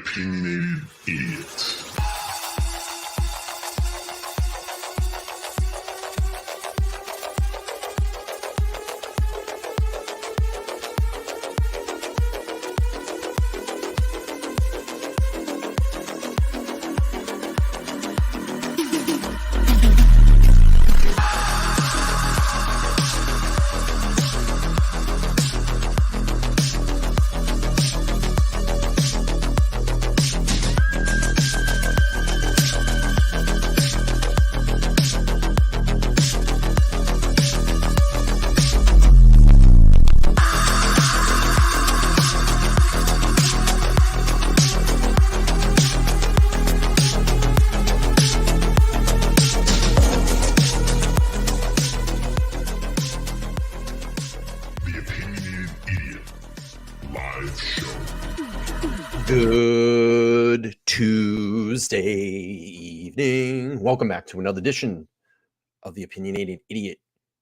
Opinionated Idiot. Good Tuesday evening. Welcome back to another edition of the Opinionated Idiot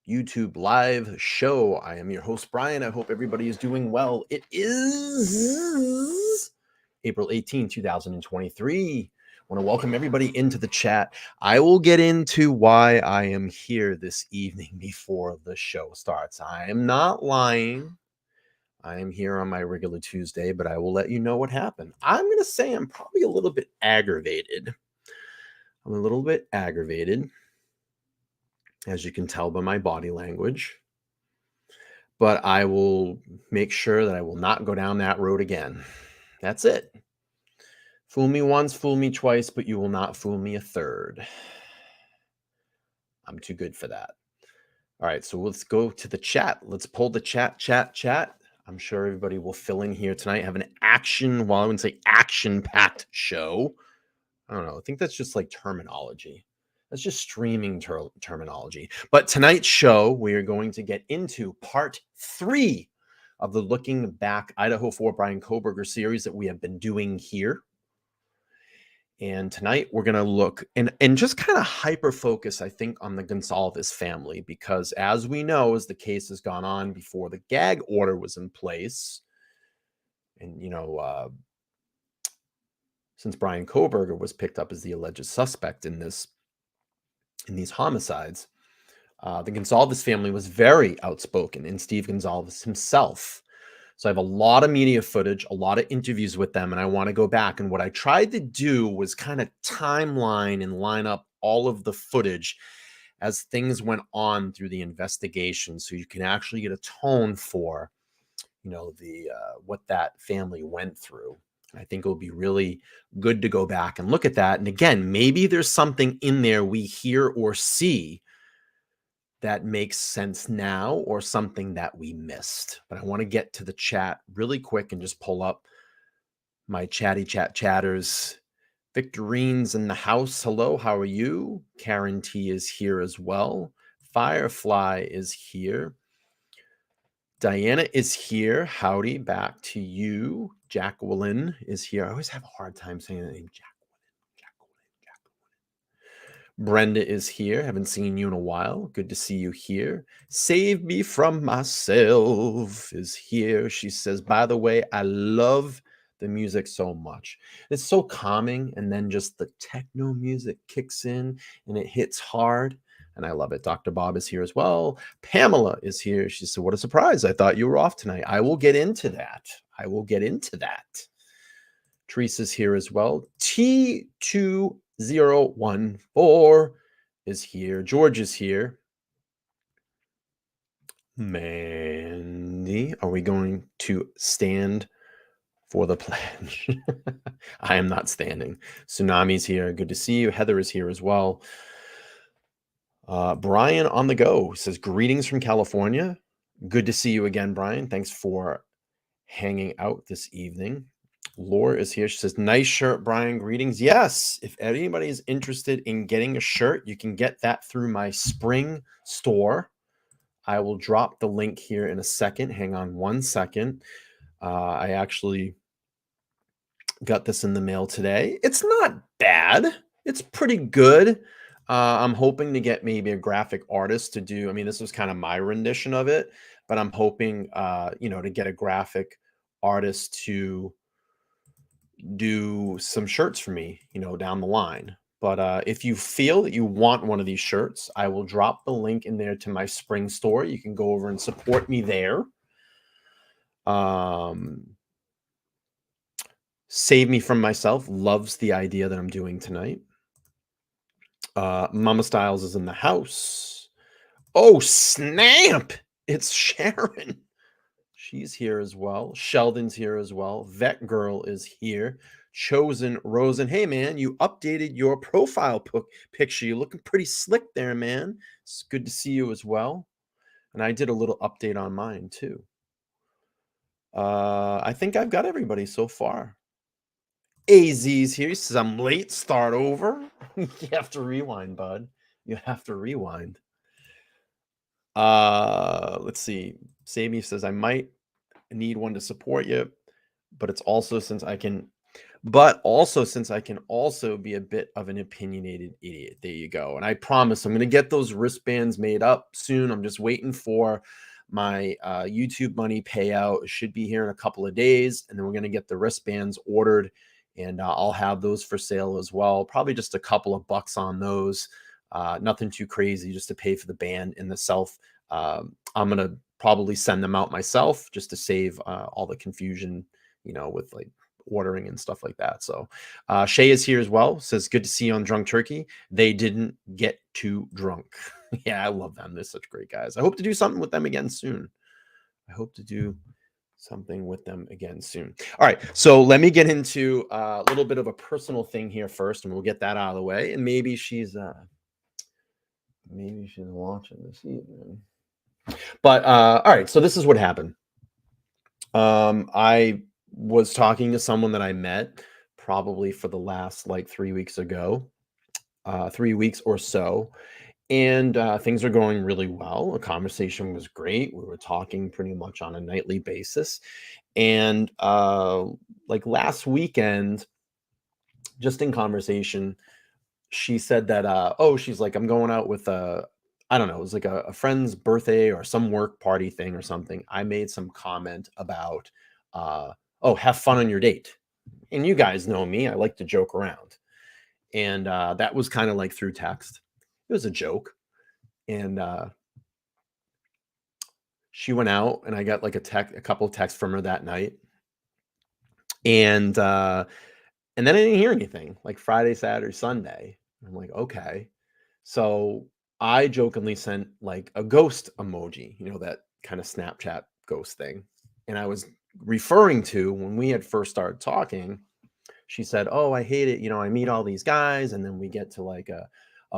YouTube live show. I am your host, Brian. I hope everybody is doing well. It is April 18, 2023. I want to welcome everybody into the chat. I will get into why I am here this evening before the show starts. I am not lying. I am here on my regular Tuesday, but I will let you know what happened. I'm going to say I'm probably a little bit aggravated. I'm a little bit aggravated, as you can tell by my body language. But I will make sure that I will not go down that road again. That's it. Fool me once, fool me twice, but you will not fool me a third. I'm too good for that. All right, so let's go to the chat. Let's pull the chat. I'm sure everybody will fill in here tonight. Have an action, well, I wouldn't say action-packed show. I don't know. I think that's just like terminology. That's just streaming terminology. But tonight's show, we are going to get into part 3 of the Looking Back Idaho 4 Bryan Kohberger series that we have been doing here. And tonight we're going to look and just kind of hyper-focus, I think, on the Gonsalves family, because as we know, as the case has gone on before the gag order was in place, and, since Bryan Kohberger was picked up as the alleged suspect in these homicides, the Gonsalves family was very outspoken, and Steve Gonsalves himself. So I have a lot of media footage, a lot of interviews with them, and I want to go back. And what I tried to do was kind of timeline and line up all of the footage as things went on through the investigation, so you can actually get a tone for, what that family went through. I think it'll be really good to go back and look at that. And again, maybe there's something in there we hear or see that makes sense now, or something that we missed. But I want to get to the chat really quick and just pull up my chatters. Victorine's in the house. Hello, how are you? Karen T is here as well. Firefly is here. Diana is here. Howdy, back to you. Jacqueline is here. I always have a hard time saying the name Jacqueline. Brenda is here. Haven't seen you in a while. Good to see you here. Save Me From Myself is here. She says, by the way, I love the music so much. It's so calming, and then just the techno music kicks in and it hits hard, and I love it. Dr. Bob is here as well. Pamela is here. She said, what a surprise. I thought you were off tonight. I will get into that. Teresa's here as well. T2014 is here. George is here. Mandy, are we going to stand for the pledge? I am not standing. Tsunami's here. Good to see you. Heather is here as well. Brian on the go says, greetings from California. Good to see you again, Brian. Thanks for hanging out this evening. Laura is here. She says, nice shirt, Brian. Greetings. Yes, if anybody is interested in getting a shirt, you can get that through my spring store. I will drop the link here in a second. Hang on 1 second. I actually got this in the mail today. It's not bad. It's pretty good. I'm hoping to get maybe a graphic artist to do, this was kind of my rendition of it, but I'm hoping, to get a graphic artist to do some shirts for me, down the line. But if you feel that you want one of these shirts, I will drop the link in there to my spring store. You can go over and support me there. Save Me From Myself loves the idea that I'm doing tonight. Mama Styles is in the house. Oh, snap! It's Sharon. She's here as well. Sheldon's here as well. Vet Girl is here. Chosen Rosen. Hey, man, you updated your profile picture. You're looking pretty slick there, man. It's good to see you as well. And I did a little update on mine, too. I think I've got everybody so far. AZ's here. He says, I'm late. Start over. You have to rewind, bud. You have to rewind. Let's see. Sammy says, I might need one to support you, but it's also since I can also be a bit of an opinionated idiot. There you go. And I promise I'm going to get those wristbands made up soon. I'm just waiting for my YouTube money payout. It should be here in a couple of days, and then we're going to get the wristbands ordered, and I'll have those for sale as well. Probably just a couple of bucks on those. Nothing too crazy, just to pay for the band and the self. I'm going to probably send them out myself just to save all the confusion, with like ordering and stuff like that. So Shay is here as well. Says, good to see you on Drunk Turkey. They didn't get too drunk. Yeah, I love them. They're such great guys. I hope to do something with them again soon. All right, so let me get into a little bit of a personal thing here first, and we'll get that out of the way. And maybe she's watching this evening. But all right, so this is what happened. I was talking to someone that I met probably for the last 3 weeks ago, 3 weeks or so. And things are going really well. The conversation was great. We were talking pretty much on a nightly basis. And last weekend, just in conversation, she said that, she's like, I'm going out with I don't know, it was like a friend's birthday or some work party thing or something. I made some comment about, have fun on your date. And you guys know me, I like to joke around. And that was kind of like through text. It was a joke. And she went out, and I got like a couple of texts from her that night. And then I didn't hear anything, like Friday, Saturday, Sunday. I'm like, okay. So I jokingly sent like a ghost emoji, that kind of Snapchat ghost thing. And I was referring to when we had first started talking, she said, oh, I hate it. I meet all these guys, and then we get to like a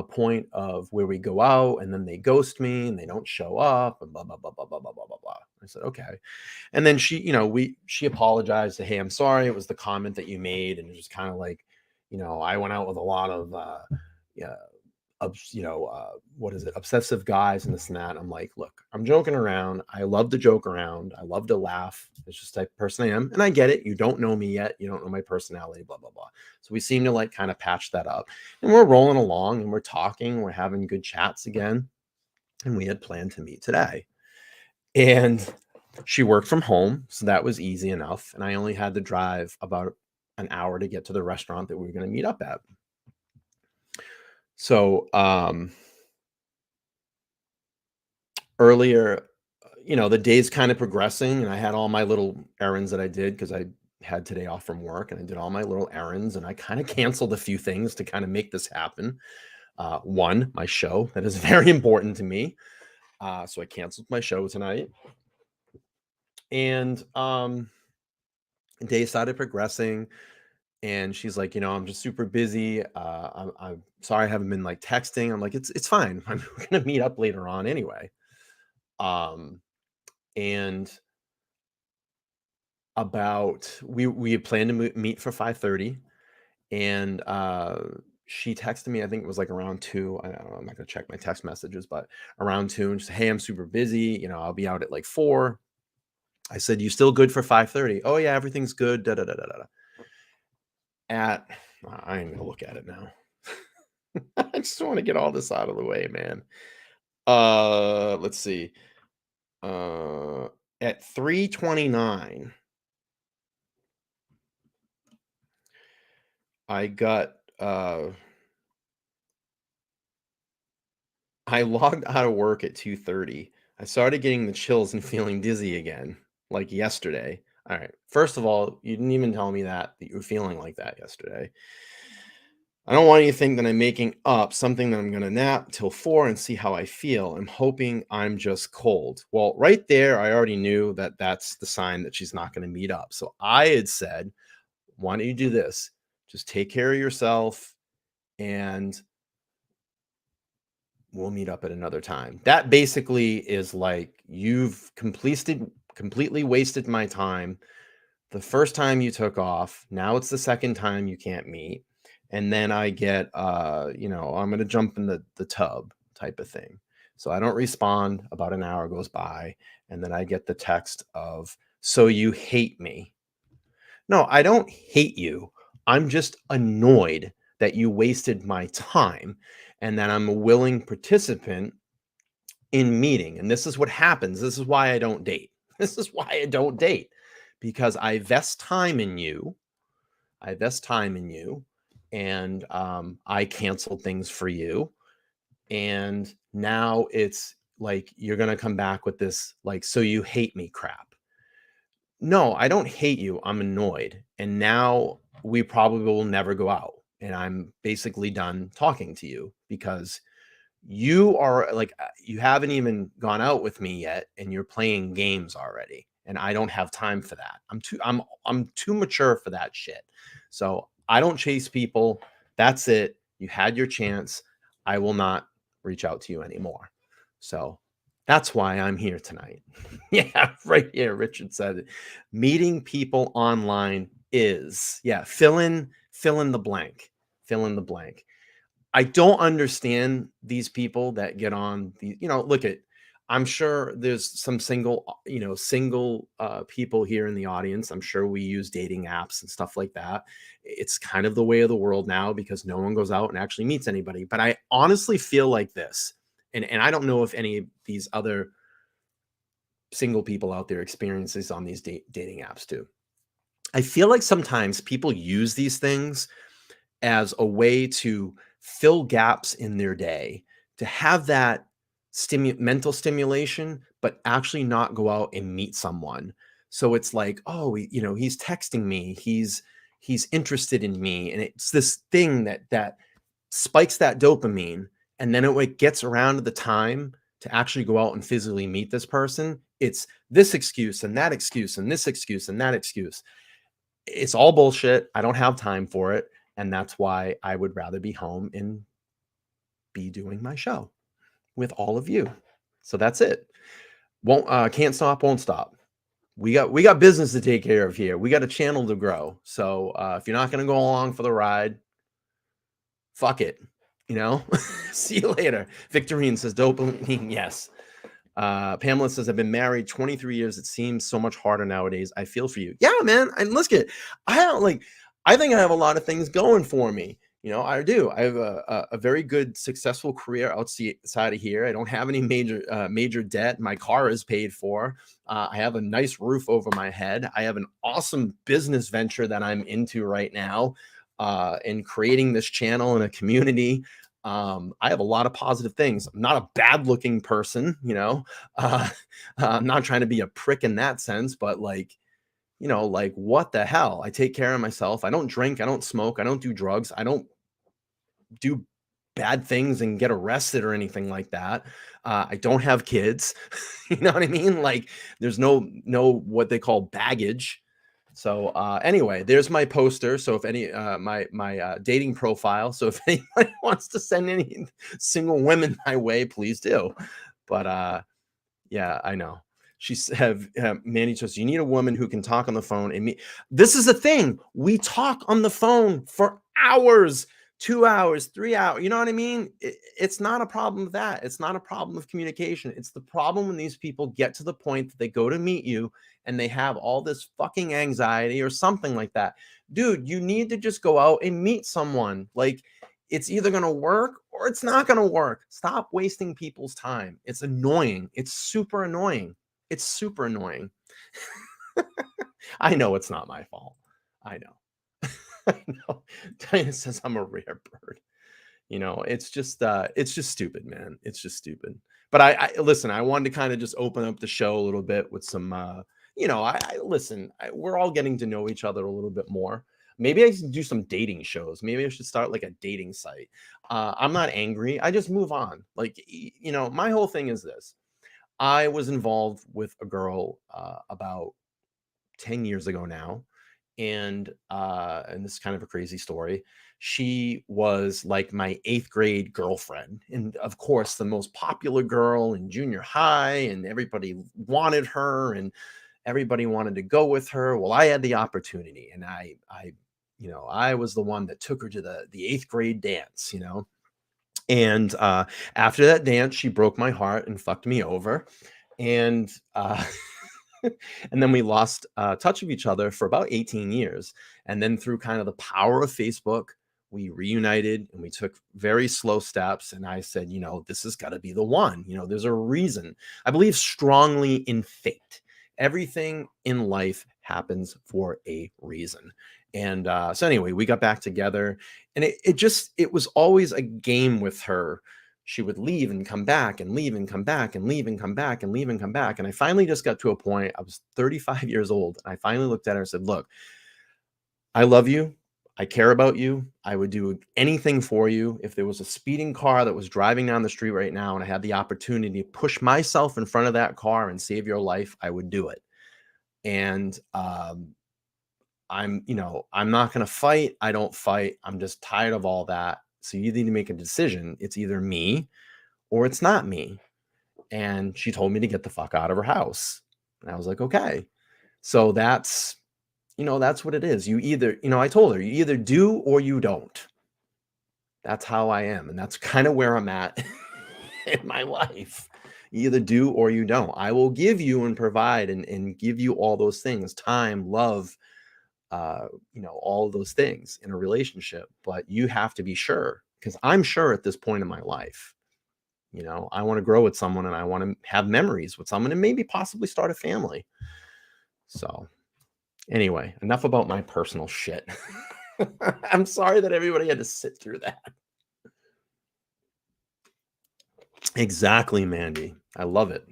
point of where we go out, and then they ghost me and they don't show up, and blah, blah, blah, blah, blah, blah, blah, blah, blah. I said, okay. And then she apologized, to, hey, I'm sorry. It was the comment that you made. And it was kind of like, I went out with a lot of, what is it? Obsessive guys and this and that. I'm like, look, I'm joking around. I love to joke around. I love to laugh. It's just the type of person I am. And I get it. You don't know me yet. You don't know my personality, blah, blah, blah. So we seem to like kind of patch that up, and we're rolling along, and we're talking, we're having good chats again. And we had planned to meet today, and she worked from home. So that was easy enough. And I only had to drive about an hour to get to the restaurant that we were going to meet up at. So, earlier, the day's kind of progressing, and I had all my little errands that I did because I had today off from work, and I did all my little errands, and I kind of canceled a few things to kind of make this happen. One, my show that is very important to me. So I canceled my show tonight, and day started progressing. And she's like, I'm just super busy. I'm sorry I haven't been like texting. I'm like, it's fine. We're gonna meet up later on anyway. And we had planned to meet for 5:30, and she texted me. I think it was like around 2. I don't know, I'm not gonna check my text messages, but around 2, and she said, hey, I'm super busy. I'll be out at like 4. I said, you still good for 5:30? Oh yeah, everything's good. Da da da da da. I ain't gonna look at it now. I just want to get all this out of the way, man. Let's see. At 3:29, I got I logged out of work at 2:30. I started getting the chills and feeling dizzy again, like yesterday. All right. First of all, you didn't even tell me that you were feeling like that yesterday. I don't want you to think that I'm making up something that I'm going to nap till 4 and see how I feel. I'm hoping I'm just cold. Well, right there, I already knew that that's the sign that she's not going to meet up. So I had said, why don't you do this? Just take care of yourself and we'll meet up at another time. That basically is like you've completely wasted my time. The first time you took off, now it's the second time you can't meet. And then I get I'm gonna jump in the tub type of thing. So I don't respond, about an hour goes by, and then I get the text of, so you hate me. No, I don't hate you. I'm just annoyed that you wasted my time and that I'm a willing participant in meeting. And this is what happens. This is why I don't date. This is why I don't date because I vest time in you. I invest time in you and I cancel things for you. And now it's like you're going to come back with this, like, so you hate me crap. No, I don't hate you. I'm annoyed. And now we probably will never go out. And I'm basically done talking to you because you are like, you haven't even gone out with me yet and you're playing games already. And I don't have time for that. I'm too mature for that shit. So I don't chase people. That's it. You had your chance. I will not reach out to you anymore. So that's why I'm here tonight. Yeah, right here. Richard said it. Meeting people online is, yeah, fill in the blank. Fill in the blank. I don't understand these people that get on the, look at, I'm sure there's some single people here in the audience. I'm sure we use dating apps and stuff like that. It's kind of the way of the world now because no one goes out and actually meets anybody. But I honestly feel like this, and I don't know if any of these other single people out there experience this on these dating apps too. I feel like sometimes people use these things as a way to fill gaps in their day, to have that mental stimulation, but actually not go out and meet someone. So it's like, oh, he's texting me, he's interested in me, and it's this thing that spikes that dopamine, and then it like gets around to the time to actually go out and physically meet this person. It's this excuse and that excuse and this excuse and that excuse. It's all bullshit. I don't have time for it. And that's why I would rather be home and be doing my show with all of you. So that's it. Can't stop, won't stop. We got business to take care of here. We got a channel to grow. So if you're not going to go along for the ride, fuck it. See you later. Victorine says dopamine. Yes. Pamela says, I've been married 23 years. It seems so much harder nowadays. I feel for you. Yeah, man. And let's get, I think I have a lot of things going for me. I do. I have a very good, successful career outside of here. I don't have any major debt. My car is paid for. I have a nice roof over my head. I have an awesome business venture that I'm into right now, in creating this channel and a community. I have a lot of positive things. I'm not a bad looking person, I'm not trying to be a prick in that sense, but like what the hell? I take care of myself. I don't drink. I don't smoke. I don't do drugs. I don't do bad things and get arrested or anything like that. I don't have kids. You know what I mean? Like there's no what they call baggage. So anyway, there's my poster. So if any my dating profile. So if anybody wants to send any single women my way, please do. But yeah, I know. She said, Manny says, you need a woman who can talk on the phone. And me, this is the thing. We talk on the phone for hours, 2 hours, 3 hours. You know what I mean? It's not a problem of that. It's not a problem of communication. It's the problem when these people get to the point that they go to meet you and they have all this fucking anxiety or something like that. Dude, you need to just go out and meet someone. Like, it's either going to work or it's not going to work. Stop wasting people's time. It's annoying. It's super annoying. It's super annoying. I know it's not my fault. I know. I know. Diana says I'm a rare bird. It's just stupid, man. It's just stupid. But I listen, I wanted to kind of just open up the show a little bit with some, I listen, we're all getting to know each other a little bit more. Maybe I should do some dating shows. Maybe I should start like a dating site. I'm not angry. I just move on. Like, my whole thing is this. I was involved with a girl about 10 years ago now. And this is kind of a crazy story. She was like my 8th grade girlfriend. And of course, the most popular girl in junior high, and everybody wanted her and everybody wanted to go with her. Well, I had the opportunity, and I was the one that took her to the 8th grade dance, And after that dance, she broke my heart and fucked me over. And and then we lost touch of each other for about 18 years. And then through kind of the power of Facebook, we reunited and we took very slow steps. And I said, this has got to be the one. There's a reason. I believe strongly in fate. Everything in life happens for a reason. And so anyway, we got back together, and it was always a game with her. She would leave and come back and leave and come back and leave and come back and leave and come back. And I finally just got to a point, I was 35 years old. And I finally looked at her and said, look, I love you. I care about you. I would do anything for you. If there was a speeding car that was driving down the street right now and I had the opportunity to push myself in front of that car and save your life, I would do it. And I'm not going to fight. I don't fight. I'm just tired of all that. So you need to make a decision. It's either me or it's not me. And she told me to get the fuck out of her house. And I was like, okay. So that's what it is. You either, I told her, you either do or you don't. That's how I am. And that's kind of where I'm at in my life. You either do or you don't. I will give you and provide and give you all those things, time, love, all those things in a relationship, but you have to be sure, because I'm sure at this point in my life, I want to grow with someone and I want to have memories with someone and maybe possibly start a family. So anyway, enough about my personal shit. I'm sorry that everybody had to sit through that. Exactly, Mandy. I love it.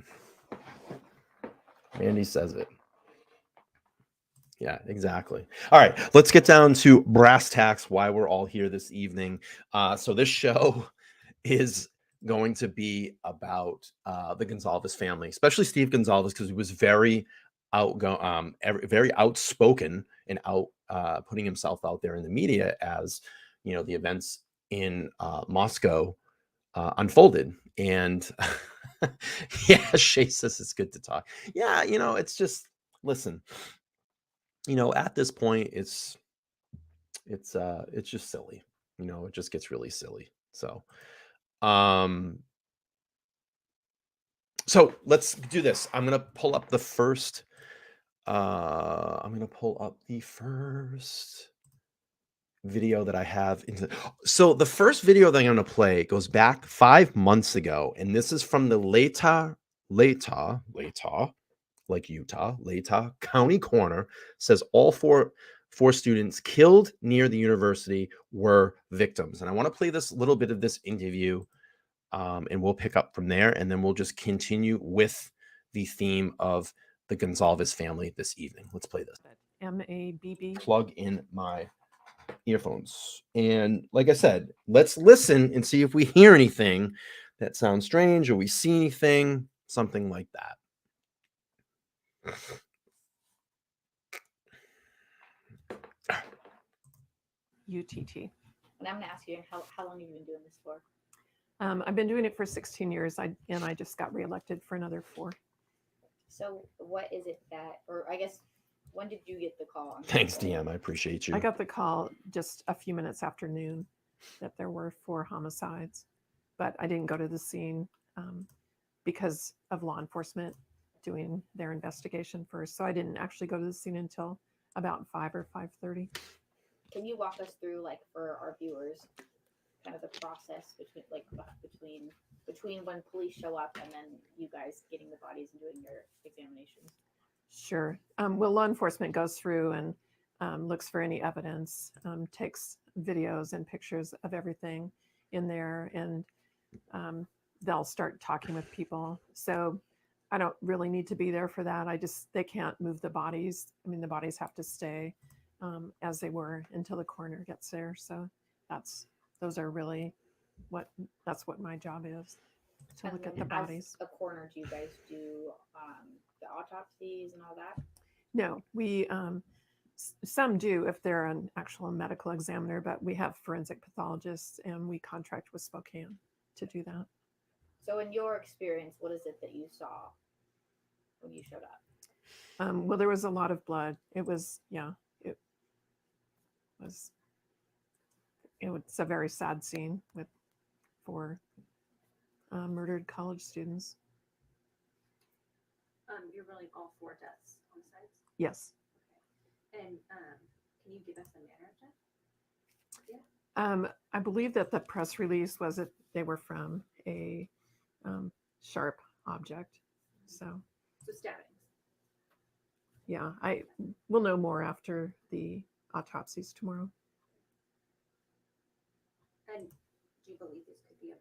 Mandy says it. Yeah, exactly. All right, let's get down to brass tacks, why we're all here this evening. So this show is going to be about the Gonsalves family, especially Steve Gonsalves, because he was very very outspoken and putting himself out there in the media as the events in Moscow unfolded. And yeah, Shay says it's good to talk. Yeah, it's just, listen, at this point, it's just silly. It just gets really silly. So so let's do this. I'm gonna pull up the first video that I have so the first video that I'm going to play goes back 5 months ago, and this is from the Latah, like Utah, Latah County coroner says all four students killed near the university were victims. And I want to play this little bit of this interview, and we'll pick up from there, and then we'll just continue with the theme of the Gonsalves family this evening. Let's play this. MABB. Plug in my earphones. And like I said, let's listen and see if we hear anything that sounds strange or we see anything, something like that. UTT. And I'm going to ask you, how long have you been doing this for? I've been doing it for 16 years. I just got reelected for another 4. So what is it that, or I guess, when did you get the call? Thanks, DM. I appreciate you. I got the call just a few minutes after noon that there were 4 homicides, but I didn't go to the scene because of law enforcement doing their investigation first. So I didn't actually go to the scene until about 5 or 5:30. Can you walk us through, like, for our viewers, kind of the process between when police show up and then you guys getting the bodies and doing your examinations? Sure. Well, law enforcement goes through and looks for any evidence, takes videos and pictures of everything in there, and they'll start talking with people. So I don't really need to be there for that. They can't move the bodies. I mean, the bodies have to stay as they were until the coroner gets there. So those are really that's what my job is, to look at the bodies. As a coroner, do you guys do the autopsies and all that? No, we some do if they're an actual medical examiner, but we have forensic pathologists and we contract with Spokane to do that. So in your experience, what is it that you saw when you showed up? Well, there was a lot of blood. It's a very sad scene with 4 murdered college students. You're rolling all 4 deaths on the sides? Yes. Okay. And can you give us the manner of death? Yeah. I believe that the press release was that they were from a sharp object. So stabbings. Yeah, I will know more after the autopsies tomorrow. And do you believe this could be like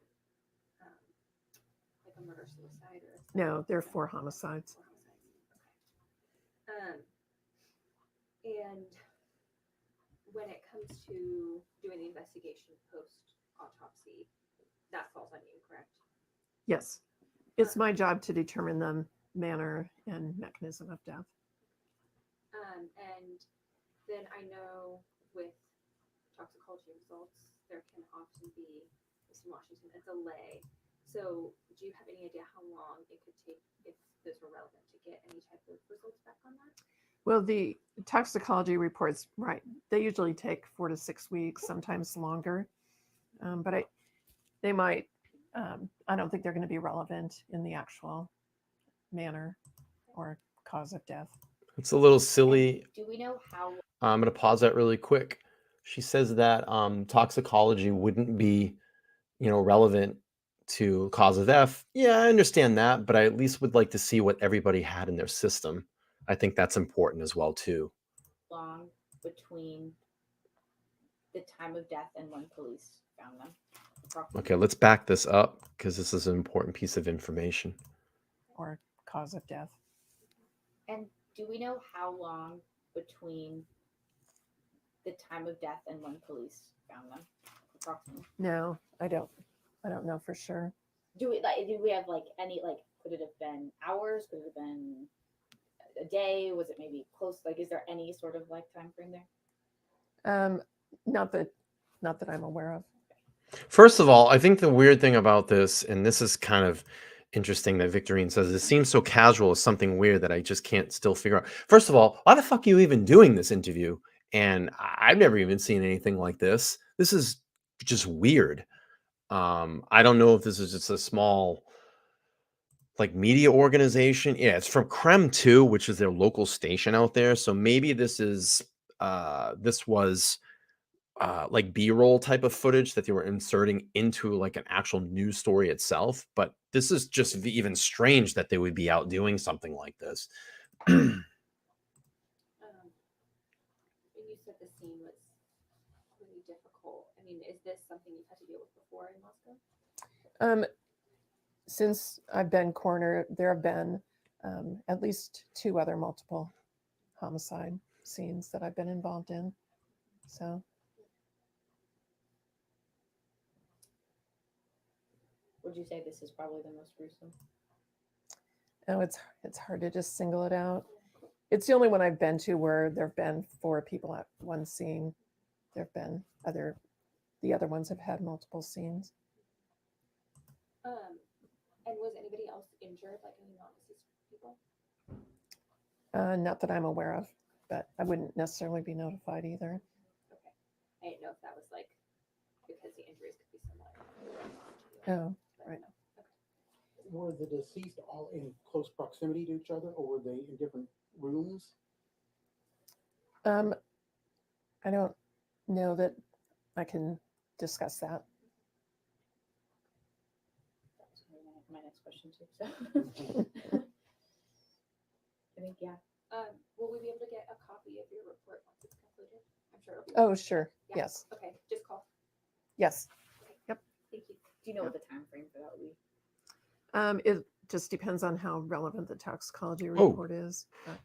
a murder suicide or? No, they're 4 homicides. 4 homicides. Okay. And when it comes to doing the investigation post autopsy, that falls on you, correct? Yes, it's my job to determine the manner and mechanism of death. And then I know with toxicology results, there can often be, in Washington, a delay. So do you have any idea how long it could take, if those were relevant, to get any type of results back on that? Well, the toxicology reports, right, they usually take 4 to 6 weeks, sometimes longer. But they might, I don't think they're going to be relevant in the actual manner or cause of death. It's a little silly. Do we know how? I'm going to pause that really quick. She says that toxicology wouldn't be, relevant to cause of death. Yeah, I understand that, but I at least would like to see what everybody had in their system. I think that's important as well, too. Long between the time of death and when police found them? Okay, let's back this up because this is an important piece of information. Or cause of death. And do we know how long between the time of death and when police found them, approximately? No, I don't know for sure. Do we have any, could it have been hours? Could it have been a day? Was it maybe close? Is there any sort of time frame there? Not that I'm aware of. First of all, I think the weird thing about this, and this is kind of interesting that Victorine says, it seems so casual as something weird that I just can't still figure out. First of all, why the fuck are you even doing this interview? And I've never even seen anything like this. This is just weird. I don't know if this is just a small media organization. Yeah, it's from Krem 2, which is their local station out there. So maybe this was B-roll type of footage that they were inserting into an actual news story itself. But this is just even strange that they would be out doing something like this. And you said the scene was really difficult. I mean, is this something you've had to deal with before in Moscow? Since I've been coroner, there have been at least 2 other multiple homicide scenes that I've been involved in. So. Would you say this is probably the most gruesome? Oh, it's hard to just single it out. It's the only one I've been to where there have been 4 people at one scene. There have been the other ones have had multiple scenes. And was anybody else injured, any non-deceased people? Not that I'm aware of, but I wouldn't necessarily be notified either. Okay. I didn't know if that was because the injuries could be similar. Oh, right. Okay. Were the deceased all in close proximity to each other, or were they in different rooms? I don't know that I can discuss that. That was my next question too. So I think, yeah. Will we be able to get a copy of your report once it's included? I'm sure it'll be. Oh, sure. Yeah. Yes. Okay, just call. Yes. Thank you. Do you know what the time frame for that would be? It just depends on how relevant the toxicology Oh. report is. but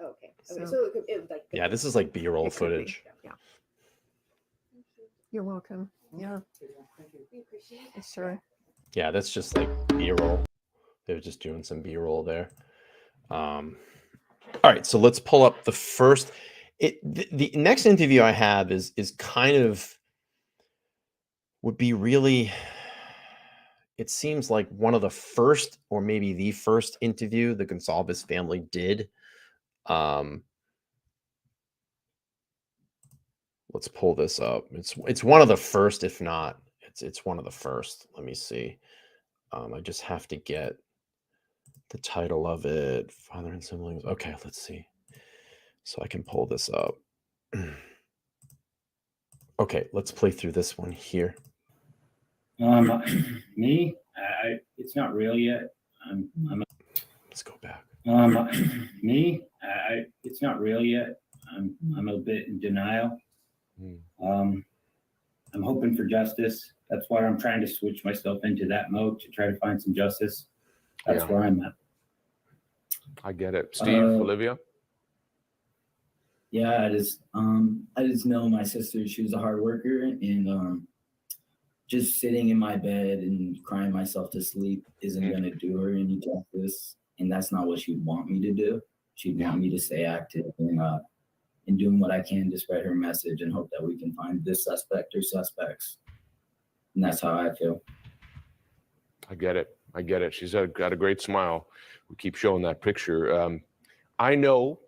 Okay. So- Okay. So it would like. Yeah, this is like B-roll It could be. footage. Yeah. Thank you. You're welcome. Yeah, Thank you. We appreciate it. sure. Yeah, that's just like B-roll. They were just doing some B-roll there. All right, so let's pull up the first. The next interview I have is kind of would be really. It seems like one of the first, or maybe the first interview the Gonsalves family did. Let's pull this up. It's one of the first, if not, it's one of the first. Let me see. I just have to get the title of it. Father and siblings. Okay, let's see. So I can pull this up. Okay, let's play through this one here. Me, it's not real yet. Let's go back. Me, it's not real yet. I'm a bit in denial. I'm hoping for justice. That's why I'm trying to switch myself into that mode to try to find some justice. That's where I'm at. I get it. Steve, Olivia? Yeah, I just know my sister, she was a hard worker, and just sitting in my bed and crying myself to sleep isn't gonna do her any justice. And that's not what she'd want me to do. She'd want me to stay active and doing what I can to spread her message and hope that we can find this suspect or suspects. And that's how I feel. I get it. I get it. She's got a great smile. We keep showing that picture. I know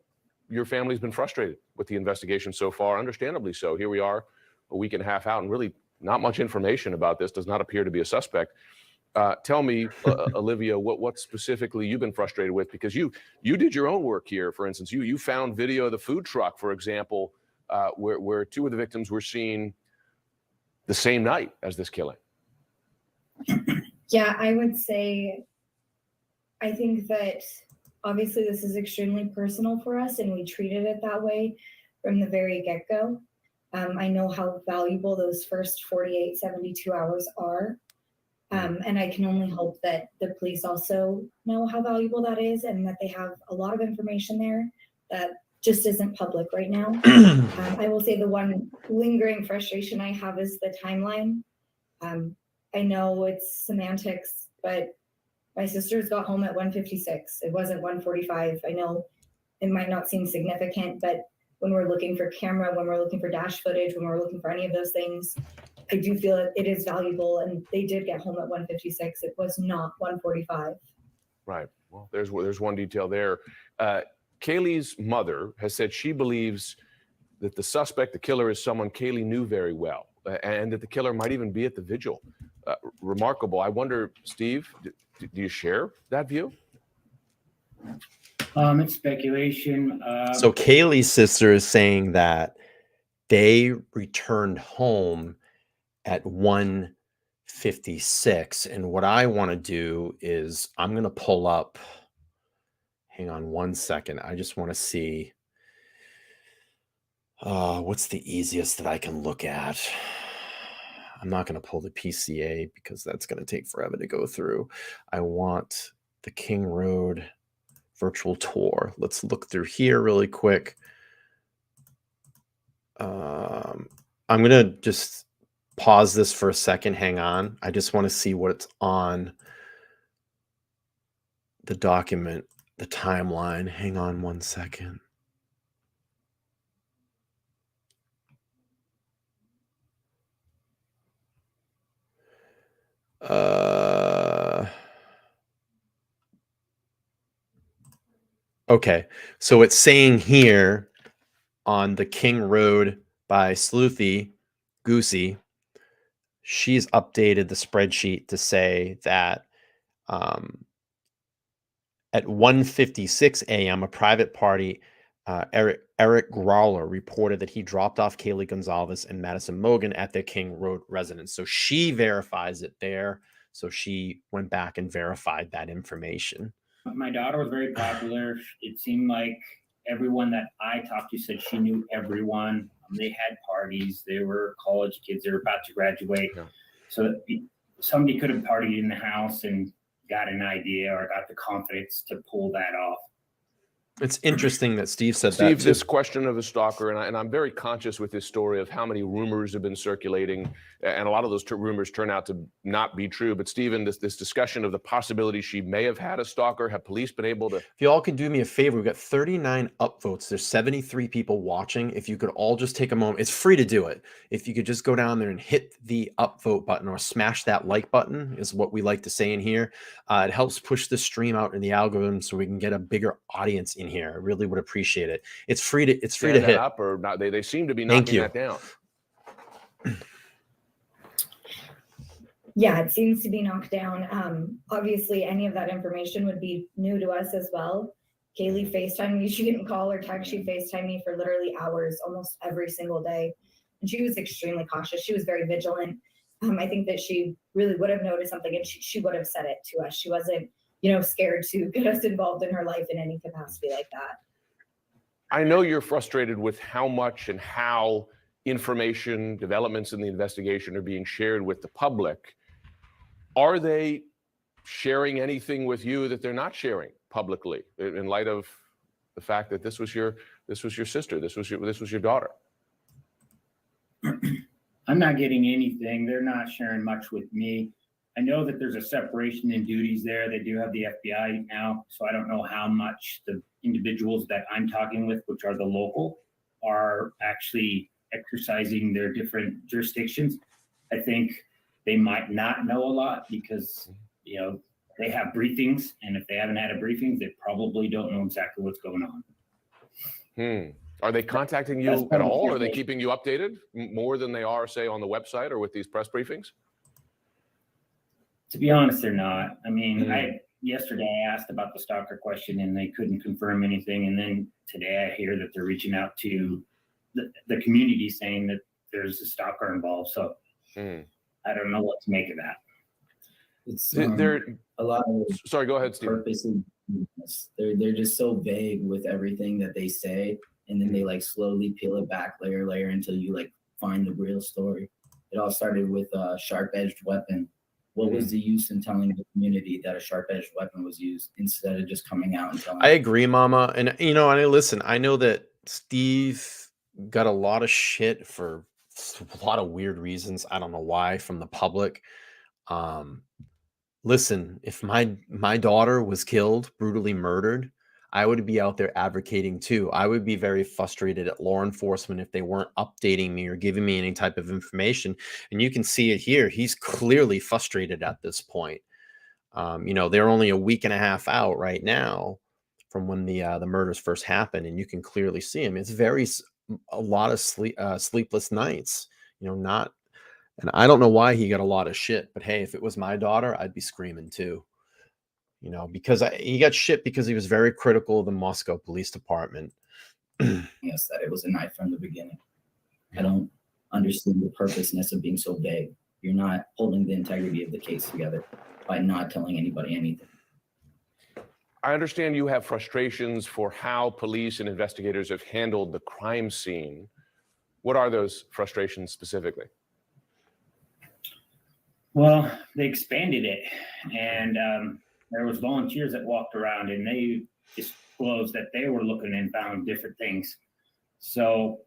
your family's been frustrated with the investigation so far, understandably so. Here we are a week and a half out and really not much information about this. Does not appear to be a suspect. Tell me, Olivia, what specifically you've been frustrated with, because you did your own work here. For instance, you found video of the food truck, for example, where two of the victims were seen the same night as this killing. Yeah, I would say, I think that obviously this is extremely personal for us, and we treated it that way from the very get-go. I know how valuable those first 48, 72 hours are. And I can only hope that the police also know how valuable that is, and that they have a lot of information there that just isn't public right now. I will say the one lingering frustration I have is the timeline. I know it's semantics, but my sisters got home at 1:56. It wasn't 1:45. I know it might not seem significant, but when we're looking for camera, when we're looking for dash footage, when we're looking for any of those things, I do feel it is valuable, and they did get home at 1:56. It was not 1:45. Right. Well, there's one detail there. Kaylee's mother has said she believes that the suspect, the killer, is someone Kaylee knew very well, and that the killer might even be at the vigil. Remarkable. I wonder, Steve, do you share that view? It's speculation. So Kaylee's sister is saying that they returned home at 1:56, and what I want to do is I'm going to pull up. Hang on one second. I just want to see what's the easiest that I can look at. I'm not going to pull the PCA because that's going to take forever to go through. I want the King Road virtual tour. Let's look through here really quick. I'm going to just pause this for a second. Hang on. I just want to see what's on the document, the timeline. Hang on one second. Okay, so it's saying here on the King Road by Sleuthy, Goosey, she's updated the spreadsheet to say that at 1:56 a.m., a private party, Eric Growler, reported that he dropped off Kaylee Gonsalves and Madison Mogan at their King Road residence. So she verifies it there. So she went back and verified that information. My daughter was very popular. It seemed like everyone that I talked to said she knew everyone. They had parties. They were college kids. They were about to graduate. Yeah. So somebody could have partied in the house and got an idea or got the confidence to pull that off. It's interesting that Steve said that. Steve, this question of a stalker, and I'm very conscious with this story of how many rumors have been circulating, and a lot of those rumors turn out to not be true. But Stephen, this discussion of the possibility she may have had a stalker, have police been able to? If you all could do me a favor, we've got 39 upvotes. There's 73 people watching. If you could all just take a moment, it's free to do it. If you could just go down there and hit the upvote button or smash that like button, is what we like to say in here. It helps push the stream out in the algorithm so we can get a bigger audience in here. I really would appreciate it. It's free to hit up, or not. They seem to be Thank knocking you. that down. Yeah, it seems to be knocked down. Obviously, any of that information would be new to us as well. Kaylee FaceTimed me. She didn't call or text. She FaceTimed me for literally hours, almost every single day. And she was extremely cautious. She was very vigilant. I think that she really would have noticed something, and she would have said it to us. She wasn't, scared to get us involved in her life in any capacity like that. I know you're frustrated with how much and how information, developments in the investigation are being shared with the public. Are they sharing anything with you that they're not sharing publicly, in light of the fact that this was your sister, this was your daughter? I'm not getting anything. They're not sharing much with me. I know that there's a separation in duties there. They do have the FBI now, so I don't know how much the individuals that I'm talking with, which are the local, are actually exercising their different jurisdictions. I think they might not know a lot because, they have briefings, and if they haven't had a briefing, they probably don't know exactly what's going on. Are they contacting you at all? Are they keeping you updated more than they are, say, on the website or with these press briefings? To be honest, they're not. I mean, yesterday I asked about the stalker question and they couldn't confirm anything. And then today I hear that they're reaching out to the community saying that there's a stalker involved. So I don't know what to make of that. It's a lot of. Sorry, go ahead, Steve. Purposely, they're just so vague with everything that they say, and then they slowly peel it back layer until you find the real story. It all started with a sharp-edged weapon. What was the use in telling the community that a sharp-edged weapon was used instead of just coming out and telling? I agree, Mama. And listen, I know that Steve got a lot of shit for a lot of weird reasons. I don't know why, from the public. Listen, if my daughter was killed, brutally murdered, I would be out there advocating too. I would be very frustrated at law enforcement if they weren't updating me or giving me any type of information. And you can see it here. He's clearly frustrated at this point. They're only a week and a half out right now from when the murders first happened, and you can clearly see him. It's a lot of sleepless nights. And I don't know why he got a lot of shit, but hey, if it was my daughter, I'd be screaming too. Because he got shit because he was very critical of the Moscow Police Department. Yes, that it was a knife from the beginning. I don't understand the purposeness of being so vague. You're not holding the integrity of the case together by not telling anybody anything. I understand you have frustrations for how police and investigators have handled the crime scene. What are those frustrations specifically? Well, they expanded it, and there was volunteers that walked around, and they disclosed that they were looking and found different things. So,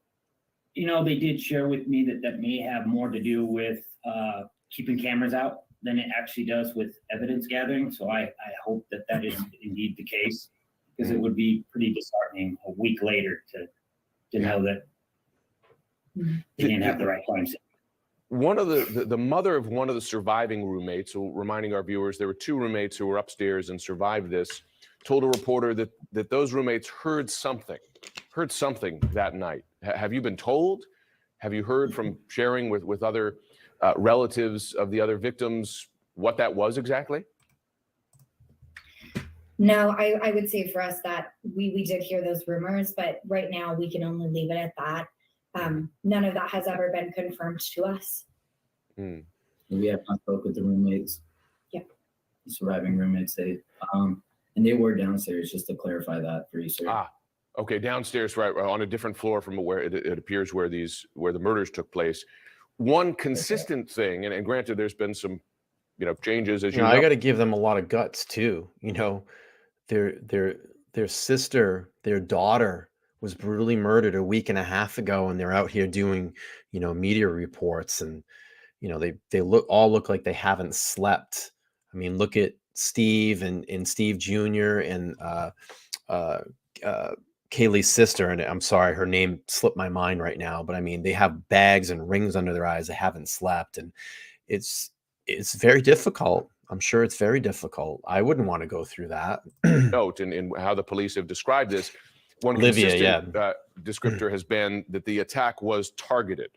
they did share with me that may have more to do with keeping cameras out than it actually does with evidence gathering. So I hope that is indeed the case, because it would be pretty disheartening a week later to know that they didn't have the right crime scene. One of the mother of one of the surviving roommates, so reminding our viewers, there were two roommates who were upstairs and survived this, told a reporter that those roommates heard something that night. Have you been told? Have you heard from sharing with other relatives of the other victims what that was exactly? No, I would say for us that we did hear those rumors, but right now we can only leave it at that. None of that has ever been confirmed to us. We have not spoke with the roommates. Yeah. The surviving roommates, and they were downstairs, just to clarify that for you, sir. Okay, downstairs, right, on a different floor from where it appears where the murders took place. One consistent thing, and granted, there's been some, changes as you know. I got to give them a lot of guts too. Their sister, their daughter was brutally murdered a week and a half ago, and they're out here doing, media reports, and they look like they haven't slept. I mean, look at Steve and Steve Jr. and Kaylee's sister, and I'm sorry, her name slipped my mind right now, but I mean, they have bags and rings under their eyes. They haven't slept, and it's very difficult. I'm sure it's very difficult. I wouldn't want to go through that. Note in how the police have described this, one consistent descriptor has been that the attack was targeted.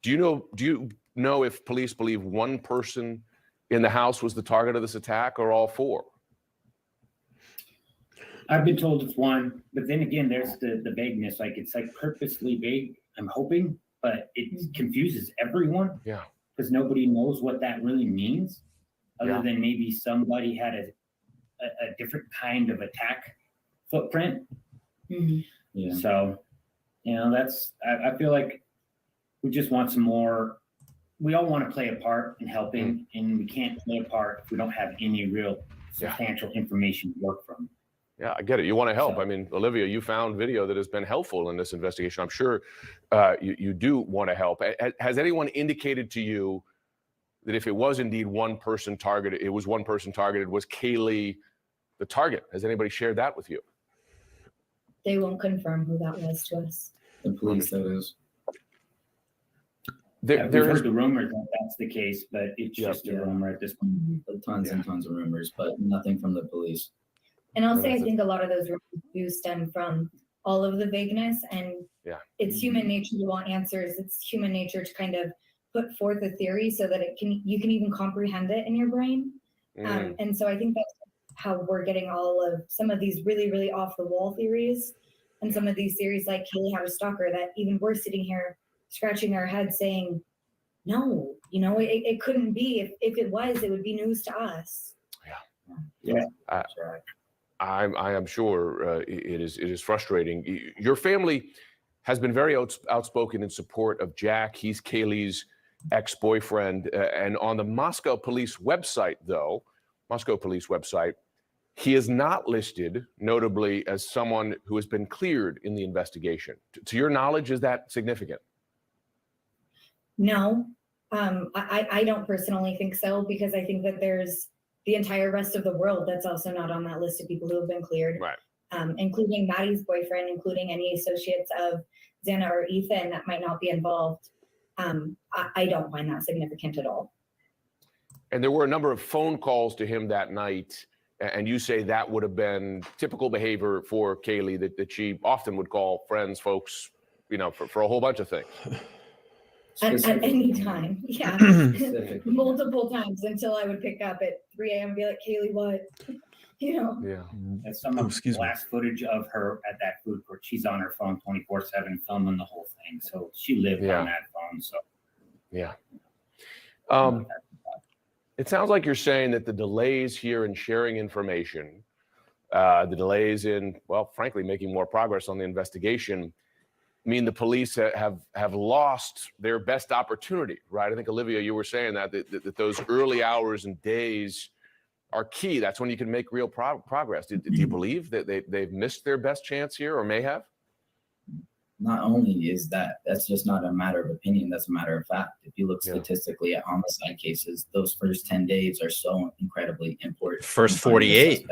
Do you know if police believe one person in the house was the target of this attack, or all four? I've been told it's one, but then again, there's the vagueness. Like, it's like purposely vague, I'm hoping, but it confuses everyone. Yeah. Because nobody knows what that really means, other than maybe somebody had a different kind of attack footprint. Mm-hmm. Yeah. So, I feel like we just want some more. We all want to play a part in helping, and we can't play a part if we don't have any real substantial information to work from. Yeah, I get it. You want to help. I mean, Olivia, you found video that has been helpful in this investigation. I'm sure you do want to help. Has anyone indicated to you that if it was indeed one person targeted, was Kaylee the target? Has anybody shared that with you? They won't confirm who that was to us. The police, that is. We've heard the rumors that that's the case, but it's just a rumor at this point. Tons and tons of rumors, but nothing from the police. And I'll say, I think a lot of those rumors do stem from all of the vagueness, and it's human nature to want answers. It's human nature to kind of put forth a theory so that you can even comprehend it in your brain. And so I think that's how we're getting all of some of these really, really off the wall theories, and some of these theories like Kaylee had a stalker, that even we're sitting here scratching our heads saying, no, it couldn't be. If it was, it would be news to us. I am sure it is frustrating. Your family has been very outspoken in support of Jack. He's Kaylee's ex-boyfriend. And on the Moscow police website, he is not listed, notably, as someone who has been cleared in the investigation. To your knowledge, is that significant? No, I don't personally think so, because I think that there's the entire rest of the world that's also not on that list of people who have been cleared, right? Including Maddie's boyfriend, including any associates of Xana or Ethan that might not be involved. I don't find that significant at all. And there were a number of phone calls to him that night, and you say that would have been typical behavior for Kaylee, that she often would call friends, folks, for a whole bunch of things. At any time, multiple times, until I would pick up at 3 a.m. and be like, Kaylee, what? Yeah. That's some of the last footage of her at that food court. She's on her phone 24/7 filming the whole thing. So she lived on that phone. So it sounds like you're saying that the delays here in sharing information, the delays in, well, frankly, making more progress on the investigation, mean the police have lost their best opportunity, right? I think, Olivia, you were saying that those early hours and days are key. That's when you can make real progress. Do you believe that they've missed their best chance here, or may have? Not only is that's just not a matter of opinion, that's a matter of fact. If you look statistically at homicide cases, those first 10 days are so incredibly important. First 48.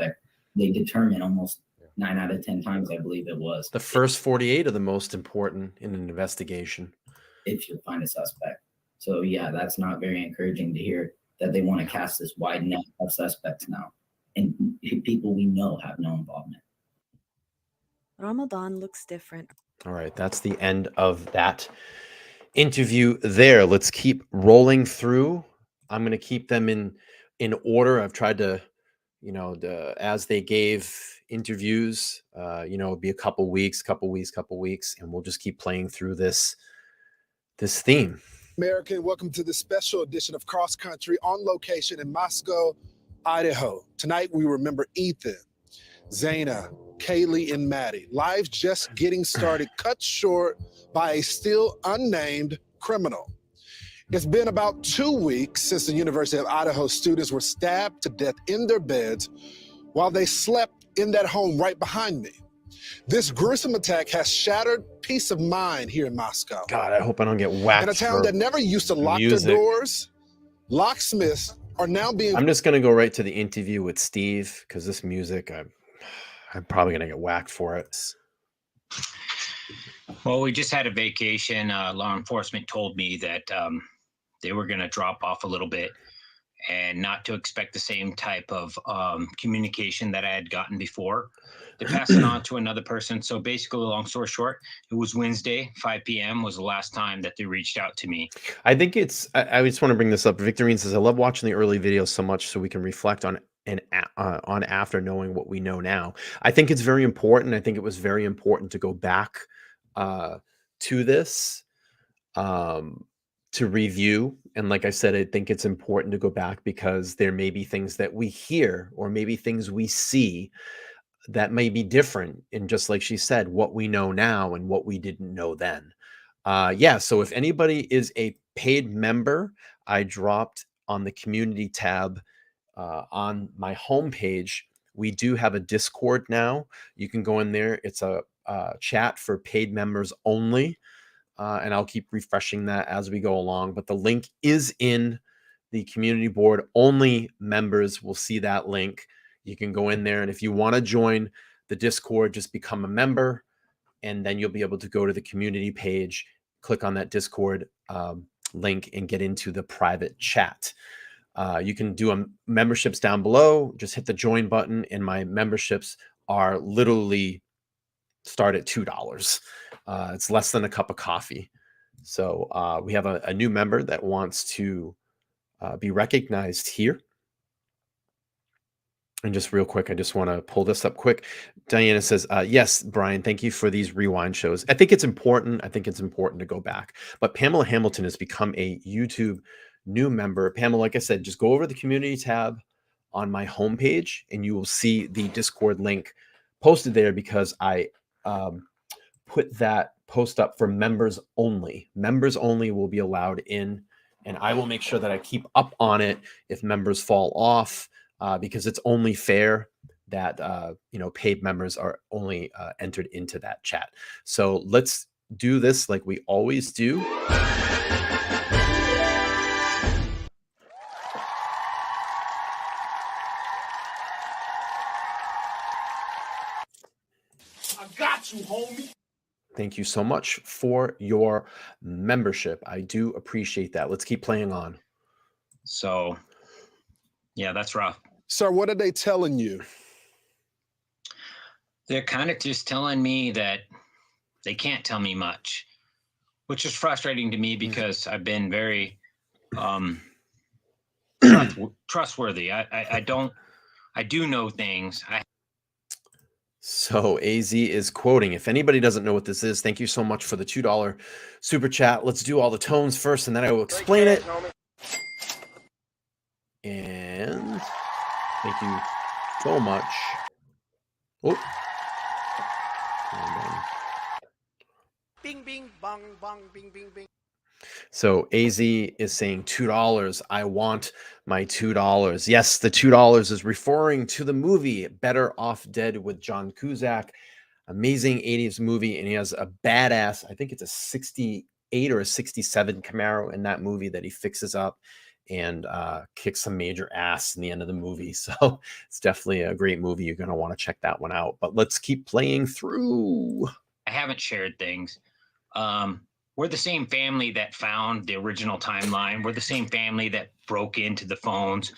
They determine almost 9 out of 10 times, I believe it was. The first 48 are the most important in an investigation. If you find a suspect. So that's not very encouraging to hear, that they want to cast this wide net of suspects now, and people we know have no involvement. Ramadan looks different. All right, that's the end of that interview there. Let's keep rolling through. I'm going to keep them in order. I've tried to, as they gave interviews, it'd be a couple weeks, and we'll just keep playing through this theme. American, welcome to this special edition of Cross Country on location in Moscow, Idaho. Tonight we remember Ethan, Xana, Kaylee, and Maddie. Life just getting started, cut short by a still unnamed criminal. It's been about 2 weeks since the University of Idaho students were stabbed to death in their beds while they slept in that home right behind me. This gruesome attack has shattered peace of mind here in Moscow. God, I hope I don't get whacked. In a town for that never used to lock music. their doors, locksmiths are now being... I'm just gonna go right to the interview with Steve because this music, I'm probably gonna get whacked for it. Well, we just had a vacation. Law enforcement told me that they were going to drop off a little bit and not to expect the same type of communication that I had gotten before. They passed it on to another person. So basically, long story short, it was Wednesday, 5 p.m. was the last time that they reached out to me. I think it's, I just want to bring this up. Victorine says, I love watching the early videos so much so we can reflect on after knowing what we know now. I think it's very important. I think it was very important to go back to this, to review. And like I said, I think it's important to go back because there may be things that we hear or maybe things we see that may be different in, just like she said, what we know now and what we didn't know then. Yeah, so if anybody is a paid member, I dropped on the community tab on my homepage. We do have a Discord now. You can go in there. It's a chat for paid members only. And I'll keep refreshing that as we go along. But the link is in the community board. Only members will see that link. You can go in there. And if you want to join the Discord, just become a member. And then you'll be able to go to the community page, click on that Discord link, and get into the private chat. You can do memberships down below. Just hit the join button. And my memberships are literally start at $2. It's less than a cup of coffee. So we have a new member that wants to be recognized here. And just real quick, I just want to pull this up quick. Diana says, yes, Brian, thank you for these rewind shows. I think it's important. I think it's important to go back. But Pamela Hamilton has become a YouTube new member. Pamela, like I said, just go over the community tab on my homepage and you will see the Discord link posted there because I put that post up for members only. Members only will be allowed in, and I will make sure that I keep up on it if members fall off, because it's only fair that paid members are only entered into that chat. So let's do this like we always do. I got you, homie. Thank you so much for your membership. I do appreciate that. Let's keep playing on. So, yeah, that's rough. Sir, what are they telling you? They're kind of just telling me that they can't tell me much, which is frustrating to me because I've been very trustworthy. I do know things. So AZ is quoting, if anybody doesn't know what this is, thank you so much for the $2 super chat. Let's do all the tones first, and then I will explain it. And thank you so much. Oh. Bing, bing, bong, bong, bing, bing, bing. So AZ is saying $2. I want my $2. Yes, the $2 is referring to the movie Better Off Dead with John Cusack. Amazing 80s movie. And he has a badass, I think it's a 68 or a 67 Camaro in that movie that he fixes up and kicks some major ass in the end of the movie. So it's definitely a great movie. You're going to want to check that one out. But let's keep playing through. I haven't shared things. We're the same family that found the original timeline. We're the same family that broke into the phones.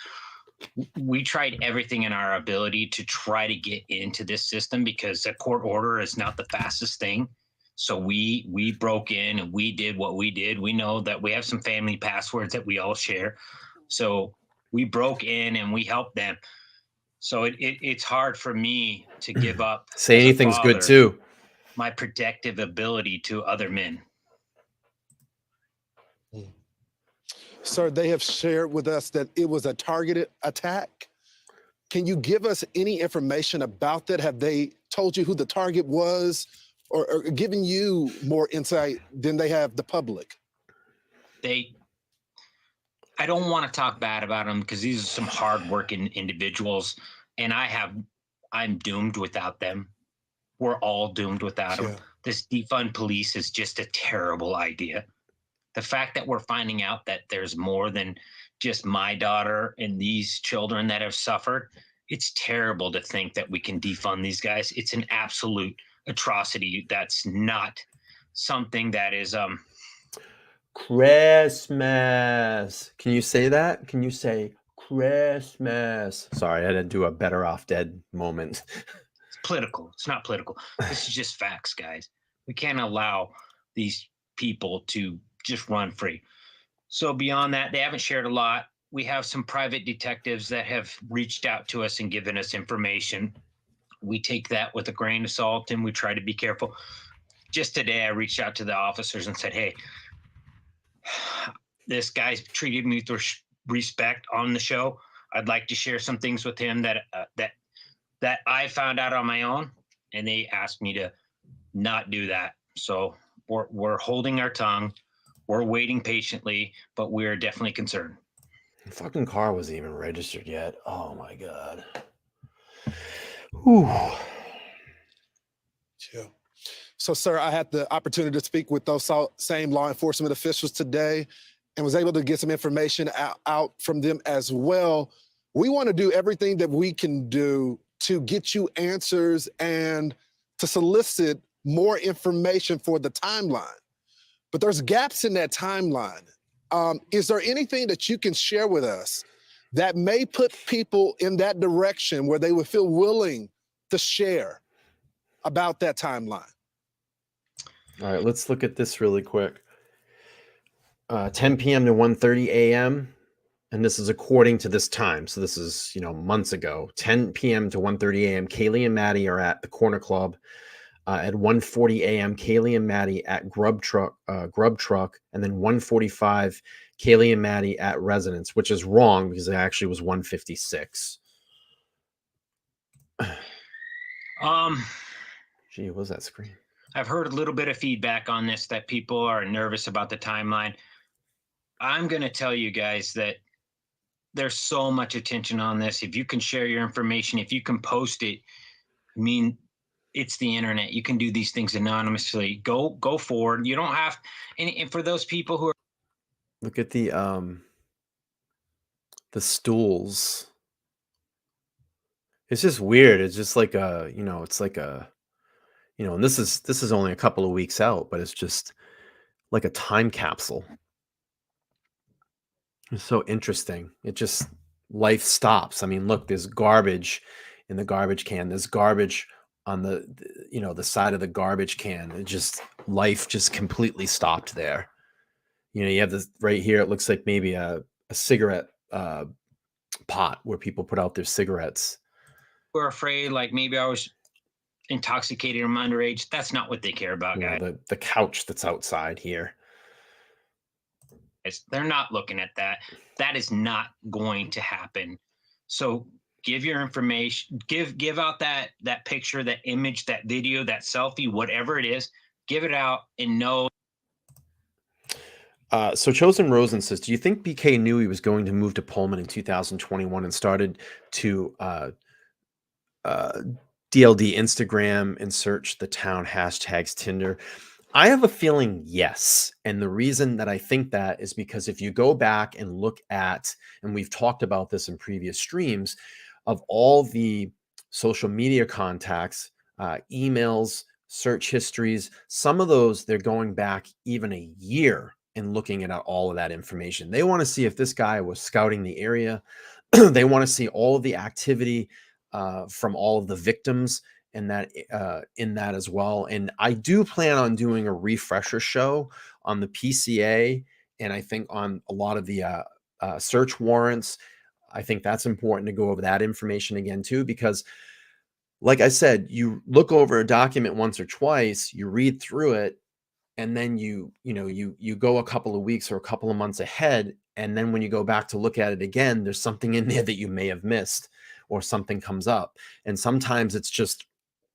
We tried everything in our ability to try to get into this system because a court order is not the fastest thing. So we broke in and we did what we did. We know that we have some family passwords that we all share. So we broke in and we helped them. So it's hard for me to give up. Say anything's good too. My protective ability to other men. Sir, they have shared with us that it was a targeted attack. Can you give us any information about that? Have they told you who the target was, or given you more insight than they have the public? I don't want to talk bad about them because these are some hardworking individuals, and I'm doomed without them. We're all doomed without them. This defund police is just a terrible idea. The fact that we're finding out that there's more than just my daughter and these children that have suffered, it's terrible to think that we can defund these guys. It's an absolute atrocity. That's not something that is Christmas. Can you say that? Can you say Christmas? Sorry, I had to do a Better Off Dead moment. It's political. It's not political. This is just facts, guys. We can't allow these people to just run free. So beyond that, they haven't shared a lot. We have some private detectives that have reached out to us and given us information. We take that with a grain of salt and we try to be careful. Just today, I reached out to the officers and said, hey, this guy's treated me with respect on the show. I'd like to share some things with him that I found out on my own, and they asked me to not do that. So we're holding our tongue. We're waiting patiently, but we're definitely concerned. The fucking car wasn't even registered yet. Oh my God. Whew. Yeah. So, sir, I had the opportunity to speak with those same law enforcement officials today and was able to get some information out from them as well. We want to do everything that we can do to get you answers and to solicit more information for the timeline. But there's gaps in that timeline. Is there anything that you can share with us that may put people in that direction where they would feel willing to share about that timeline? All right, let's look at this really quick. 10 p.m. to 1:30 a.m. And this is according to this time. So this is, months ago. 10 p.m. to 1:30 a.m. Kaylee and Maddie are at the Corner Club. At 1:40 a.m., Kaylee and Maddie at Grub Truck, and then 1:45, Kaylee and Maddie at Residence, which is wrong because it actually was 1:56. Gee, what was that screen? I've heard a little bit of feedback on this that people are nervous about the timeline. I'm going to tell you guys that there's so much attention on this. If you can share your information, if you can post it, I mean, it's the internet. You can do these things anonymously. Go forward. You don't have, and for those people who are. Look at the stools. It's just weird. It's just like it's like and this is only a couple of weeks out, but it's just like a time capsule. It's so interesting. It just, life stops. I mean, look, there's garbage in the garbage can. There's garbage on the side of the garbage can. It just, life just completely stopped there. You have this right here. It looks like maybe a cigarette pot where people put out their cigarettes. We're afraid, like maybe I was intoxicated or I'm underage. That's not what they care about, guys. The couch that's outside here. They're not looking at that. That is not going to happen. So give your information, give out that picture, that image, that video, that selfie, whatever it is, give it out and know. So Chosen Rosen says, do you think BK knew he was going to move to Pullman in 2021 and started to DLD Instagram and search the town hashtags Tinder? I have a feeling yes. And the reason that I think that is because if you go back and look at, and we've talked about this in previous streams, of all the social media contacts, emails, search histories, some of those, they're going back even a year and looking at all of that information. They want to see if this guy was scouting the area. They want to see all of the activity from all of the victims in that as well. And I do plan on doing a refresher show on the PCA, and I think on a lot of the search warrants. I think that's important to go over that information again too, because like I said, you look over a document once or twice, you read through it, and then you go a couple of weeks or a couple of months ahead, and then when you go back to look at it again, there's something in there that you may have missed. or something comes up. And sometimes it's just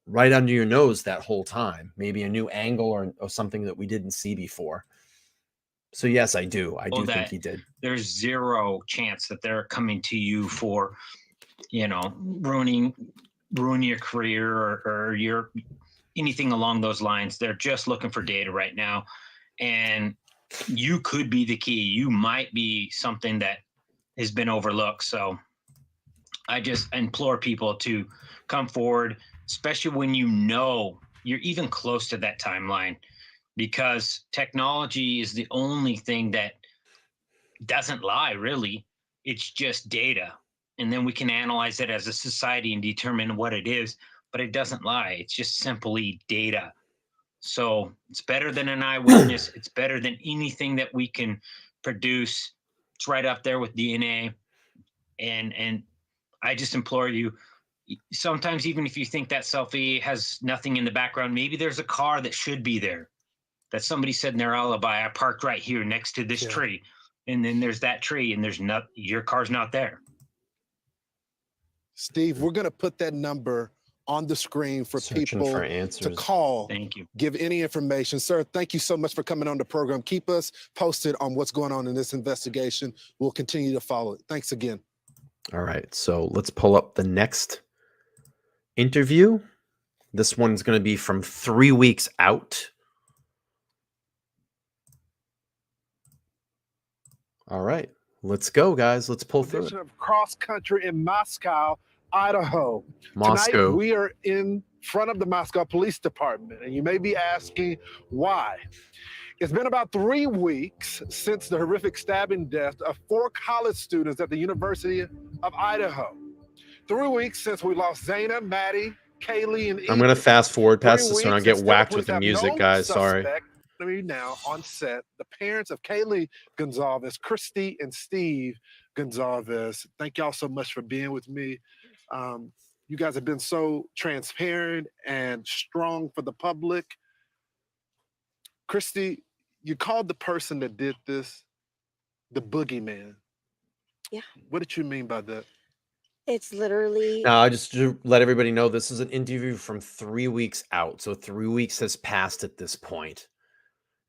right under your nose that whole time, maybe a new angle or something that we didn't see before. So yes, I do think that he did. There's zero chance that they're coming to you for, ruining your career or your anything along those lines. They're just looking for data right now. And you could be the key. You might be something that has been overlooked. So I just implore people to come forward, especially when you're even close to that timeline, because technology is the only thing that doesn't lie, really. It's just data. And then we can analyze it as a society and determine what it is, but it doesn't lie. It's just simply data. So it's better than an eyewitness. It's better than anything that we can produce. It's right up there with DNA. And I just implore you, sometimes even if you think that selfie has nothing in the background, maybe there's a car that should be there, that somebody said in their alibi, I parked right here next to this tree. And then there's that tree and your car's not there. Steve, we're going to put that number on the screen for people to call. Thank you. Give any information. Sir, thank you so much for coming on the program. Keep us posted on what's going on in this investigation. We'll continue to follow it. Thanks again. All right, so let's pull up the next interview. This one's going to be from 3 weeks out. All right, let's go, guys. Let's pull through it. Of cross country in Moscow, Idaho. Moscow. Tonight, we are in front of the Moscow Police Department, and you may be asking why. It's been about 3 weeks since the horrific stabbing death of 4 college students at the University of Idaho. 3 weeks since we lost Zayna, Maddie, Kaylee, and I'm going to fast forward past 3 this one. I weeks get since whacked police with the have music, no guys. Sorry. suspect. Now on set, the parents of Kaylee Gonsalves, Christy and Steve Gonsalves. Thank y'all so much for being with me. You guys have been so transparent and strong for the public. Christy, you called the person that did this the boogeyman. Yeah. What did you mean by that? It's literally. Now, just to let everybody know, this is an interview from 3 weeks out. So 3 weeks has passed at this point.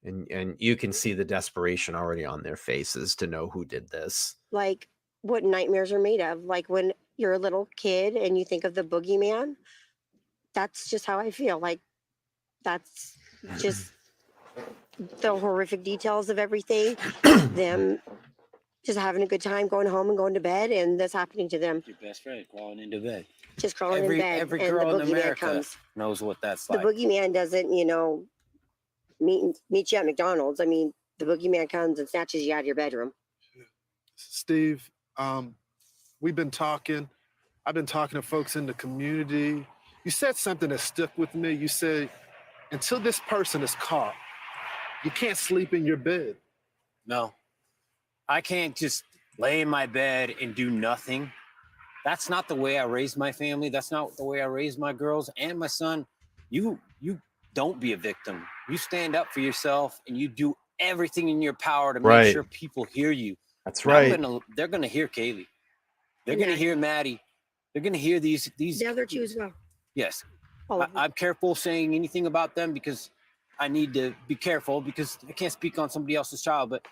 And you can see the desperation already on their faces to know who did this. Like what nightmares are made of. Like when you're a little kid and you think of the boogeyman, that's just how I feel. Like that's just the horrific details of everything. Them just having a good time, going home and going to bed, and this happening to them. Your best friend crawling into bed. Just crawling in bed. Every and girl the in boogeyman America comes. knows what that's The like. boogeyman doesn't, meet you at McDonald's. I mean, the boogeyman comes and snatches you out of your bedroom. Steve, we've been talking. I've been talking to folks in the community. You said something that stuck with me. You said, until this person is caught, you can't sleep in your bed. No, I can't just lay in my bed and do nothing. That's not the way I raised my family. That's not the way I raised my girls and my son. You don't be a victim. You stand up for yourself and you do everything in your power to make sure people hear you. That's right. They're gonna hear Kaylee. They're gonna hear Maddie. They're gonna hear these. The other two as well. Yes. I'm careful saying anything about them because I need to be careful because I can't speak on somebody else's child. But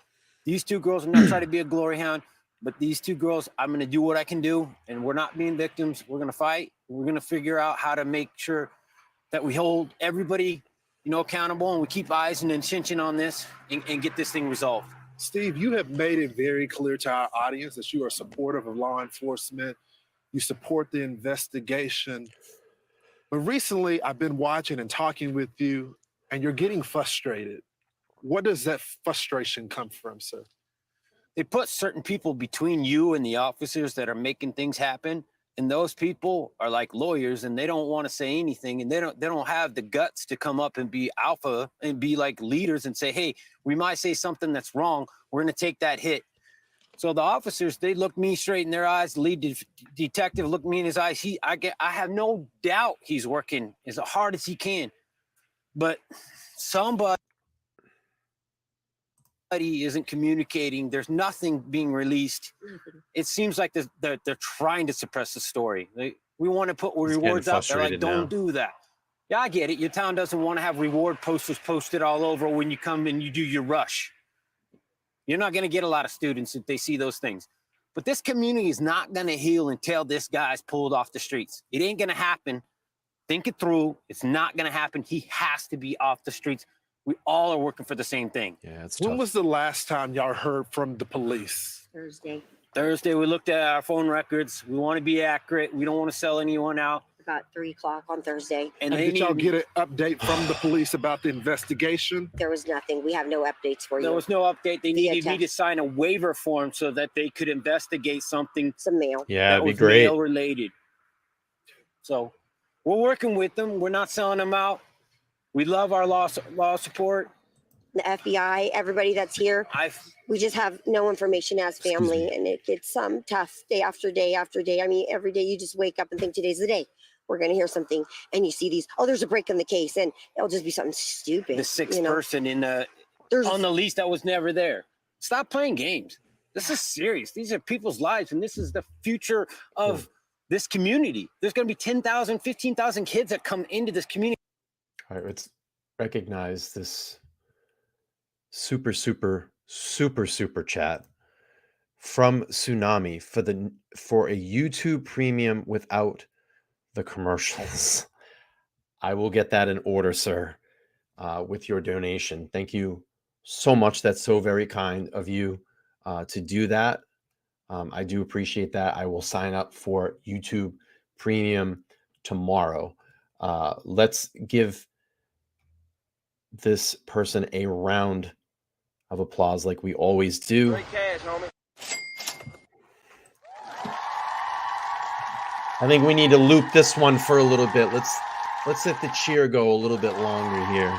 these 2 girls, I'm not trying to be a glory hound, but these 2 girls, I'm going to do what I can do. And we're not being victims. We're going to fight. We're going to figure out how to make sure that we hold everybody, accountable and we keep eyes and attention on this and get this thing resolved. Steve, you have made it very clear to our audience that you are supportive of law enforcement. You support the investigation. But recently, I've been watching and talking with you, and you're getting frustrated. What does that frustration come from, sir? They put certain people between you and the officers that are making things happen. And those people are like lawyers and they don't want to say anything. And they don't have the guts to come up and be alpha and be like leaders and say, hey, we might say something that's wrong. We're going to take that hit. So the officers, they look me straight in their eyes. The lead detective looked me in his eyes. I have no doubt he's working as hard as he can. But somebody isn't communicating. There's nothing being released. It seems like they're trying to suppress the story. We want to put rewards out there. Like, don't do that. Yeah, I get it. Your town doesn't want to have reward posters posted all over when you come and you do your rush. You're not going to get a lot of students if they see those things. But this community is not going to heal until this guy's pulled off the streets. It ain't going to happen. Think it through. It's not going to happen. He has to be off the streets. We all are working for the same thing. Yeah, it's When was the last time y'all heard from the police? Thursday, we looked at our phone records. We want to be accurate. We don't want to sell anyone out. about 3 o'clock on Thursday. And did y'all get an update from the police about the investigation? There was nothing. We have no updates for you. There was no update. They needed me to sign a waiver form so that they could investigate something. Some mail. Yeah, that it'd be was great. mail related. So we're working with them. We're not selling them out. We love our law support. The FBI, everybody that's here. We just have no information as family, and it's tough day after day after day. I mean, every day you just wake up and think today's the day. We're going to hear something, and you see these, oh, there's a break in the case, and it'll just be something stupid. The sixth person on the lease that was never there. Stop playing games. This is serious. These are people's lives, and this is the future of this community. There's going to be 10,000, 15,000 kids that come into this community. All right, let's recognize this super chat from Tsunami for a YouTube premium without the commercials. I will get that in order, sir, with your donation. Thank you so much. That's so very kind of you to do that. I do appreciate that. I will sign up for YouTube premium tomorrow. Let's give this person a round of applause like we always do. Great cash, homie. I think we need to loop this one for a little bit. Let's let the cheer go a little bit longer here.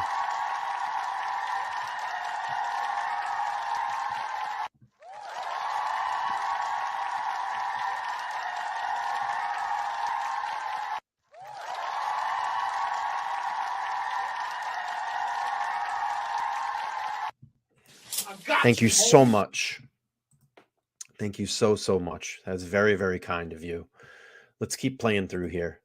Thank you so much. Thank you so much. That's very, very kind of you. Let's keep playing through here.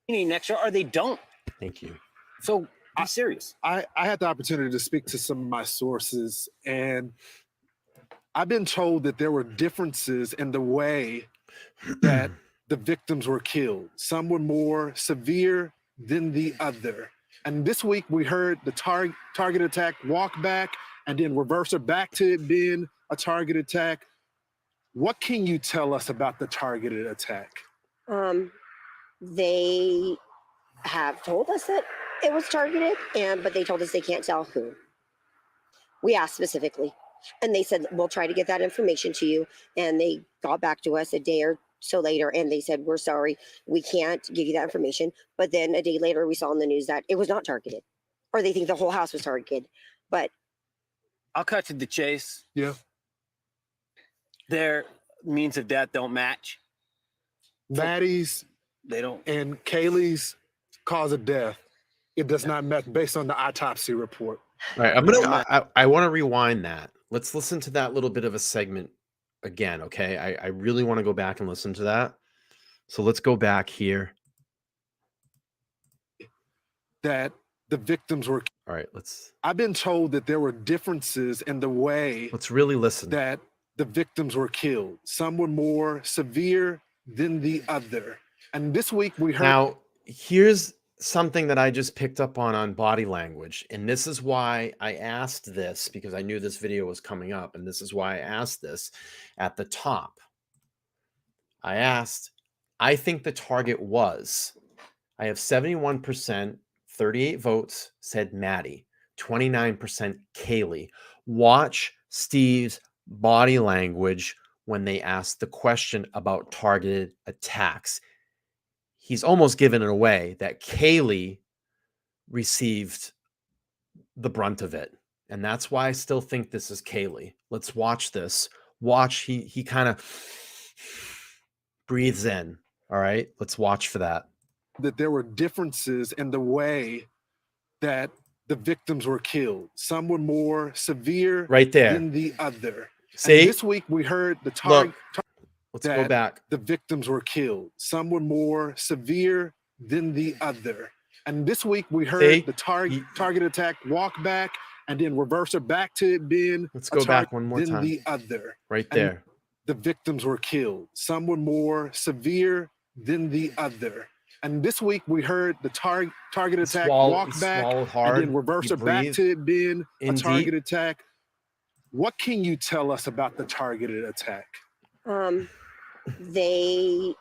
Next year, or they don't. Thank you. So be serious. I had the opportunity to speak to some of my sources, and I've been told that there were differences in the way that the victims were killed. Some were more severe than the other. And this week we heard the target attack walk back and then reverse it back to it being a target attack. What can you tell us about the targeted attack? They have told us that it was targeted, but they told us they can't tell who. We asked specifically, and they said, we'll try to get that information to you. And they got back to us a day or so later, and they said, we're sorry, we can't give you that information. But then a day later, we saw in the news that it was not targeted, or they think the whole house was targeted. But I'll cut to the chase. Yeah. Their means of death don't match. Maddie's They don't. and Kaylee's cause of death, it does not match based on the autopsy report. All right, I want to rewind that. Let's listen to that little bit of a segment again, okay? I really want to go back and listen to that. So let's go back here. That the victims were. All right, I've been told that there were differences in the way. Let's really listen. That the victims were killed. Some were more severe than the other. And this week we heard. Now, here's something that I just picked up on body language. And this is why I asked this, because I knew this video was coming up. And this is why I asked this at the top. I asked, I think the target was, I have 71%, 38 votes said Maddie, 29% Kaylee. Watch Steve's body language when they asked the question about targeted attacks. He's almost given it away that Kaylee received the brunt of it. And that's why I still think this is Kaylee. Let's watch this. Watch, he kind of breathes in. All right, let's watch for that. That there were differences in the way that the victims were killed. Some were more severe Right there. than the other. See? And this week we heard the Look, let's go that back. the victims were killed. Some were more severe than the other. And this week we heard See? the target attack walk back and then reverse it back to it being Let's a go back target one more than time. the other. Right And there. the victims were killed. Some were more severe than the other. And this week we heard the target attack walk back hard. and then reverse He it back breathed to it being a in target deep. attack. What can you tell us about the targeted attack? They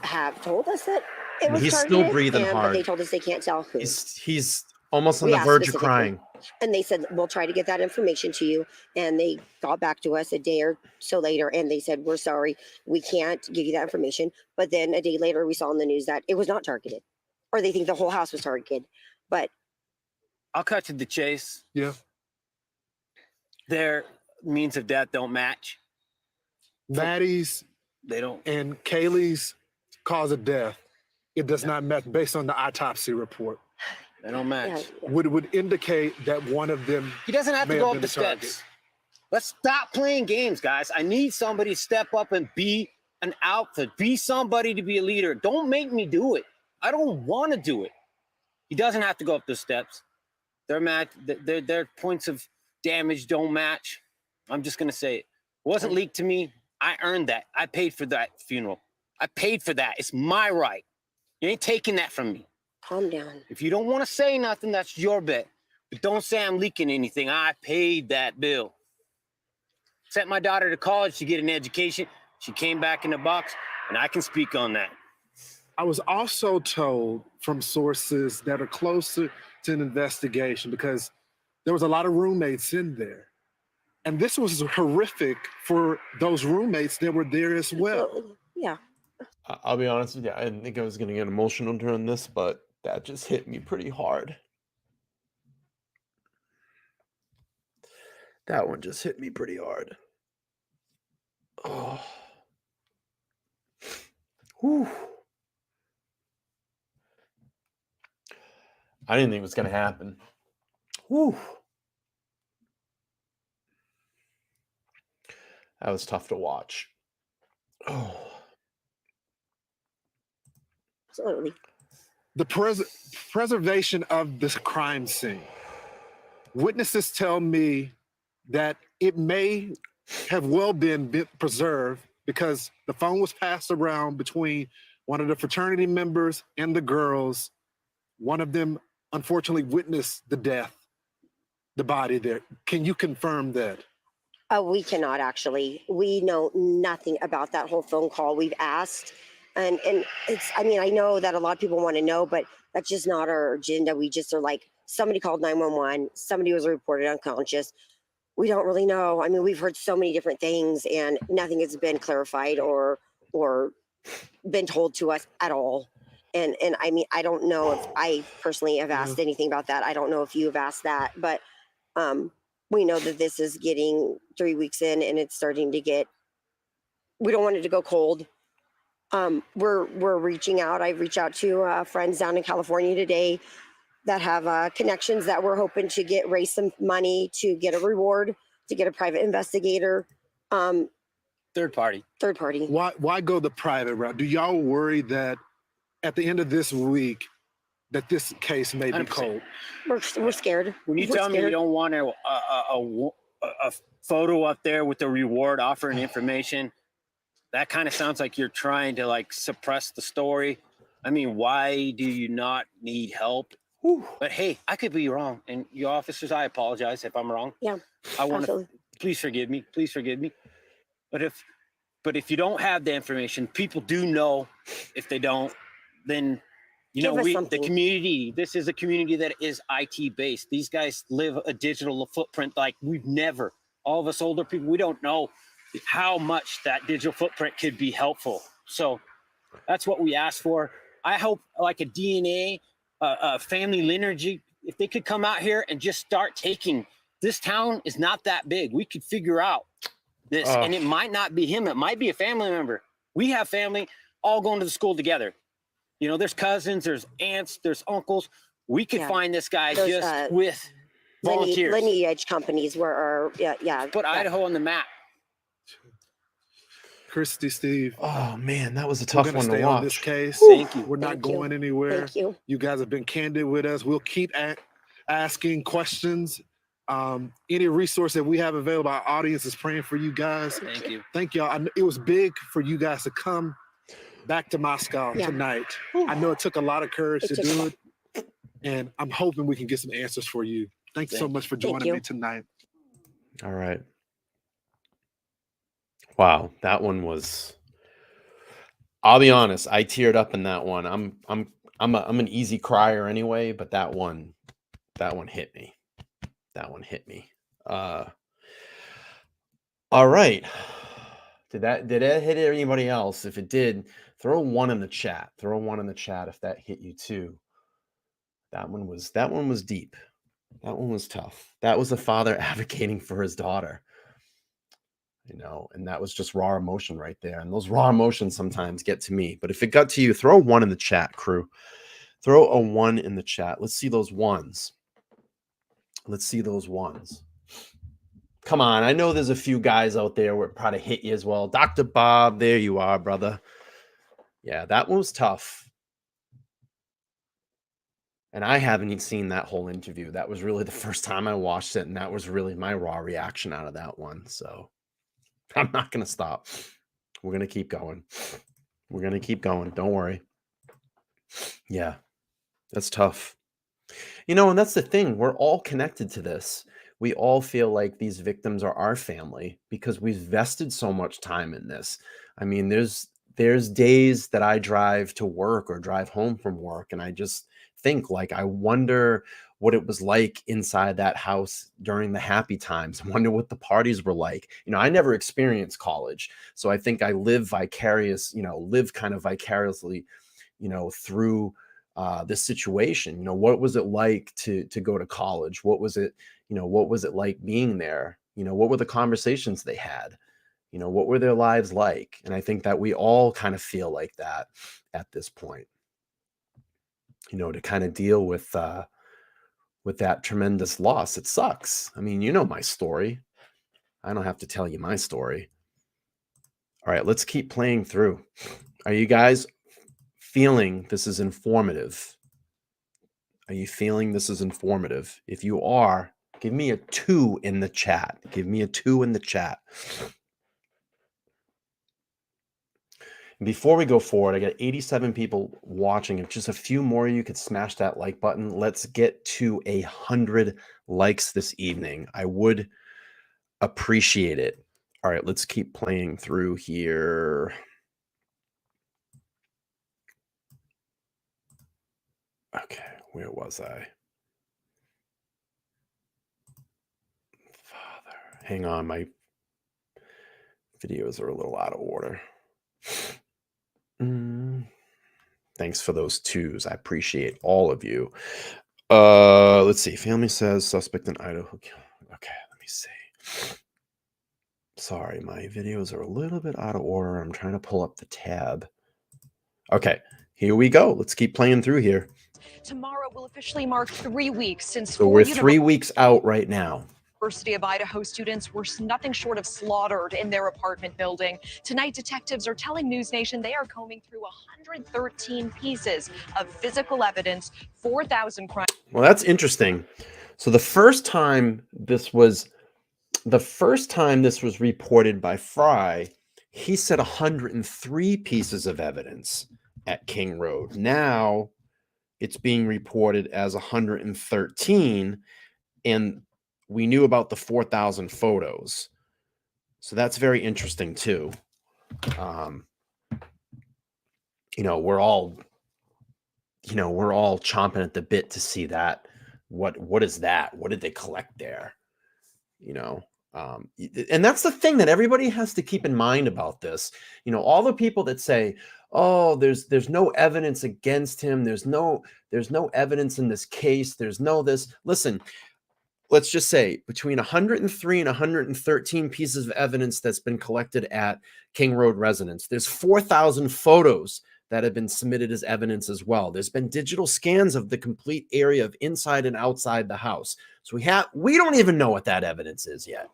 have told us that it was He's still targeted, breathing but hard. they told us they can't tell who. He's almost on We the asked verge of specifically, crying. and they said we'll try to get that information to you. And they got back to us a day or so later, and they said we're sorry, we can't give you that information. But then a day later, we saw in the news that it was not targeted, or they think the whole house was targeted. But I'll cut to the chase. Yeah. Their means of death don't match. Maddie's They don't. and Kaylee's cause of death, it does not match based on the autopsy report. They don't match. Would indicate that one of them. He doesn't have to may go been up the target. steps. Let's stop playing games, guys. I need somebody to step up and be an alpha, be somebody to be a leader. Don't make me do it. I don't want to do it. He doesn't have to go up the steps. Their points of damage don't match. I'm just gonna say it. It wasn't leaked to me. I earned that. I paid for that funeral. I paid for that. It's my right. You ain't taking that from me. Calm down. If you don't want to say nothing, that's your bet. But don't say I'm leaking anything. I paid that bill. Sent my daughter to college to get an education. She came back in the box, and I can speak on that. I was also told from sources that are closer to an investigation, because there was a lot of roommates in there. And this was horrific for those roommates that were there as well. Yeah. I'll be honest with you. I didn't think I was going to get emotional during this, but that just hit me pretty hard. That one just hit me pretty hard. Oh. Whew. I didn't think it was going to happen. Whew. That was tough to watch. Oh. Absolutely. The preservation of this crime scene. Witnesses tell me that it may have well been preserved because the phone was passed around between one of the fraternity members and the girls. One of them unfortunately witnessed the death, the body there. Can you confirm that? We cannot actually. We know nothing about that whole phone call. We've asked, and it's, I mean, I know that a lot of people want to know, but that's just not our agenda. We just are like, somebody called 911, somebody was reported unconscious. We don't really know. I mean, we've heard so many different things and nothing has been clarified or been told to us at all. And I mean, I don't know if I personally have asked anything about that. I don't know if you have asked that, but we know that this is getting 3 weeks in and it's starting to get, we don't want it to go cold. We're reaching out. I've reached out to friends down in California today that have connections that we're hoping to raise some money to get a reward, to get a private investigator. Third party. Why go the private route? Do y'all worry that at the end of this week that this case may be 100%. cold? We're scared. When you tell me you don't want a photo up there with the reward offering information, that kind of sounds like you're trying to like suppress the story. I mean, why do you not need help? Whew. But hey, I could be wrong. And you officers, I apologize if I'm wrong. Yeah. I want to, absolutely. please forgive me. Please forgive me. But if you don't have the information, people do know. If they don't, then you know, the community, this is a community that is IT based. These guys live a digital footprint like we've never. All of us older people, we don't know how much that digital footprint could be helpful. So that's what we asked for. I hope like a DNA, family lineage, if they could come out here and just start taking, this town is not that big. We could figure out this, and it might not be him. It might be a family member. We have family all going to the school together. You know, there's cousins, there's aunts, there's uncles. We could Yeah. find this guy Those, just with volunteers. lineage companies yeah. Put Idaho on the map. Christy, Steve. Oh man, that was a We're tough gonna one to stay on this watch. case. Thank you. We're not Thank you. going anywhere. Thank you. You guys have been candid with us. We'll keep asking questions. Any resource that we have available, our audience is praying for you guys. Thank you. Thank y'all. It was big for you guys to come back to Moscow Yeah. tonight. I know it took a lot of courage It to took do a it, and I'm hoping we can get some answers for you. Thanks so much for joining you. me tonight. All right. Wow, that one was. I'll be honest, I teared up in that one. I'm an easy crier anyway, but that one hit me. That one hit me. All right. Did it hit anybody else? If it did, throw one in the chat. Throw one in the chat if that hit you too. That one was deep. That one was tough. That was a father advocating for his daughter. And that was just raw emotion right there. And those raw emotions sometimes get to me. But if it got to you, throw one in the chat, crew. Throw a one in the chat. Let's see those ones. Let's see those ones. Come on. I know there's a few guys out there where it probably hit you as well. Dr. Bob, there you are, brother. Yeah, that one was tough. And I haven't even seen that whole interview. That was really the first time I watched it. And that was really my raw reaction out of that one. So I'm not going to stop. We're going to keep going. We're going to keep going. Don't worry. Yeah, that's tough. And that's the thing. We're all connected to this. We all feel like these victims are our family because we've vested so much time in this. I mean, there's days that I drive to work or drive home from work, and I just think, like, I wonder what it was like inside that house during the happy times. I wonder what the parties were like. I never experienced college, so I think I live kind of vicariously, through this situation. What was it like to go to college? What was it like being there? What were the conversations they had? What were their lives like? And I think that we all kind of feel like that at this point, to kind of deal with that tremendous loss. It sucks. I mean, my story. I don't have to tell you my story. All right, let's keep playing through. Are you guys feeling this is informative? Are you feeling this is informative? If you are, give me a 2 in the chat. Give me a 2 in the chat. Before we go forward, I got 87 people watching. If just a few more of you could smash that like button, let's get to 100 likes this evening. I would appreciate it. All right, let's keep playing through here. Okay, where was I? Father, hang on, my videos are a little out of order. Thanks for those 2s. I appreciate all of you. Let's see. Family says suspect in Idaho. Okay, let me see. Sorry, my videos are a little bit out of order. I'm trying to pull up the tab. Okay, here we go. Let's keep playing through here. Tomorrow will officially mark 3 weeks since So we're 3 weeks out right now. University of Idaho students were nothing short of slaughtered in their apartment building. Tonight, detectives are telling News Nation they are combing through 113 pieces of physical evidence, 4,000 crimes. Well, that's interesting. So the first time this was reported by Fry, he said 103 pieces of evidence at King Road. Now it's being reported as 113, and we knew about the 4,000 photos. So that's very interesting too. We're all chomping at the bit to see that. What is that? What did they collect there? And that's the thing that everybody has to keep in mind about this. All the people that say, oh, there's no evidence against him. There's no evidence in this case. There's no this. Listen, let's just say between 103 and 113 pieces of evidence that's been collected at King Road residence, there's 4,000 photos that have been submitted as evidence as well. There's been digital scans of the complete area of inside and outside the house. So we don't even know what that evidence is yet.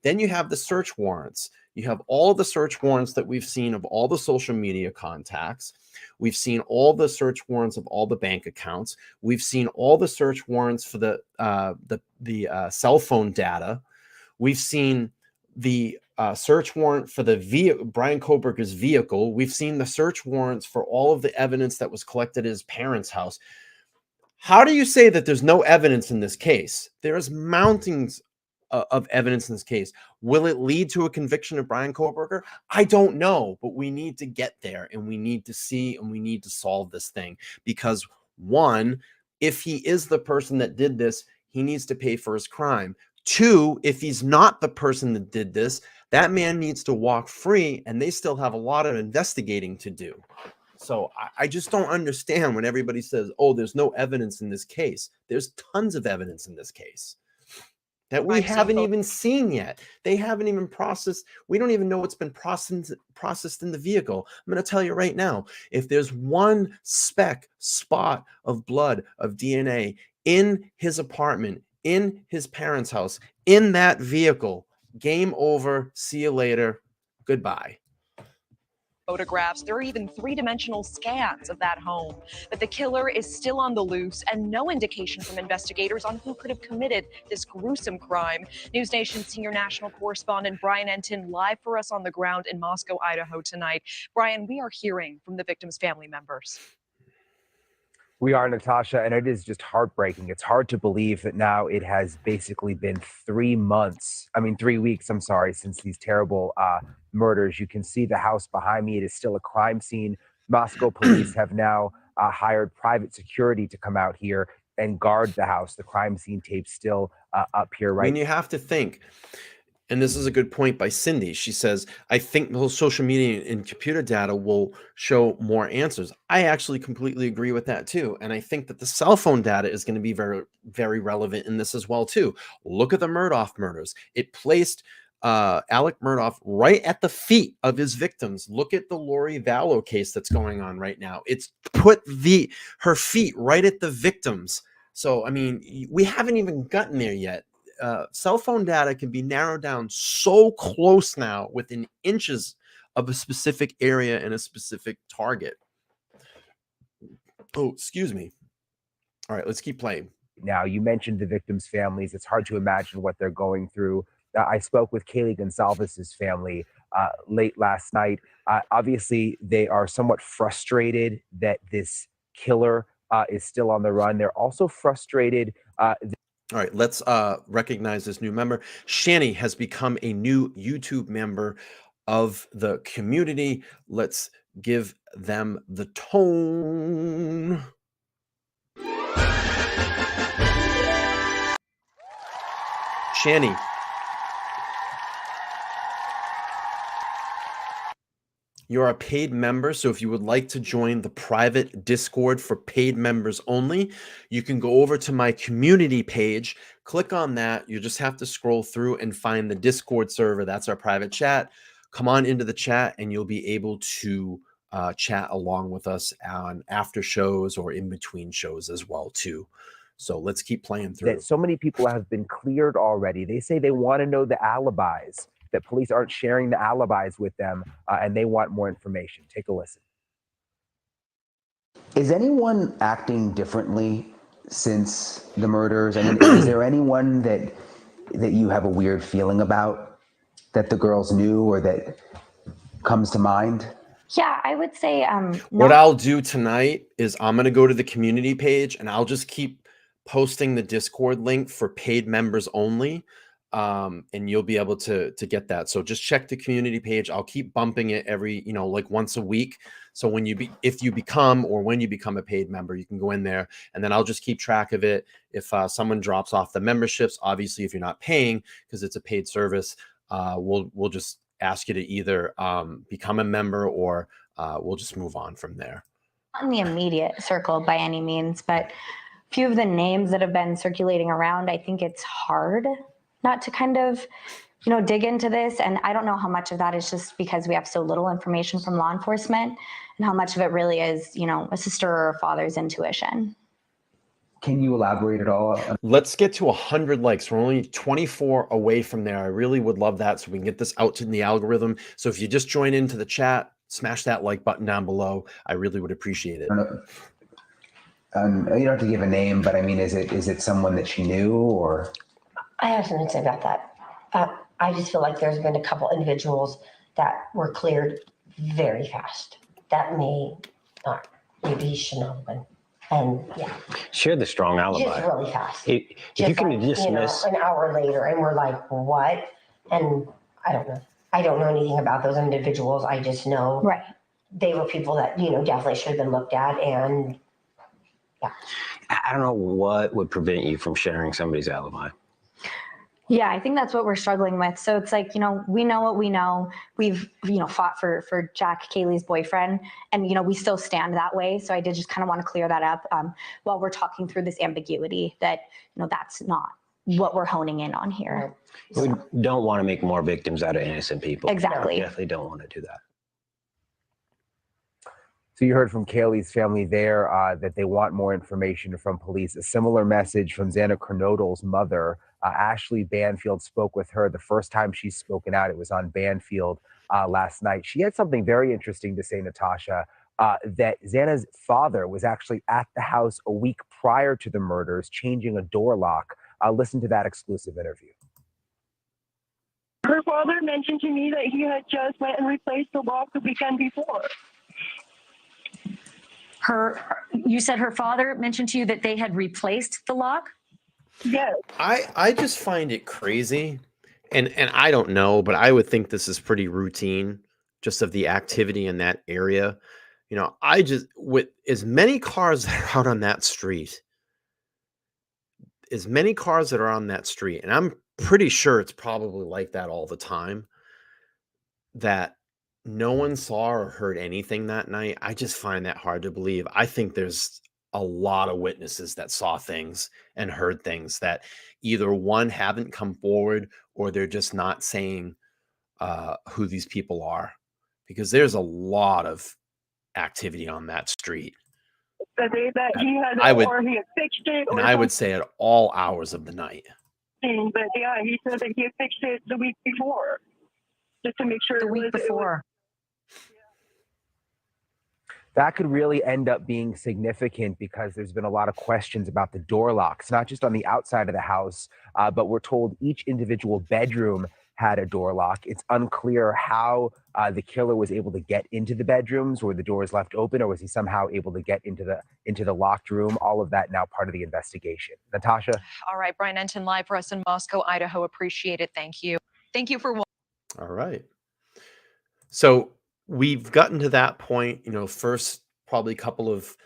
Then you have the search warrants. You have all the search warrants that we've seen of all the social media contacts. We've seen all the search warrants of all the bank accounts. We've seen all the search warrants for the cell phone data. We've seen the search warrant for the Bryan Kohberger's vehicle. We've seen the search warrants for all of the evidence that was collected at his parents' house. How do you say that there's no evidence in this case? There is mountains of evidence in this case. Will it lead to a conviction of Bryan Kohberger? I don't know, but we need to get there, and we need to see, and we need to solve this thing, because one, if he is the person that did this, he needs to pay for his crime. Two, if he's not the person that did this, that man needs to walk free, and they still have a lot of investigating to do. So I just don't understand when everybody says, oh, there's no evidence in this case. There's tons of evidence in this case that we haven't even seen yet. They haven't even processed. We don't even know what's been processed in the vehicle. I'm going to tell you right now, if there's one spot of blood, of DNA in his apartment, in his parents' house, in that vehicle, game over. See you later. Goodbye. Photographs. There are even three-dimensional scans of that home. But the killer is still on the loose, and no indication from investigators on who could have committed this gruesome crime. News Nation senior national correspondent Brian Entin live for us on the ground in Moscow, Idaho tonight. Brian, we are hearing from the victims' family members. We are, Natasha, and it is just heartbreaking. It's hard to believe that now it has basically been 3 weeks, I'm sorry, since these terrible murders. You can see the house behind me. It is still a crime scene. Moscow police have now hired private security to come out here and guard the house. The crime scene tape's still up here, right? I mean, you have to think, and this is a good point by Cindy. She says, I think the whole social media and computer data will show more answers. I actually completely agree with that too. And I think that the cell phone data is going to be very, very relevant in this as well too. Look at the Murdaugh murders. It placed Alec Murdaugh right at the feet of his victims. Look at the Lori Vallow case that's going on right now. It's put her feet right at the victims. So, I mean, we haven't even gotten there yet. Cell phone data can be narrowed down so close now within inches of a specific area and a specific target. Oh, excuse me. All right, let's keep playing. Now, you mentioned the victims' families. It's hard to imagine what they're going through. I spoke with Kaylee Gonsalves' family late last night. Obviously, they are somewhat frustrated that this killer is still on the run. They're also frustrated. All right, let's recognize this new member. Shani has become a new YouTube member of the community. Let's give them the tone. Shani. You're a paid member, so if you would like to join the private Discord for paid members only, you can go over to my community page, click on that. You just have to scroll through and find the Discord server. That's our private chat. Come on into the chat and you'll be able to chat along with us on after shows or in between shows as well too. So let's keep playing through. That so many people have been cleared already. They say they want to know the alibis, that police aren't sharing the alibis with them, and they want more information. Take a listen. Is anyone acting differently since the murders? I mean, is there anyone that you have a weird feeling about that the girls knew or that comes to mind? Yeah, I would say what I'll do tonight is I'm going to go to the community page and I'll just keep posting the Discord link for paid members only. And you'll be able to get that. So just check the community page. I'll keep bumping it every, like once a week. So when if you become a paid member, you can go in there and then I'll just keep track of it. If someone drops off the memberships, obviously, if you're not paying because it's a paid service, we'll just ask you to either become a member or we'll just move on from there. Not in the immediate circle by any means, but a few of the names that have been circulating around, I think it's hard not to kind of dig into this. And I don't know how much of that is just because we have so little information from law enforcement and how much of it really is, a sister or a father's intuition. Can you elaborate at all? Let's get to 100 likes. We're only 24 away from there. I really would love that so we can get this out to the algorithm. So if you just join into the chat, smash that like button down below. I really would appreciate it. You don't have to give a name, but I mean, is it someone that she knew, or? I have something to say about that. I just feel like there's been a couple individuals that were cleared very fast. That may not, maybe he shouldn't have been. And yeah, She had the strong alibi. just really fast. If you can like, dismiss, an hour later, and we're like, what? And I don't know. I don't know anything about those individuals. I just know they were people that, definitely should have been looked at. And I don't know what would prevent you from sharing somebody's alibi. Yeah, I think that's what we're struggling with. So it's like, we know what we know. We've, fought for Jack, Kaylee's boyfriend, and, we still stand that way. So I did just kind of want to clear that up while we're talking through this ambiguity that, that's not what we're honing in on here. We don't want to make more victims out of innocent people. Exactly. We definitely don't want to do that. So you heard from Kaylee's family there that they want more information from police. A similar message from Xana Kernodle's mother. Ashley Banfield spoke with her the first time she's spoken out. It was on Banfield last night. She had something very interesting to say, Natasha, that Xana's father was actually at the house a week prior to the murders, changing a door lock. Listen to that exclusive interview. Her father mentioned to me that he had just went and replaced the lock the weekend before. You said her father mentioned to you that they had replaced the lock? Yes. I just find it crazy, and I don't know, but I would think this is pretty routine, just of the activity in that area. I just, with as many cars that are out on that street, and I'm pretty sure it's probably like that all the time, that no one saw or heard anything that night. I just find that hard to believe. I think there's a lot of witnesses that saw things and heard things that either one haven't come forward or they're just not saying who these people are, because there's a lot of activity on that street. The day that he had, or he had fixed it, And or I would say at all hours of the night. something. But yeah, he said that he had fixed it the week before, just to make sure. The week before. That could really end up being significant because there's been a lot of questions about the door locks, not just on the outside of the house, but we're told each individual bedroom had a door lock. It's unclear how the killer was able to get into the bedrooms. Were the doors left open, or was he somehow able to get into the locked room? All of that now part of the investigation. Natasha? All right, Bryan Enton live for us in Moscow, Idaho. Appreciate it. Thank you. Thank you for watching. All right. So we've gotten to that point, first probably couple of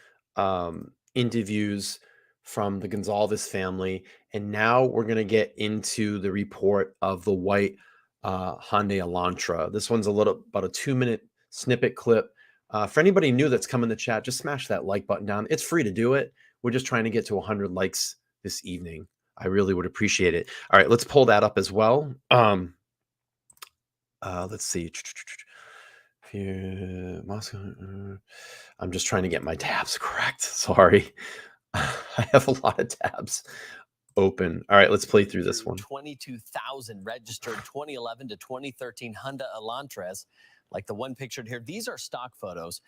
interviews from the Gonsalves family. And now we're going to get into the report of the white Hyundai Elantra. This one's about a 2-minute snippet clip. For anybody new that's come in the chat, just smash that like button down. It's free to do it. We're just trying to get to 100 likes this evening. I really would appreciate it. All right, let's pull that up as well. Let's see. Moscow. I'm just trying to get my tabs correct. Sorry. I have a lot of tabs open. All right, let's play through this one. 22,000 registered 2011 to 2013 Hyundai Elantras, like the one pictured here. These are stock photos,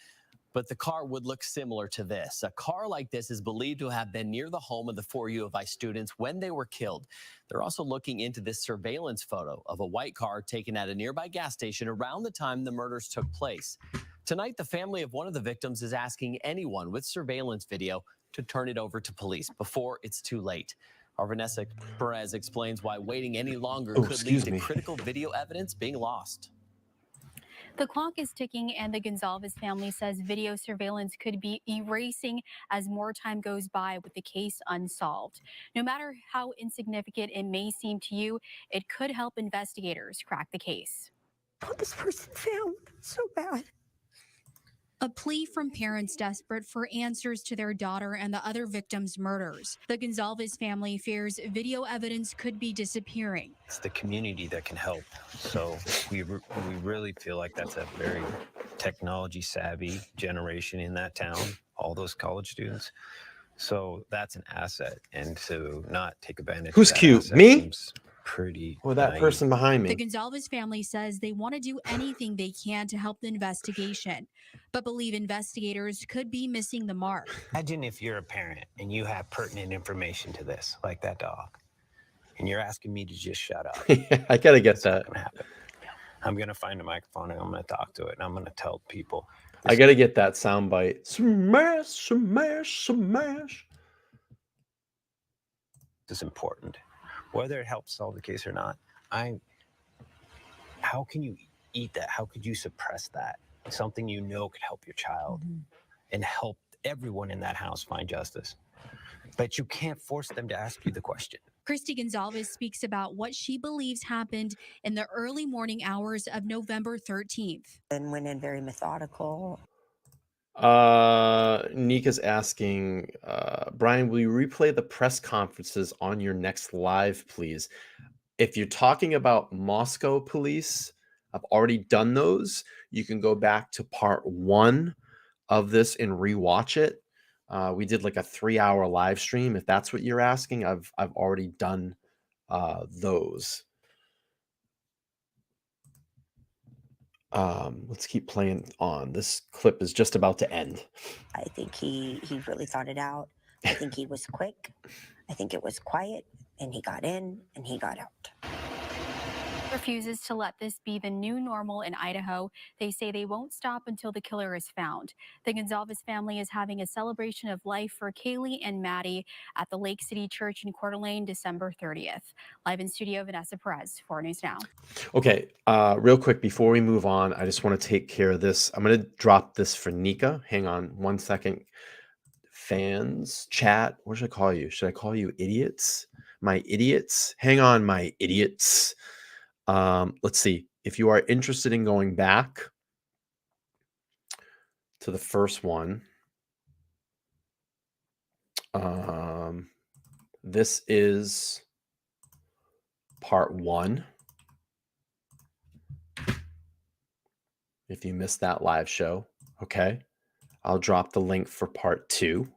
but the car would look similar to this. A car like this is believed to have been near the home of the 4 U of I students when they were killed. They're also looking into this surveillance photo of a white car taken at a nearby gas station around the time the murders took place. Tonight, the family of one of the victims is asking anyone with surveillance video to turn it over to police before it's too late. Our Vanessa Perez explains why waiting any longer could lead to critical video evidence being lost. The clock is ticking, and the Gonsalves family says video surveillance could be erasing as more time goes by with the case unsolved. No matter how insignificant it may seem to you, it could help investigators crack the case. I want this person found so bad. A plea from parents desperate for answers to their daughter and the other victims' murders. The Gonsalves family fears video evidence could be disappearing. It's the community that can help. So we really feel like that's a very technology savvy generation in that town, all those college students. So that's an asset, and to not take advantage Who's of that cute? asset Me? seems pretty Or that naive. person behind The me? Gonsalves family says they want to do anything they can to help the investigation, but believe investigators could be missing the mark. Imagine if you're a parent and you have pertinent information to this, like that dog, and you're asking me to just shut up. I gotta get that. I'm going to find a microphone and I'm going to talk to it and I'm going to tell people. I gotta get that soundbite. Smash, smash, smash. This is important. Whether it helps solve the case or not, how can you eat that? How could you suppress that? Something you know could help your child and help everyone in that house find justice. But you can't force them to ask you the question. Christy Gonsalves speaks about what she believes happened in the early morning hours of November 13th. And went in very methodical. Nika's asking, Bryan, will you replay the press conferences on your next live, please? If you're talking about Moscow police, I've already done those. You can go back to part 1 of this and rewatch it. We did like a 3-hour live stream. If that's what you're asking, I've already done those. Let's keep playing on. This clip is just about to end. I think he really thought it out. I think he was quick. I think it was quiet, and he got in and he got out. Refuses to let this be the new normal in Idaho. They say they won't stop until the killer is found. The Gonsalves family is having a celebration of life for Kaylee and Maddie at the Lake City Church in Coeur d'Alene, December 30th. Live in studio, Vanessa Perez, 4 News Now. Okay, real quick before we move on, I just want to take care of this. I'm going to drop this for Nika. Hang on 1 second. Fans, chat, what should I call you? Should I call you idiots? My idiots? Hang on, my idiots. Let's see. If you are interested in going back to the first one, this is part 1. If you missed that live show, okay, I'll drop the link for part 2.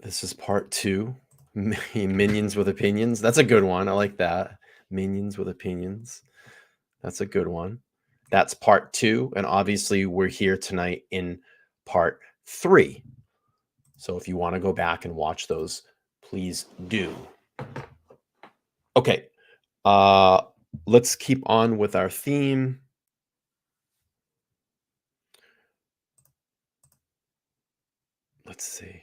This is part 2. Minions with opinions. That's a good one. I like that. Minions with opinions. That's a good one. That's part 2. And obviously, we're here tonight in part 3. So if you want to go back and watch those, please do. Okay. Let's keep on with our theme. Let's see.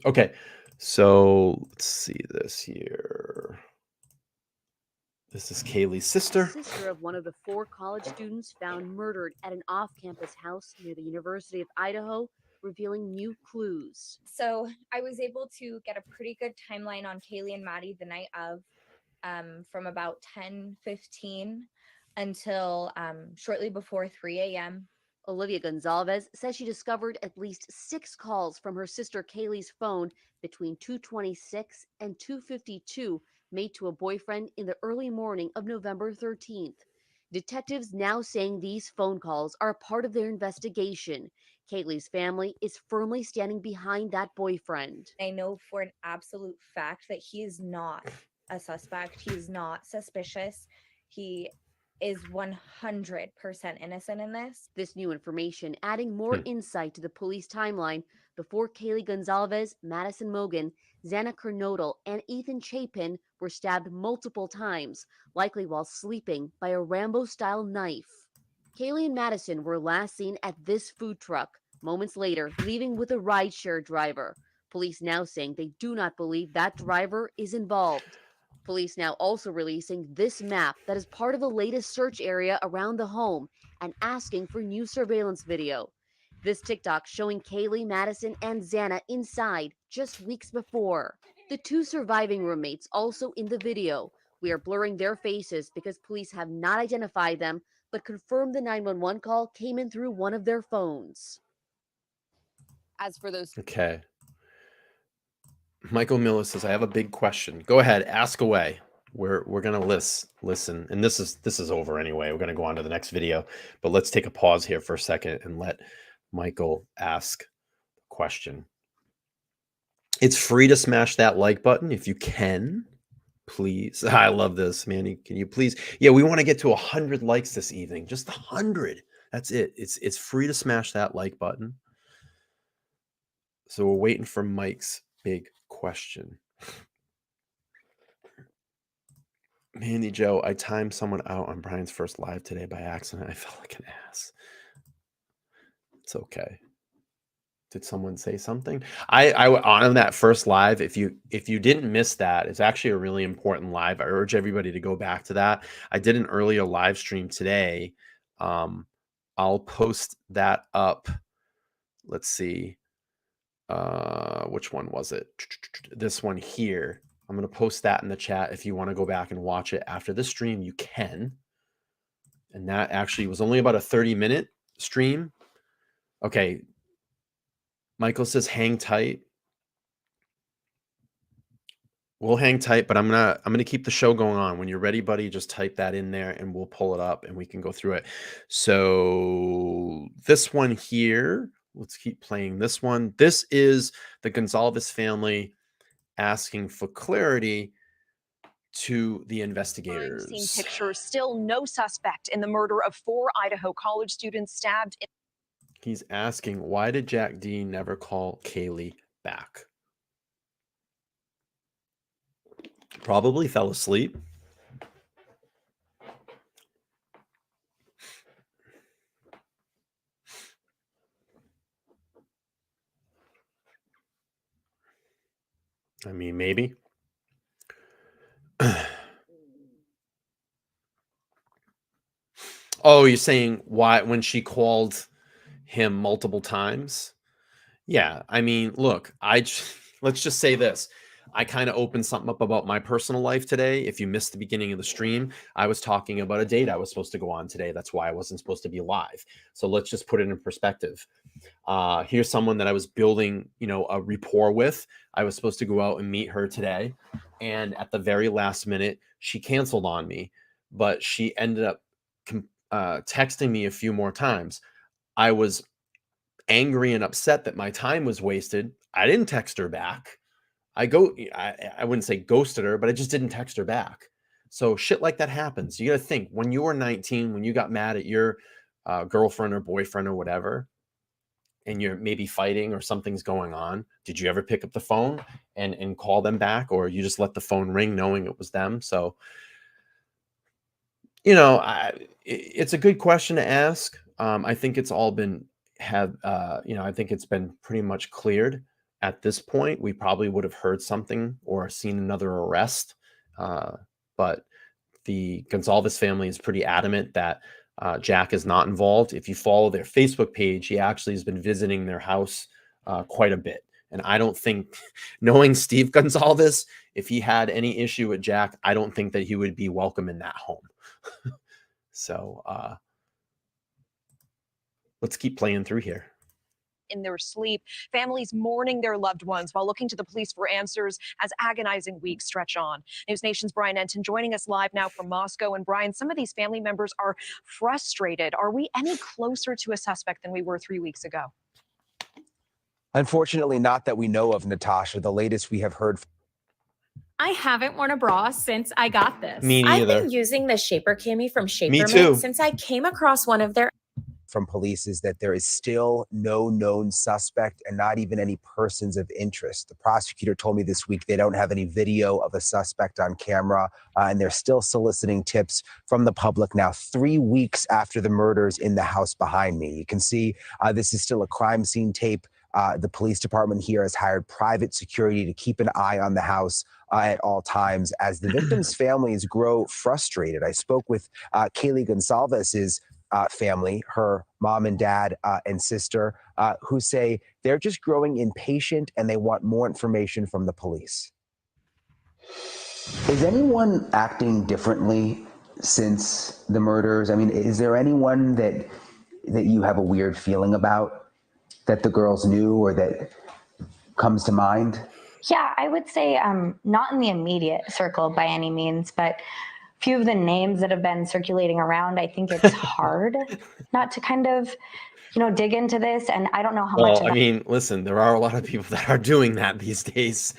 Okay, so let's see this here. This is Kaylee's sister. Sister of one of the 4 college students found murdered at an off-campus house near the University of Idaho, revealing new clues. So I was able to get a pretty good timeline on Kaylee and Maddie the night of, from about 10:15 until shortly before 3 a.m. Olivia Gonsalves says she discovered at least 6 calls from her sister Kaylee's phone between 2:26 and 2:52 made to a boyfriend in the early morning of November 13th. Detectives now saying these phone calls are a part of their investigation. Kaylee's family is firmly standing behind that boyfriend. I know for an absolute fact that he is not a suspect. He is not suspicious. He is 100% innocent in this. This new information adding more insight to the police timeline before Kaylee Gonsalves, Madison Mogen, Xana Kernodle, and Ethan Chapin were stabbed multiple times, likely while sleeping, by a Rambo-style knife. Kaylee and Madison were last seen at this food truck, moments later leaving with a rideshare driver. Police now saying they do not believe that driver is involved. Police now also releasing this map that is part of the latest search area around the home and asking for new surveillance video. This TikTok showing Kaylee, Madison, and Xana inside just weeks before. The two surviving roommates also in the video. We are blurring their faces because police have not identified them, but confirmed the 911 call came in through one of their phones. As for those Okay. Michael Miller says, I have a big question. Go ahead, ask away. We're gonna listen, and this is over anyway. We're gonna go on to the next video, but let's take a pause here for a second and let Michael ask the question. It's free to smash that like button if you can, please. I love this, Manny. Can you please? Yeah, we want to get to 100 likes this evening. Just 100. That's it. It's free to smash that like button. So we're waiting for Mike's big question. Mandy Joe, I timed someone out on Brian's first live today by accident. I felt like an ass. It's okay. Did someone say something? I on that first live, if you didn't miss that, it's actually a really important live. I urge everybody to go back to that. I did an earlier live stream today. I'll post that up. Let's see. Which one was it? This one here. I'm going to post that in the chat. If you want to go back and watch it after the stream, you can. And that actually was only about a 30-minute stream. Okay. Michael says, hang tight. We'll hang tight, but I'm gonna keep the show going on. When you're ready, buddy, just type that in there and we'll pull it up and we can go through it. So this one here, let's keep playing this one. This is the Gonsalves family asking for clarity to the investigators. Crime scene pictures, still no suspect in the murder of 4 Idaho college students stabbed. He's asking, why did Jack D never call Kaylee back? Probably fell asleep. I mean, maybe. Oh, you're saying why when she called him multiple times? Yeah, I mean, look, let's just say this. I kind of opened something up about my personal life today. If you missed the beginning of the stream, I was talking about a date I was supposed to go on today. That's why I wasn't supposed to be live. So let's just put it in perspective. Here's someone that I was building, a rapport with. I was supposed to go out and meet her today. And at the very last minute, she canceled on me, but she ended up texting me a few more times. I was angry and upset that my time was wasted. I didn't text her back. I wouldn't say ghosted her, but I just didn't text her back. So shit like that happens. You got to think, when you were 19, when you got mad at your girlfriend or boyfriend or whatever, and you're maybe fighting or something's going on, did you ever pick up the phone and call them back, or you just let the phone ring knowing it was them? So, it's a good question to ask. I think it's all been I think it's been pretty much cleared. At this point, we probably would have heard something or seen another arrest. But the Gonsalves family is pretty adamant that Jack is not involved. If you follow their Facebook page, he actually has been visiting their house quite a bit. And I don't think, knowing Steve Gonsalves, if he had any issue with Jack, I don't think that he would be welcome in that home. So let's keep playing through here. In their sleep, families mourning their loved ones while looking to the police for answers as agonizing weeks stretch on. News Nation's Brian Enton joining us live now from Moscow. And Brian, some of these family members are frustrated. Are we any closer to a suspect than we were 3 weeks ago? Unfortunately, not that we know of, Natasha. The latest we have heard. I haven't worn a bra since I got this. Me I've neither. been using the Shaper Cami from Shaper Me too. since I came across one of their From police is that there is still no known suspect and not even any persons of interest. The prosecutor told me this week they don't have any video of a suspect on camera, and they're still soliciting tips from the public now 3 weeks after the murders in the house behind me. You can see this is still a crime scene tape. The police department here has hired private security to keep an eye on the house at all times as the victims' families grow frustrated. I spoke with Kaylee Gonsalves' family, her mom and dad and sister, who say they're just growing impatient and they want more information from the police. Is anyone acting differently since the murders? I mean, is there anyone that you have a weird feeling about that the girls knew or that comes to mind? Yeah, I would say not in the immediate circle by any means, but a few of the names that have been circulating around, I think it's hard not to kind of, dig into this. And I don't know how much Well, of I that mean, listen, there are a lot of people that are doing that these days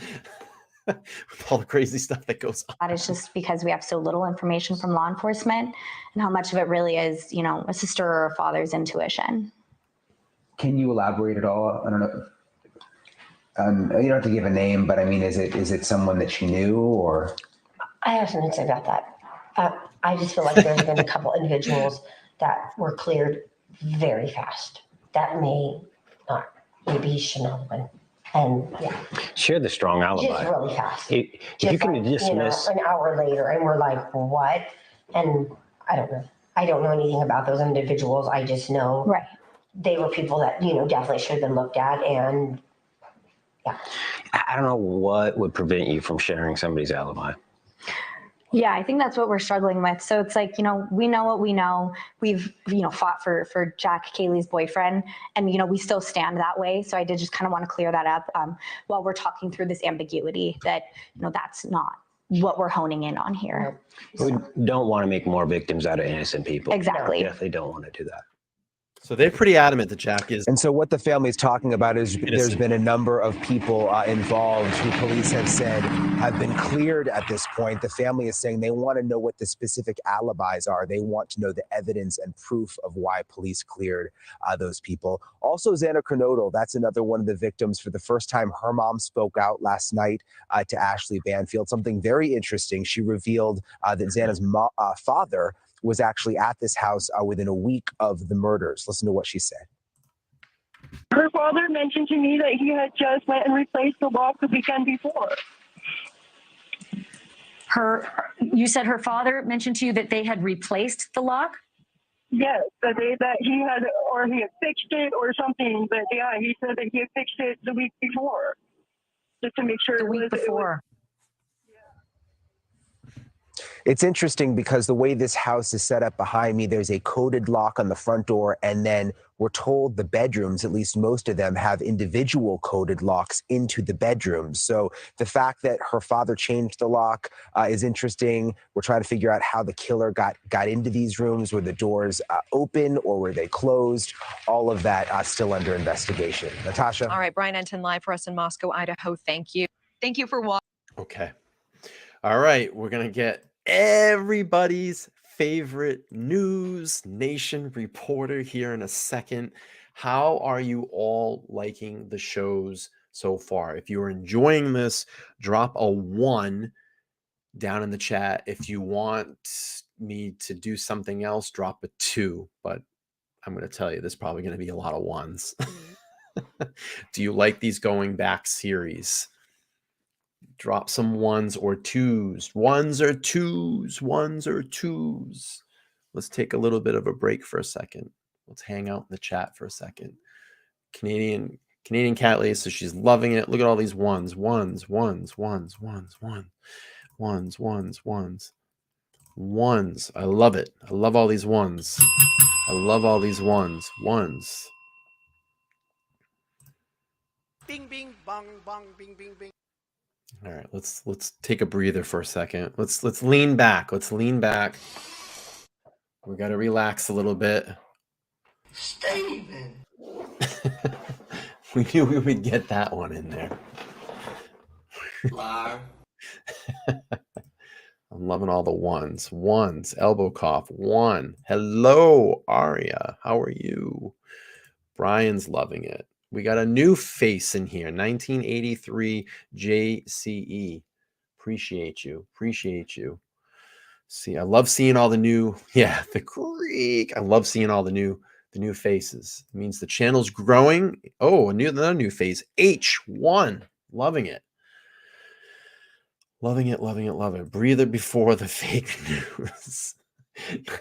with all the crazy stuff that goes on. is just because we have so little information from law enforcement and how much of it really is, a sister or a father's intuition. Can you elaborate at all? I don't know. You don't have to give a name, but I mean, is it someone that she knew or? I have something to say about that. I just feel like there's been a couple individuals that were cleared very fast. That may not, maybe he shouldn't have been. And yeah, Share the strong alibi. just really fast. If you can dismiss. An hour later, and we're like, what? And I don't know. I don't know anything about those individuals. I just know they were people that, definitely should have been looked at. And yeah. I don't know what would prevent you from sharing somebody's alibi. Yeah, I think that's what we're struggling with. So it's like, we know what we know. We've, fought for Jack, Kaylee's boyfriend, and, we still stand that way. So I did just kind of want to clear that up while we're talking through this ambiguity that, that's not what we're honing in on here. We don't want to make more victims out of innocent people. Exactly. We definitely don't want to do that. So they're pretty adamant that Jack is. And so what the family is talking about is there's been a number of people involved who police have said have been cleared at this point. The family is saying they want to know what the specific alibis are. They want to know the evidence and proof of why police cleared those people. Also, Xana Kernodle, that's another one of the victims. For the first time, her mom spoke out last night to Ashley Banfield. Something very interesting. She revealed that Xana's father was actually at this house within a week of the murders. Listen to what she said. Her father mentioned to me that he had just went and replaced the lock the weekend before. You said her father mentioned to you that they had replaced the lock? Yes, that he had fixed it or something. But yeah, he said that he had fixed it the week before, just to make sure. The week before. It's interesting because the way this house is set up behind me, there's a coded lock on the front door, and then we're told the bedrooms, at least most of them, have individual coded locks into the bedrooms. So the fact that her father changed the lock is interesting. We're trying to figure out how the killer got into these rooms. Were the doors open or were they closed? All of that still under investigation. Natasha? All right, Bryan Enton live for us in Moscow, Idaho. Thank you. Thank you for watching. Okay. All right. We're going to get everybody's favorite News Nation reporter here in a second. How are you all liking the shows so far? If you're enjoying this, drop a 1 down in the chat. If you want me to do something else, drop a 2. But I'm going to tell you, there's probably going to be a lot of 1s. Do you like these going back series? Drop some 1s or 2s. 1s or 2s. 1s or 2s. Let's take a little bit of a break for a second. Let's hang out in the chat for a second. Canadian Cat Lady, so she's loving it. Look at all these 1s. 1s, 1s, 1s, 1s, 1s. 1s, 1s, 1s. 1s. I love it. I love all these 1s. I love all these 1s. 1s. Bing, bing, bong, bong, bing, bing, bing. All right, let's take a breather for a second. Let's lean back. Let's lean back. We got to relax a little bit. Steven. We knew we would get that one in there. Liar. I'm loving all the 1s. 1s. Elbow cough. 1. Hello, Aria. How are you? Brian's loving it. We got a new face in here. 1983 JCE. Appreciate you. Appreciate you. See, I love seeing all the new, the Greek. I love seeing all the new faces. It means the channel's growing. Oh, another new face. H1. Loving it. Loving it, loving it, loving it. Breather before the fake news.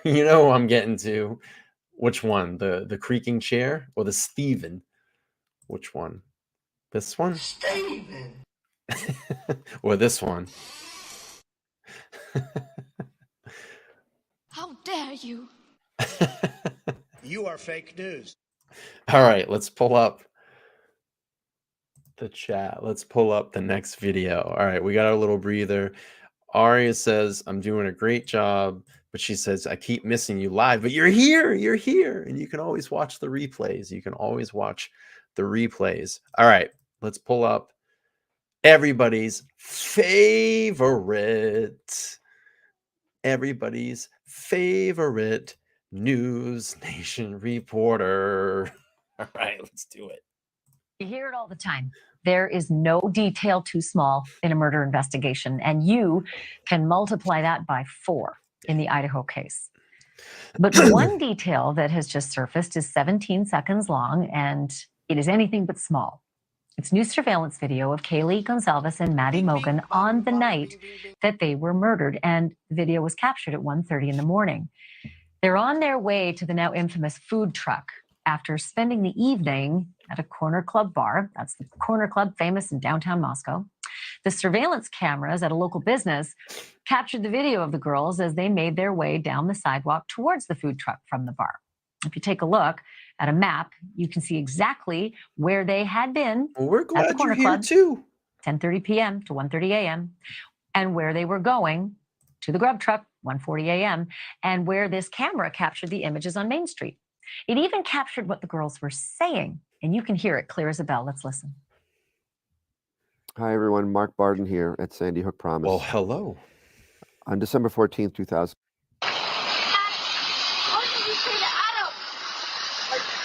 You know who I'm getting to. Which one? The creaking chair or the Steven? Which one? This one? Steven. Or this one? How dare you? You are fake news. All right, let's pull up the chat. Let's pull up the next video. All right, we got our little breather. Aria says, I'm doing a great job, but she says, I keep missing you live, but you're here, and you can always watch the replays. You can always watch the replays. All right, let's pull up everybody's favorite News Nation reporter. All right, let's do it. You hear it all the time. There is no detail too small in a murder investigation, and you can multiply that by 4 in the Idaho case. But one detail that has just surfaced is 17 seconds long, and it is anything but small. It's new surveillance video of Kaylee Gonsalves and Maddie Mogen on the night that they were murdered, and the video was captured at 1:30 in the morning. They're on their way to the now infamous food truck after spending the evening at a corner club bar. That's the corner club, famous in downtown Moscow. The surveillance cameras at a local business captured the video of the girls as they made their way down the sidewalk towards the food truck from the bar. If you take a look at a map, you can see exactly where they had been. Well, we're at the glad corner you're here club, too. 10:30 p.m. to 1:30 a.m., and where they were going to the grub truck, 1:40 a.m., and where this camera captured the images on Main Street. It even captured what the girls were saying, and you can hear it clear as a bell. Let's listen. Hi, everyone. Mark Barden here at Sandy Hook Promise. Well, hello. On December 14th, 2000. What did you say to Adam?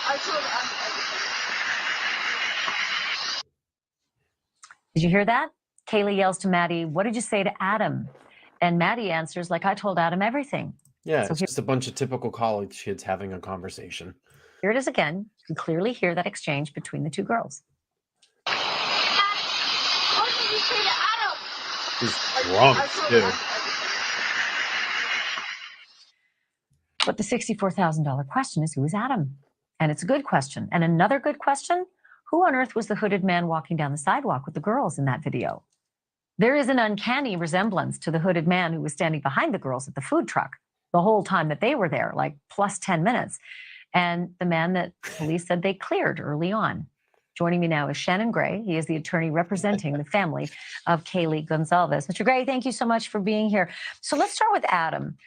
I told Adam. Did you hear that? Kaylee yells to Maddie, what did you say to Adam? And Maddie answers, like, I told Adam everything. Yeah, So it's just a bunch of typical college kids having a conversation. Here it is again. You can clearly hear that exchange between the two girls. What did you say to Adam? He's drunk, too. But the $64,000 question is, who is Adam? And it's a good question. And another good question, who on earth was the hooded man walking down the sidewalk with the girls in that video? There is an uncanny resemblance to the hooded man who was standing behind the girls at the food truck the whole time that they were there, like plus 10 minutes. And the man that police said they cleared early on. Joining me now is Shannon Gray. He is the attorney representing the family of Kaylee Gonsalves. Mr. Gray, thank you so much for being here. So let's start with Adam.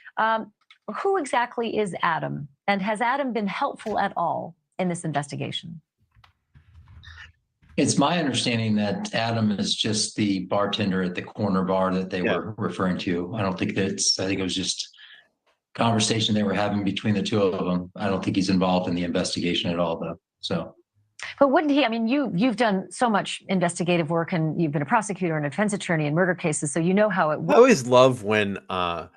Who exactly is Adam? And has Adam been helpful at all in this investigation? It's my understanding that Adam is just the bartender at the corner bar that they were referring to. I don't think I think it was just conversation they were having between the two of them. I don't think he's involved in the investigation at all, though. So. But wouldn't he? I mean, you've done so much investigative work, and you've been a prosecutor and a defense attorney in murder cases, so you know how it works. I always love when I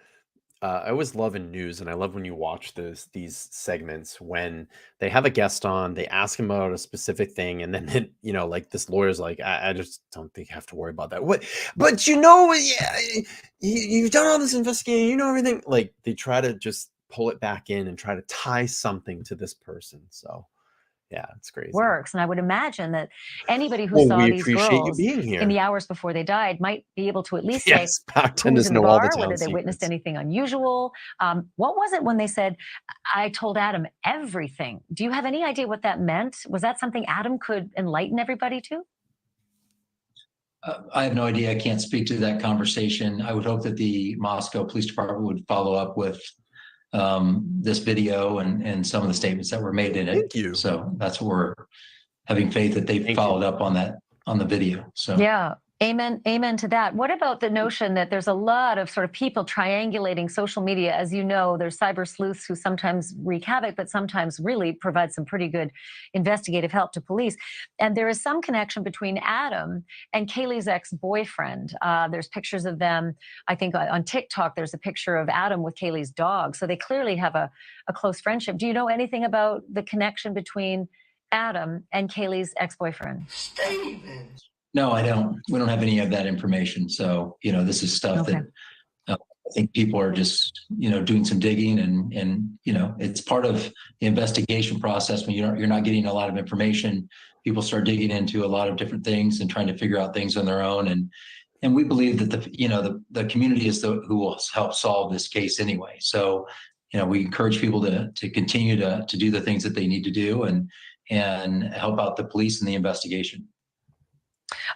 always love in news, and I love when you watch these segments when they have a guest on, they ask him about a specific thing, and then you know, like this lawyer's like, I just don't think you have to worry about that. What? But you know, yeah, you've done all this investigating, you know everything. Like they try to just pull it back in and try to tie something to this person. So. Yeah, it's crazy. Works. And I would imagine that anybody who saw these girls in the hours before they died might be able to at least say who was in the bar, whether they witnessed anything unusual. What was it when they said, I told Adam everything? Do you have any idea what that meant? Was that something Adam could enlighten everybody to? I have no idea. I can't speak to that conversation. I would hope that the Moscow Police Department would follow up with this video and some of the statements that were made in it. Thank you. So that's what we're having faith that they've followed up on that, on the video. So yeah, amen to that. What about the notion that there's a lot of sort of people triangulating social media? As you know, there's cyber sleuths who sometimes wreak havoc, but sometimes really provide some pretty good investigative help to police. And there is some connection between Adam and Kaylee's ex-boyfriend. There's pictures of them. I think on TikTok, there's a picture of Adam with Kaylee's dog. So they clearly have a close friendship. Do you know anything about the connection between Adam and Kaylee's ex-boyfriend? Steven. no, I don't. We don't have any of that information. So, you know, this is stuff that I think people are just, you know, doing some digging and, you know, it's part of the investigation process. When you're not getting a lot of information, people start digging into a lot of different things and trying to figure out things on their own. And and we believe that the community is who will help solve this case anyway. So, we encourage people to continue to do the things that they need to do and help out the police in the investigation.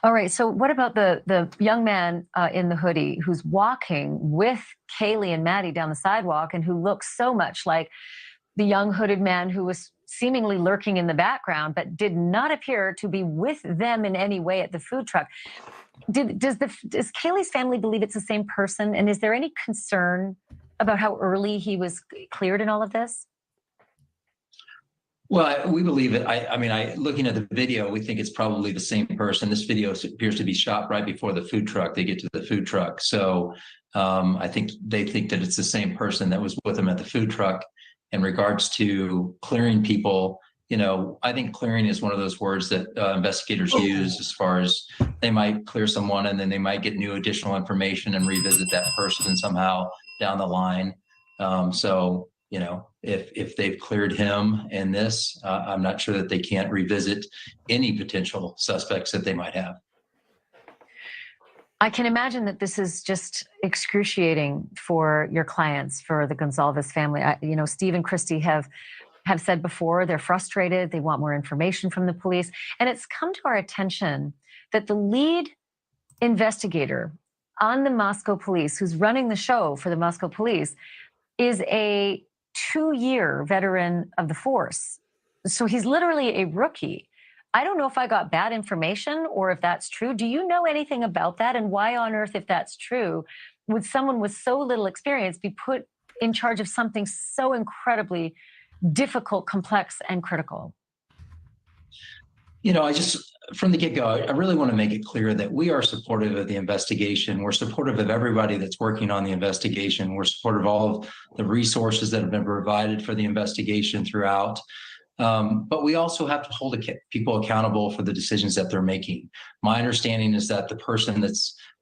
All right. So what about the young man in the hoodie who's walking with Kaylee and Maddie down the sidewalk and who looks so much like the young hooded man who was seemingly lurking in the background, but did not appear to be with them in any way at the food truck? Does Kaylee's family believe it's the same person? And is there any concern about how early he was cleared in all of this? Well, we believe it. Looking at the video, we think it's probably the same person. This video appears to be shot right before the food truck. They get to the food truck. So I think they think that it's the same person that was with them at the food truck. In regards to clearing people, I think clearing is one of those words that investigators use, as far as they might clear someone and then they might get new additional information and revisit that person somehow down the line. If they've cleared him in this, I'm not sure that they can't revisit any potential suspects that they might have. I can imagine that this is just excruciating for your clients, for the Gonsalves family. Steve and Christy have said before they're frustrated. They want more information from the police. And it's come to our attention that the lead investigator on the Moscow police, who's running the show for the Moscow police, is a 2-year veteran of the force. So he's literally a rookie. I don't know if I got bad information or if that's true. Do you know anything about that? And why on earth, if that's true, would someone with so little experience be put in charge of something so incredibly difficult, complex, and critical? From the get-go, I really want to make it clear that we are supportive of the investigation. We're supportive of everybody that's working on the investigation. We're supportive of all of the resources that have been provided for the investigation throughout. But we also have to hold people accountable for the decisions that they're making. My understanding is that the person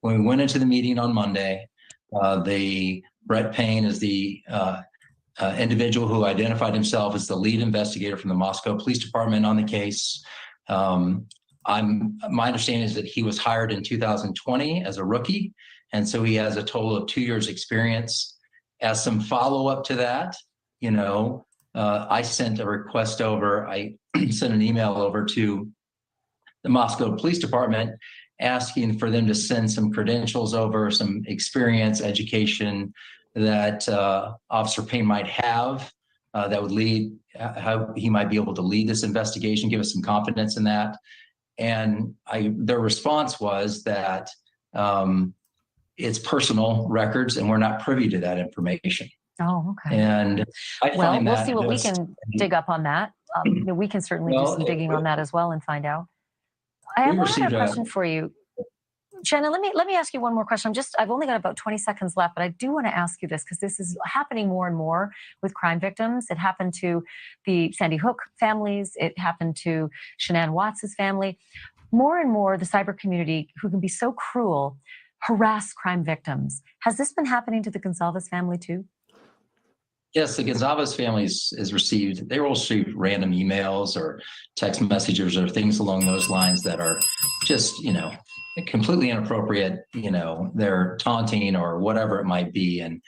when we went into the meeting on Monday, Brett Payne is the individual who identified himself as the lead investigator from the Moscow Police Department on the case. My understanding is that he was hired in 2020 as a rookie, and so he has a total of 2 years experience. As some follow-up to that, I sent a request over. I sent an email over to the Moscow Police Department asking for them to send some credentials over, some experience, education that Officer Payne might have that would lead, how he might be able to lead this investigation, give us some confidence in that. And their response was that it's personal records and we're not privy to that information. Oh, okay. And we'll see what we can dig up on that. We can certainly do some digging on that as well and find out. I have one other question for you. Jenna, let me ask you one more question. I've only got about 20 seconds left, but I do want to ask you this because this is happening more and more with crime victims. It happened to the Sandy Hook families. It happened to Shanann Watts' family. More and more, the cyber community, who can be so cruel, harass crime victims. Has this been happening to the Gonsalves family too? Yes, the Gonsalves family they will receive random emails or text messages or things along those lines that are just, completely inappropriate. They're taunting or whatever it might be. And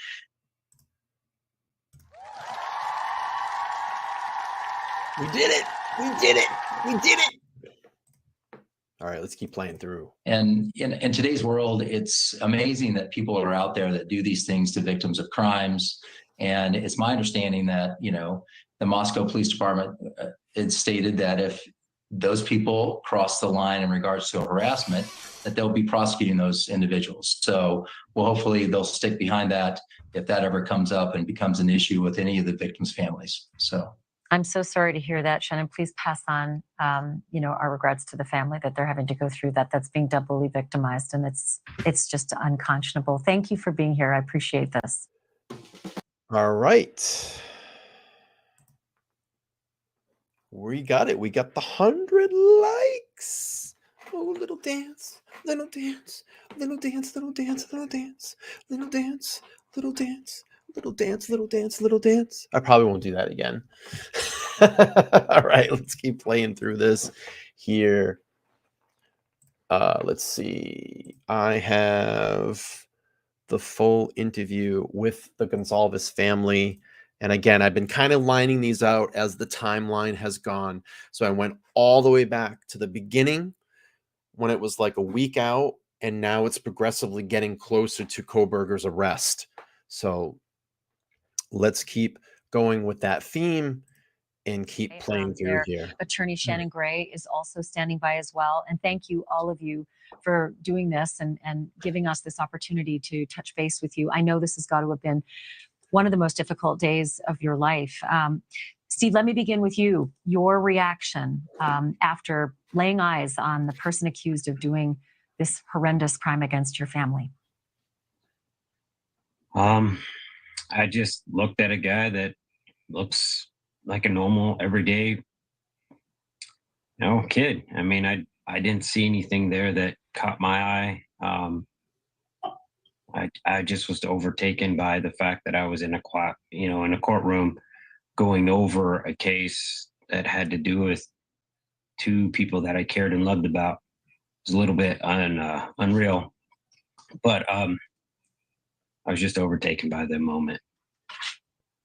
we did it. We did it. We did it. All right, let's keep playing through. And in today's world, it's amazing that people are out there that do these things to victims of crimes. And it's my understanding that, the Moscow Police Department, it stated that if those people cross the line in regards to harassment, that they'll be prosecuting those individuals. So, hopefully they'll stick behind that if that ever comes up and becomes an issue with any of the victims' families. So I'm so sorry to hear that, Shannon. Please pass on, our regrets to the family that they're having to go through that. That's being doubly victimized, and it's just unconscionable. Thank you for being here. I appreciate this. All right. We got it. We got the 100 likes. Oh, little dance, little dance, little dance, little dance, little dance, little dance, little dance, little dance, little dance, little dance. I probably won't do that again. All right, let's keep playing through this here. Let's see. I have the full interview with the Gonsalves family. And again, I've been kind of lining these out as the timeline has gone. So I went all the way back to the beginning when it was like a week out, and now it's progressively getting closer to Kohberger's arrest. So let's keep going with that theme and keep playing through Their here. attorney Shannon Gray is also standing by as well. And thank you, all of you, for doing this and giving us this opportunity to touch base with you. I know this has got to have been one of the most difficult days of your life. Steve, let me begin with you. Your reaction after laying eyes on the person accused of doing this horrendous crime against your family. I just looked at a guy that looks like a normal, everyday, kid. I mean, I didn't see anything there that caught my eye. I just was overtaken by the fact that I was in a courtroom going over a case that had to do with two people that I cared and loved about. It was a little bit unreal, but I was just overtaken by the moment.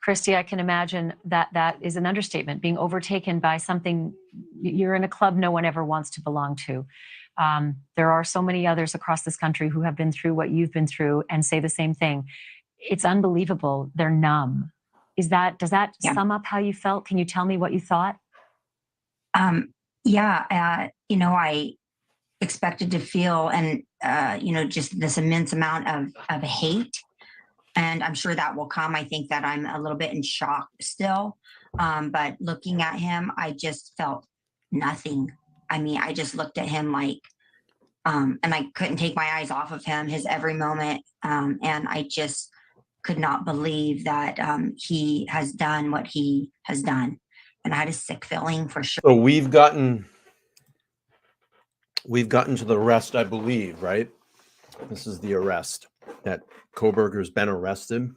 Christy, I can imagine that is an understatement, being overtaken by something. You're in a club no one ever wants to belong to. There are so many others across this country who have been through what you've been through and say the same thing. It's unbelievable. They're numb. Does that sum up how you felt? Can you tell me what you thought? I expected to feel just this immense amount of hate. And I'm sure that will come. I think that I'm a little bit in shock still. But looking at him, I just felt nothing. I mean, I just looked at him like, and I couldn't take my eyes off of him, his every moment. And I just could not believe that he has done what he has done. And I had a sick feeling for sure. So we've gotten to the arrest, I believe, right? This is the arrest that Kohberger's been arrested.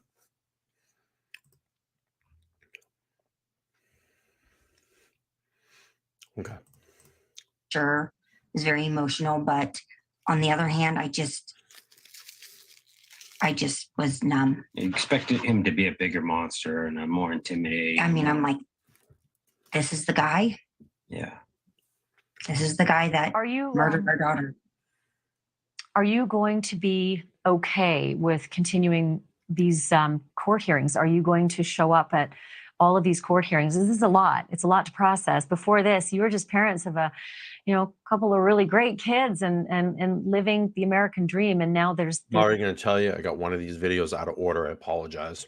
Okay. Sure, it was very emotional, but on the other hand, I just was numb. You expected him to be a bigger monster and a more intimidating. I mean, I'm like, this is the guy. Yeah. This is the guy that murdered our daughter. Are you going to be okay with continuing these court hearings? Are you going to show up at all of these court hearings? This is a lot. It's a lot to process. Before this, you were just parents of a couple of really great kids and living the American dream. And now there's... I'm already going to tell you, I got one of these videos out of order. I apologize.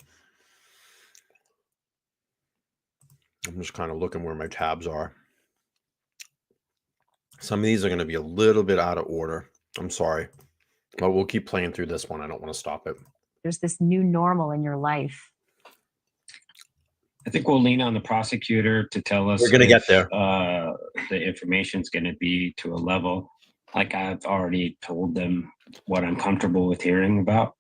I'm just kind of looking where my tabs are. Some of these are going to be a little bit out of order. I'm sorry, but we'll keep playing through this one. I don't want to stop it. There's this new normal in your life. I think we'll lean on the prosecutor to tell us. We're going to get there. The information is going to be to a level. Like I've already told them what I'm comfortable with hearing about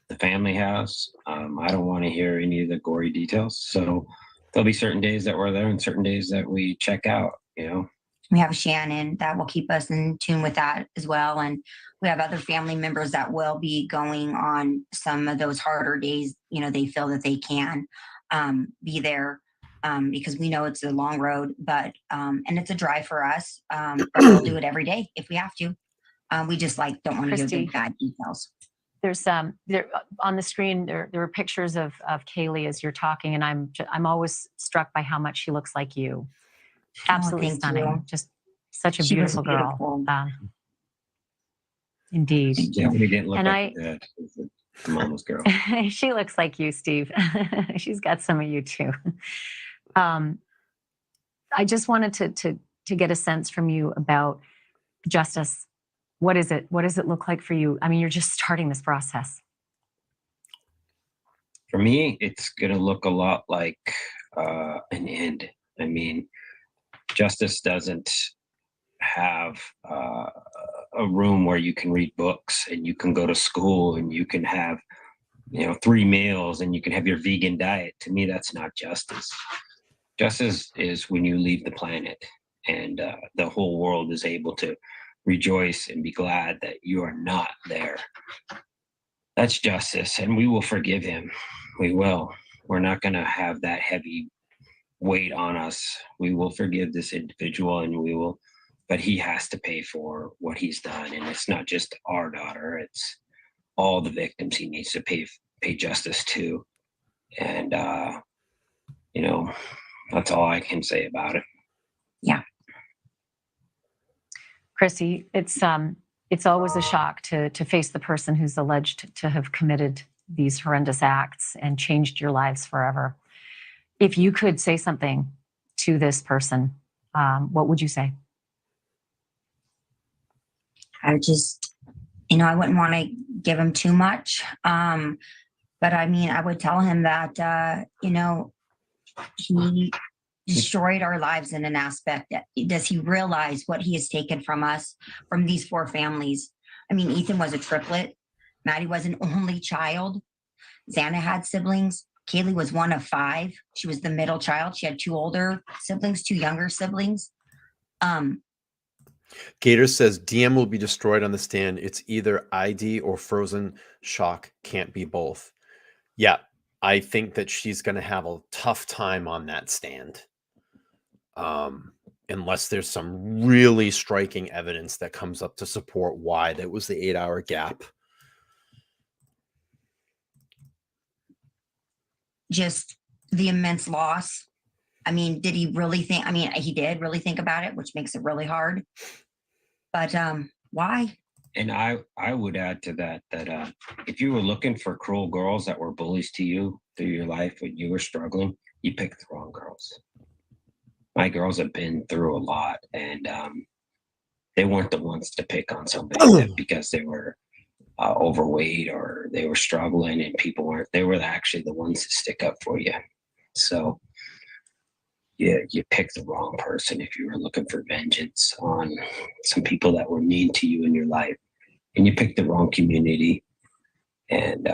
the family house. I don't want to hear any of the gory details. So there'll be certain days that we're there and certain days that we check out, We have Shannon that will keep us in tune with that as well. And we have other family members that will be going on some of those harder days. They feel that they can be there because we know it's a long road, but and it's a drive for us. But we'll do it every day if we have to. We just don't want to give big bad details. There's there on the screen. There are pictures of Kaylee as you're talking, and I'm always struck by how much she looks like you. Absolutely stunning. You. Just such a beautiful girl. Indeed. Yeah, we didn't look and like that. The mama's girl. She looks like you, Steve. She's got some of you too. I just wanted to get a sense from you about justice. What is it? What does it look like for you? I mean, you're just starting this process. For me, it's going to look a lot like an end. I mean, justice doesn't have a room where you can read books and you can go to school and you can have 3 meals and you can have your vegan diet. To me, that's not justice. Justice is when you leave the planet and the whole world is able to rejoice and be glad that you are not there. That's justice, and we will forgive him. We will. We're not going to have that heavy weight on us. We will forgive this individual, and we will, but he has to pay for what he's done. And it's not just our daughter, it's all the victims he needs to pay justice to. And, you know, that's all I can say about it. Yeah. Chrissy, it's always a shock to face the person who's alleged to have committed these horrendous acts and changed your lives forever. If you could say something to this person, what would you say? I would just, I wouldn't want to give him too much. But I mean, I would tell him that, he destroyed our lives in an aspect. Does he realize what he has taken from us, from these 4 families? I mean, Ethan was a triplet. Maddie was an only child. Xana had siblings. Kaylee was one of 5. She was the middle child. She had 2 older siblings, 2 younger siblings. Gator says DM will be destroyed on the stand. It's either ID or frozen shock. Can't be both. Yeah, I think that she's going to have a tough time on that stand. Unless there's some really striking evidence that comes up to support why that was the 8-hour gap. Just the immense loss. I mean, did he really think? I mean, he did really think about it, which makes it really hard. But why? And I would add to that if you were looking for cruel girls that were bullies to you through your life when you were struggling, you picked the wrong girls. My girls have been through a lot, and they weren't the ones to pick on somebody because they were overweight or they were struggling and people weren't. They were actually the ones that stick up for you. So yeah, you picked the wrong person if you were looking for vengeance on some people that were mean to you in your life, and you picked the wrong community. And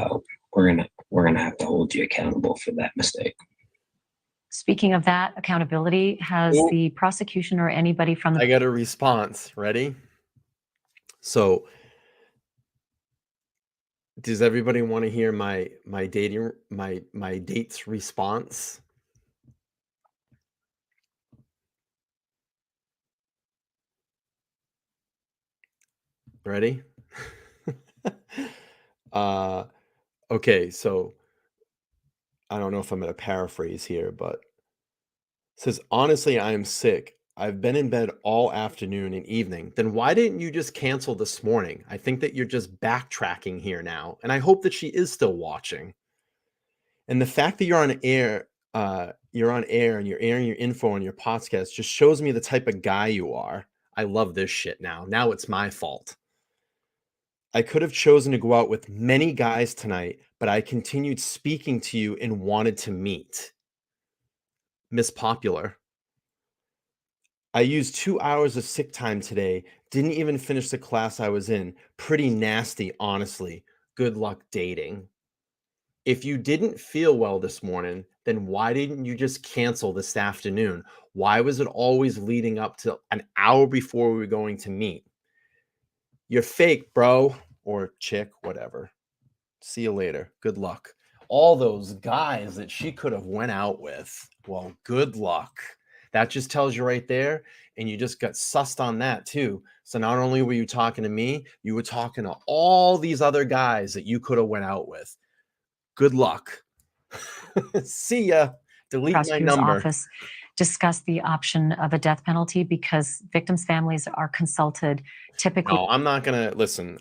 we're gonna have to hold you accountable for that mistake. Speaking of that accountability, has the prosecution or anybody from the... I got a response. Ready? So does everybody want to hear my date's response? Ready? Okay, so I don't know if I'm going to paraphrase here, but it says, honestly, I am sick. I've been in bed all afternoon and evening. Then why didn't you just cancel this morning? I think that you're just backtracking here now. And I hope that she is still watching. And the fact that you're on air and you're airing your info on your podcast just shows me the type of guy you are. I love this shit now. Now it's my fault. I could have chosen to go out with many guys tonight, but I continued speaking to you and wanted to meet. Miss Popular. I used 2 hours of sick time today. Didn't even finish the class I was in. Pretty nasty, honestly. Good luck dating. If you didn't feel well this morning, then why didn't you just cancel this afternoon? Why was it always leading up to an hour before we were going to meet? You're fake, bro, or chick, whatever. See you later. Good luck. All those guys that she could have went out with. Well, good luck. That just tells you right there. And you just got sussed on that too. So not only were you talking to me, you were talking to all these other guys that you could have went out with. Good luck. See ya. Delete my prosecutor's number. office discuss the option of a death penalty because victims' families are consulted typically? No, I'm not gonna listen.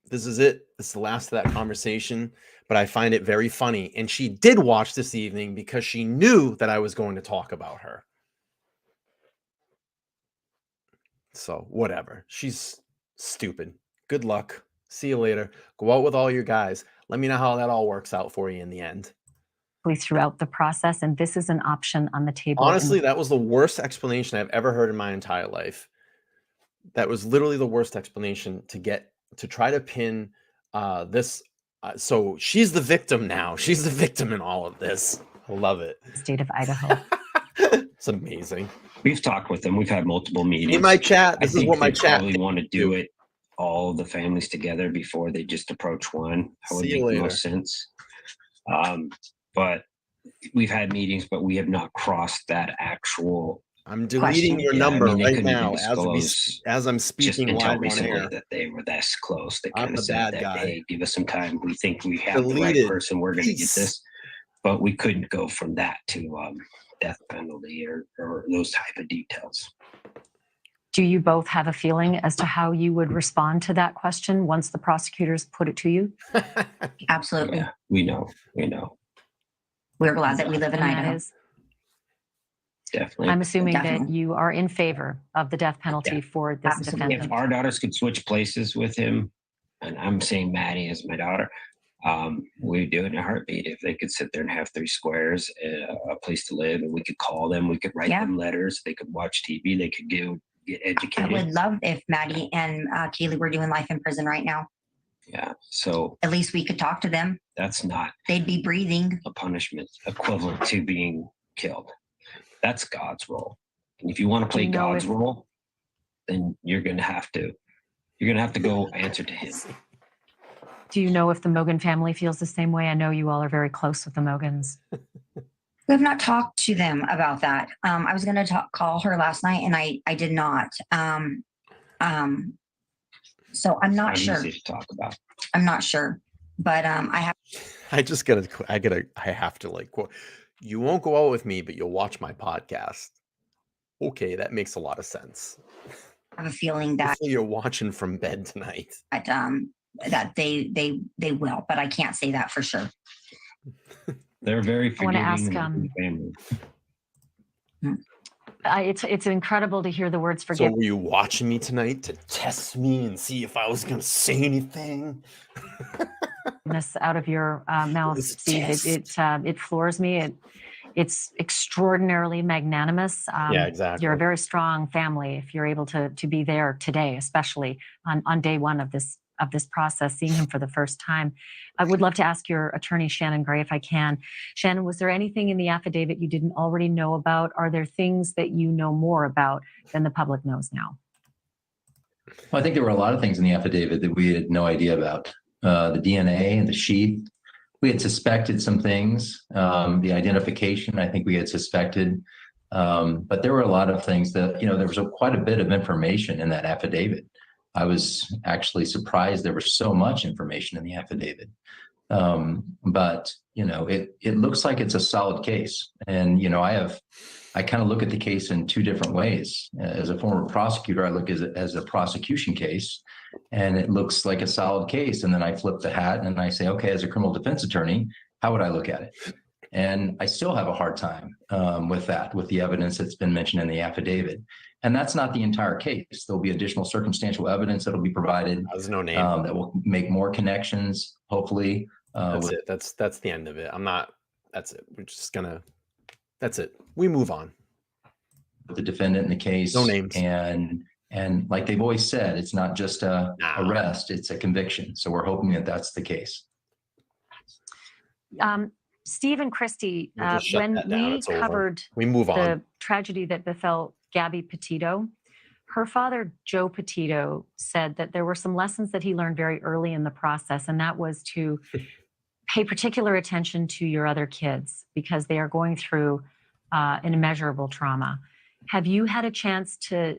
This is it. This is the last of that conversation, but I find it very funny. And she did watch this evening because she knew that I was going to talk about her. So whatever. She's stupid. Good luck. See you later. Go out with all your guys. Let me know how that all works out for you in the end. Throughout the process, and this is an option on the table. Honestly, that was the worst explanation I've ever heard in my entire life. That was literally the worst explanation to try to pin this. So she's the victim now. She's the victim in all of this. I love it. State of Idaho. It's amazing. We've talked with them. We've had multiple meetings. In my chat, I this is think what my they chat probably want to do it all the families together before they just approach one. That would See you make the later. most sense. But we've had meetings, but we have not crossed that actual. I'm deleting your number they right couldn't even now disclose as I'm just speaking until live on recently air. that they were this close. They I'm kind the of said bad that, guy. hey, give us some time. We think we have the right Deleted. person. We're going to get Peace. this. But we couldn't go from that to death penalty or those type of details. Do you both have a feeling as to how you would respond to that question once the prosecutors put it to you? Absolutely. Yeah, we know. We're glad that we live in And that Idaho. is, Definitely. I'm assuming that Definitely. you are in favor of the death penalty for this Absolutely. defendant. If our daughters could switch places with him, and I'm saying Maddie is my daughter, we'd do it in a heartbeat. If they could sit there and have 3 squares, a place to live, and we could call them, we could write them letters, they could watch TV, they could get I educated. would love if Maddie and Kaylee were doing life in prison right now. Yeah, so At least we could talk to them. that's not They'd be breathing. a punishment equivalent to being killed. That's God's role. And if you want to play Do you know God's if- role, then you're gonna have to go answer to him. Do you know if the Mogan family feels the same way? I know you all are very close with the Mogans. We have not talked to them about that. I was going to call her last night, and I did not. So I'm not sure. Easy to talk about. I'm not sure, but I have. I have to like quote. You won't go out with me, but you'll watch my podcast. Okay, that makes a lot of sense. I have a feeling that Hopefully you're watching from bed tonight. that they will, but I can't say that for sure. They're very I want forgiving to ask, and family. it's incredible to hear the words So forgive were you watching me tonight to test me and see if I was going to say anything? forgiveness out of your mouth, This Steve. test. It floors me. It's extraordinarily magnanimous. Yeah, exactly. You're a very strong family if you're able to be there today, especially on day one of this process, seeing him for the first time. I would love to ask your attorney, Shannon Gray, if I can. Shannon, was there anything in the affidavit you didn't already know about? Are there things that you know more about than the public knows now? Well, I think there were a lot of things in the affidavit that we had no idea about. The DNA and the sheath, we had suspected some things. The identification, I think we had suspected. But there were a lot of things that, there was quite a bit of information in that affidavit. I was actually surprised there was so much information in the affidavit. But it looks like it's a solid case. And, I kind of look at the case in 2 different ways. As a former prosecutor, I look at it as a prosecution case, and it looks like a solid case. And then I flip the hat and I say, okay, as a criminal defense attorney, how would I look at it? And I still have a hard time with the evidence that's been mentioned in the affidavit. And that's not the entire case. There'll be additional circumstantial evidence that'll be provided. There's no name. That will make more connections, hopefully. That's it. That's the end of it. That's it. We're just gonna, that's it. We move on. The defendant in the case. No names. And like they've always said, it's not just a arrest, it's a conviction. So we're hoping that that's the case. Steve and Christy, We'll just shut when that down. we It's over. covered We move on. the tragedy that befell Gabby Petito, her father, Joe Petito, said that there were some lessons that he learned very early in the process, and that was to pay particular attention to your other kids because they are going through an immeasurable trauma. Have you had a chance to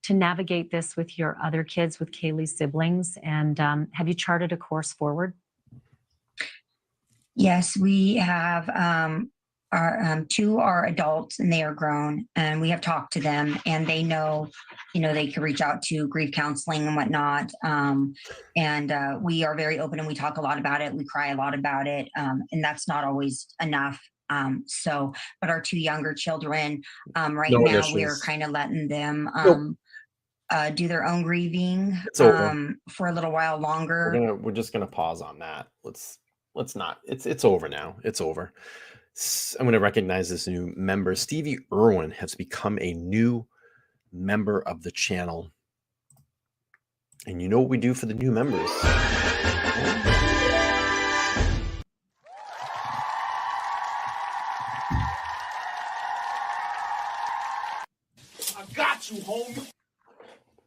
navigate this with your other kids, with Kaylee's siblings, and have you charted a course forward? Yes, we have our 2 are adults and they are grown, and we have talked to them, and they know, they can reach out to grief counseling and whatnot. And we are very open and we talk a lot about it. We cry a lot about it. And that's not always enough. But our 2 younger children, right No now, issues. we're kind of letting them do their own grieving It's over. for a little while longer. We're just gonna pause on that. Let's not. It's over now. It's over. I'm going to recognize this new member. Stevie Irwin has become a new member of the channel. And you know what we do for the new members? got you, homie.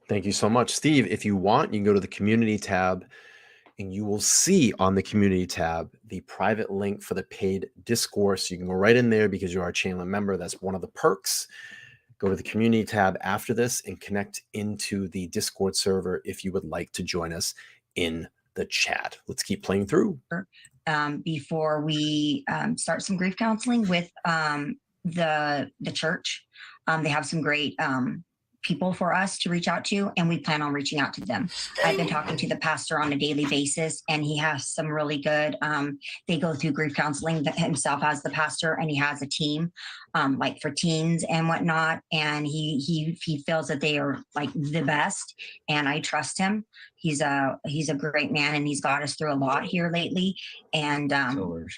Thank you so much, Steve. If you want, you can go to the community tab and you will see on the community tab the private link for the paid discourse. You can go right in there because you are a channel member. That's one of the perks. Go to the community tab after this and connect into the Discord server if you would like to join us in the chat. Let's keep playing through. Before we start some grief counseling with the church. They have some great people for us to reach out to, and we plan on reaching out to them. I've been talking to the pastor on a daily basis, and he has some really good, they go through grief counseling himself as the pastor, and he has a team like for teens and whatnot. And he feels that they are like the best, and I trust him. He's a great man, and he's got us through a lot here lately. And we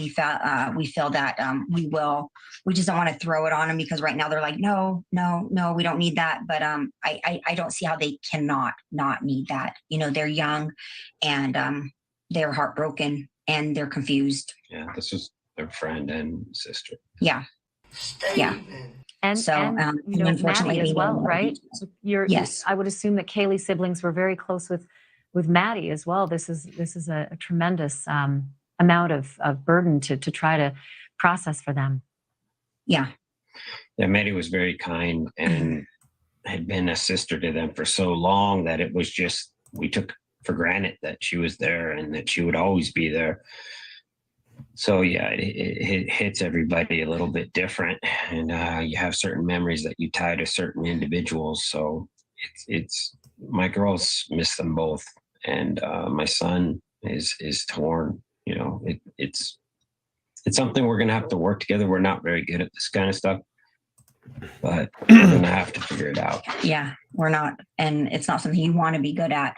feel that we just don't want to throw it on them, because right now they're like, no, we don't need that. But I don't see how they cannot not need that. You know, they're young, and they're heartbroken, and they're confused. Yeah, this is their friend and sister. Yeah. And, so, and you know, Maddie as well, right? Yes. I would assume that Kaylee's siblings were very close with Maddie as well. This is a tremendous amount of burden to try to process for them. Yeah. Yeah, Maddie was very kind and had been a sister to them for so long that it was just, we took for granted that she was there and that she would always be there. So yeah, it hits everybody a little bit different, and you have certain memories that you tie to certain individuals. So it's my girls miss them both, and my son is torn. You know, it's something we're gonna have to work together. We're not very good at this kind of stuff, but we're gonna have to figure it out. Yeah, we're not, and it's not something you want to be good at.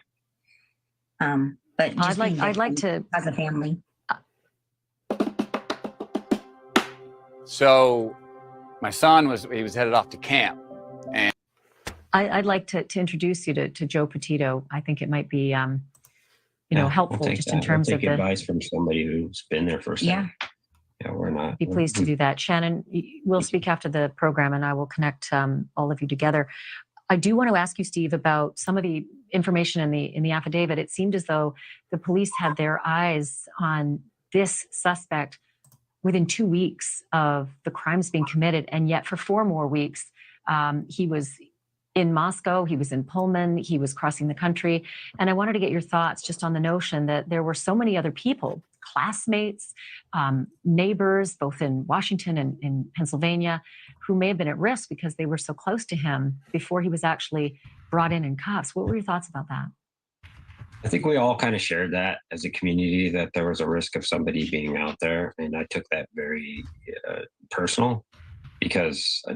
But just I'd like to, as a family. So my son was headed off to camp, and I'd like to introduce you to Joe Petito. I think it might be helpful just in terms of advice from somebody who's been there for a second. Yeah, we're not. Be pleased to do that. Shannon, we'll speak after the program, and I will connect all of you together. I do want to ask you, Steve, about some of the information in the affidavit. It seemed as though the police had their eyes on this suspect within 2 weeks of the crimes being committed, and yet for 4 more weeks, he was in Moscow, he was in Pullman, he was crossing the country. And I wanted to get your thoughts just on the notion that there were so many other people, classmates, neighbors, both in Washington and in Pennsylvania, who may have been at risk because they were so close to him before he was actually brought in cuffs. What were your thoughts about that? I think we all kind of shared that as a community, that there was a risk of somebody being out there. And I took that very personal, because I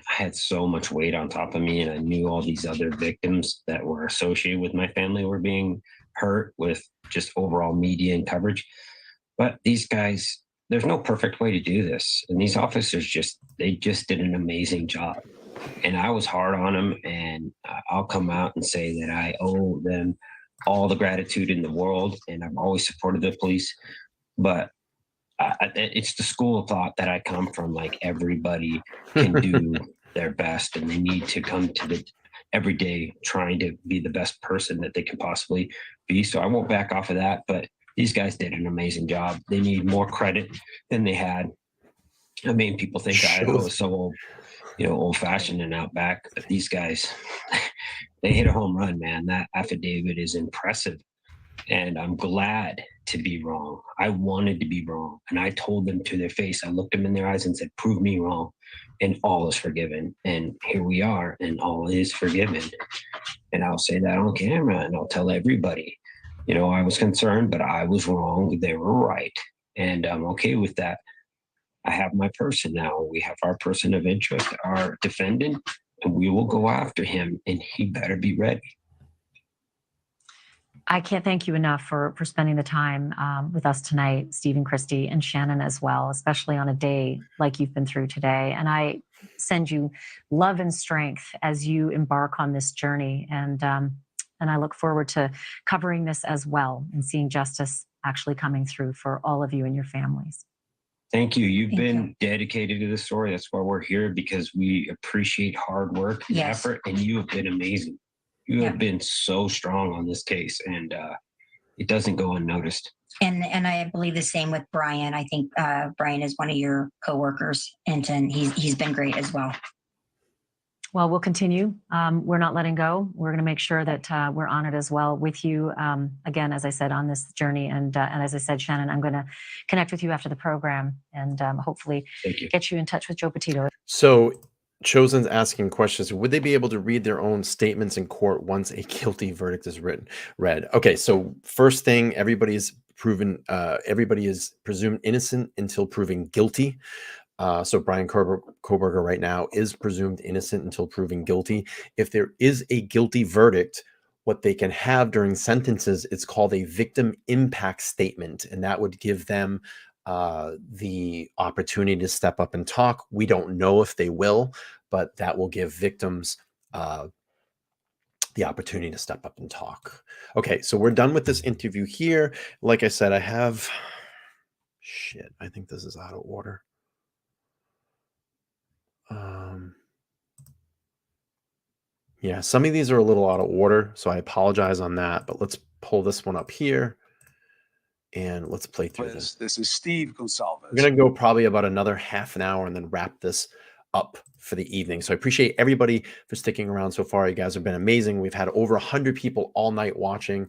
had so much weight on top of me, and I knew all these other victims that were associated with my family were being hurt with just overall media and coverage. But these guys, there's no perfect way to do this. And these officers they just did an amazing job. And I was hard on them, and I'll come out and say that I owe them all the gratitude in the world, and I've always supported the police. But it's the school of thought that I come from. Like, everybody can do their best, and they need to come to the every day trying to be the best person that they can possibly be. So I won't back off of that, but these guys did an amazing job. They need more credit than they had. I mean, people think Idaho is so old-fashioned and out back, but these guys, they hit a home run, man. That affidavit is impressive, and I'm glad to be wrong. I wanted to be wrong, and I told them to their face. I looked them in their eyes and said, prove me wrong, and all is forgiven. And here we are, and all is forgiven. And I'll say that on camera, and I'll tell everybody, I was concerned, but I was wrong. They were right, and I'm okay with that. I have my person now. We have our person of interest, our defendant, and we will go after him, and he better be ready. I can't thank you enough for spending the time with us tonight, Steve and Christy and Shannon as well, especially on a day like you've been through today. And I send you love and strength as you embark on this journey. And I look forward to covering this as well and seeing justice actually coming through for all of you and your families. Thank you. You've been dedicated to this story. That's why we're here, because we appreciate hard work and effort, and you have been amazing. You have been so strong on this case, and it doesn't go unnoticed. And I believe the same with Bryan. I think Bryan is one of your coworkers, and he's been great as well. Well, we'll continue. We're not letting go. We're going to make sure that we're on it as well with you. Again, as I said, on this journey. And as I said, Shannon, I'm going to connect with you after the program and hopefully get you in touch with Joe Petito. So Chosen's asking questions. Would they be able to read their own statements in court once a guilty verdict is read? Okay, so first thing, everybody is presumed innocent until proven guilty. So Bryan Kohberger right now is presumed innocent until proven guilty. If there is a guilty verdict, what they can have during sentences, it's called a victim impact statement, and that would give them the opportunity to step up and talk. We don't know if they will, but that will give victims the opportunity to step up and talk. Okay, so we're done with this interview here. Like I said, I have... Shit, I think this is out of order. Yeah, some of these are a little out of order, so I apologize on that, but let's pull this one up here and let's play through this. This is Steve Gonsalves. We're going to go probably about another half an hour and then wrap this up for the evening. So I appreciate everybody for sticking around so far. You guys have been amazing. We've had over 100 people all night watching.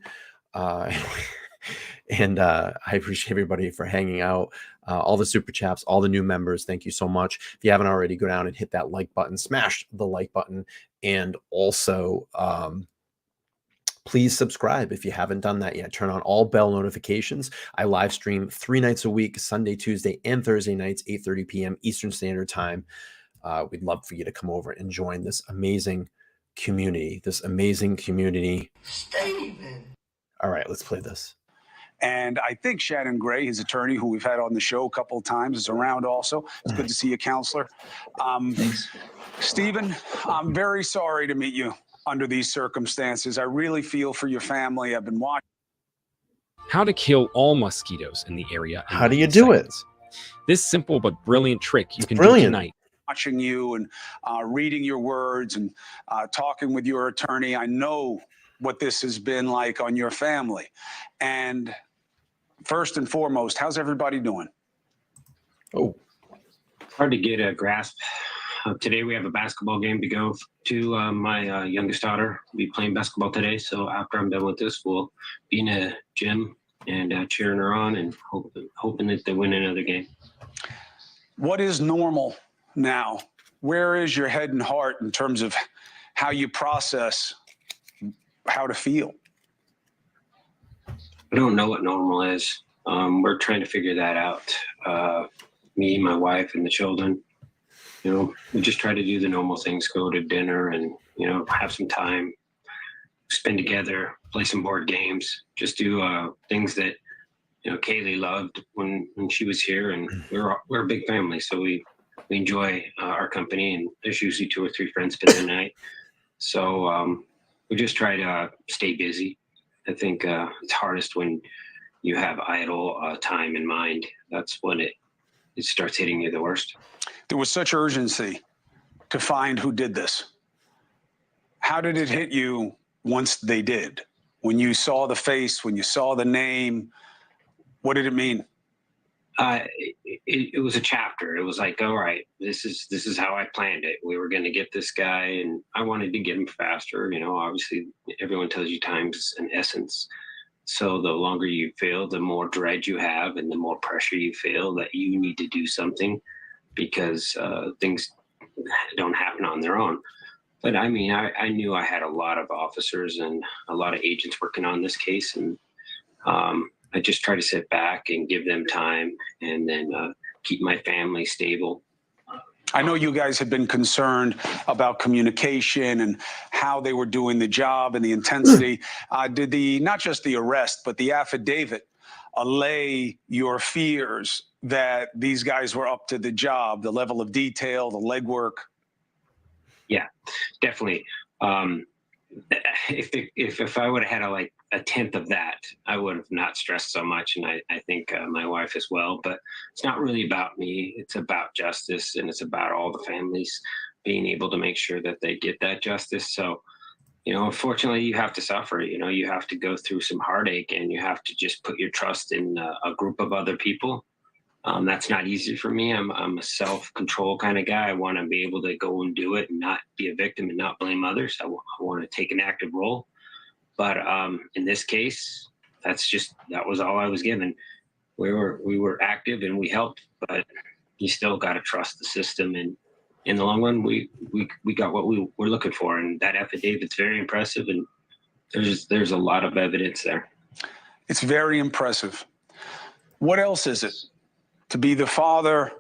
And I appreciate everybody for hanging out, all the super chats, all the new members. Thank you so much. If you haven't already, go down and hit that like button, smash the like button. And also, please subscribe if you haven't done that yet. Turn on all bell notifications. I live stream 3 nights a week, Sunday, Tuesday, and Thursday nights, 8:30 p.m. Eastern Standard Time. We'd love for you to come over and join this amazing community. Steven. All right, let's play this. And I think Shannon Gray, his attorney, who we've had on the show a couple of times, is around also. It's good to see you, counselor. Thanks. Stephen, I'm very sorry to meet you under these circumstances. I really feel for your family. I've been watching. How to kill all mosquitoes in the area. How do you do it? This simple but brilliant trick you can do tonight. Watching you and reading your words and talking with your attorney, I know what this has been like on your family. And first and foremost, how's everybody doing? Oh, hard to get a grasp. Today we have a basketball game to go to. My youngest daughter will be playing basketball today. So after I'm done with this, we'll be in a gym and cheering her on and hoping that they win another game. What is normal now? Where is your head and heart in terms of how you process how to feel? I don't know what normal is. We're trying to figure that out. Me, my wife, and the children. You know, we just try to do the normal things, go to dinner and, you know, have some time, spend together, play some board games, just do things that, you know, Kaylee loved when she was here. And we're a big family, so we enjoy our company, and there's usually 2 or 3 friends spend the night. So we just try to stay busy. I think it's hardest when you have idle time in mind. That's when it starts hitting you the worst. There was such urgency to find who did this. How did it hit you once they did? When you saw the face, when you saw the name, what did it mean? It was a chapter. It was like, all right, this is how I planned it. We were going to get this guy, and I wanted to get him faster. You know, obviously everyone tells you time's an essence. So the longer you feel, the more dread you have, and the more pressure you feel that you need to do something, because things don't happen on their own. But I mean, I knew I had a lot of officers and a lot of agents working on this case, and I just try to sit back and give them time, and then keep my family stable. I know you guys have been concerned about communication and how they were doing the job and the intensity. Did not just the arrest, but the affidavit allay your fears that these guys were up to the job, the level of detail, the legwork? Yeah, definitely. if I would have had a tenth of that, I would have not stressed so much, and I think my wife as well. But it's not really about me. It's about justice, and it's about all the families being able to make sure that they get that justice. So, unfortunately, you have to suffer. You have to go through some heartache, and you have to just put your trust in a group of other people. That's not easy for me. I'm a self-control kind of guy. I want to be able to go and do it and not be a victim and not blame others. I want to take an active role. But in this case, that was all I was given. We were active and we helped, but you still got to trust the system. And in the long run, we got what we were looking for. And that affidavit's very impressive. And there's a lot of evidence there. It's very impressive. What else is it? To be the father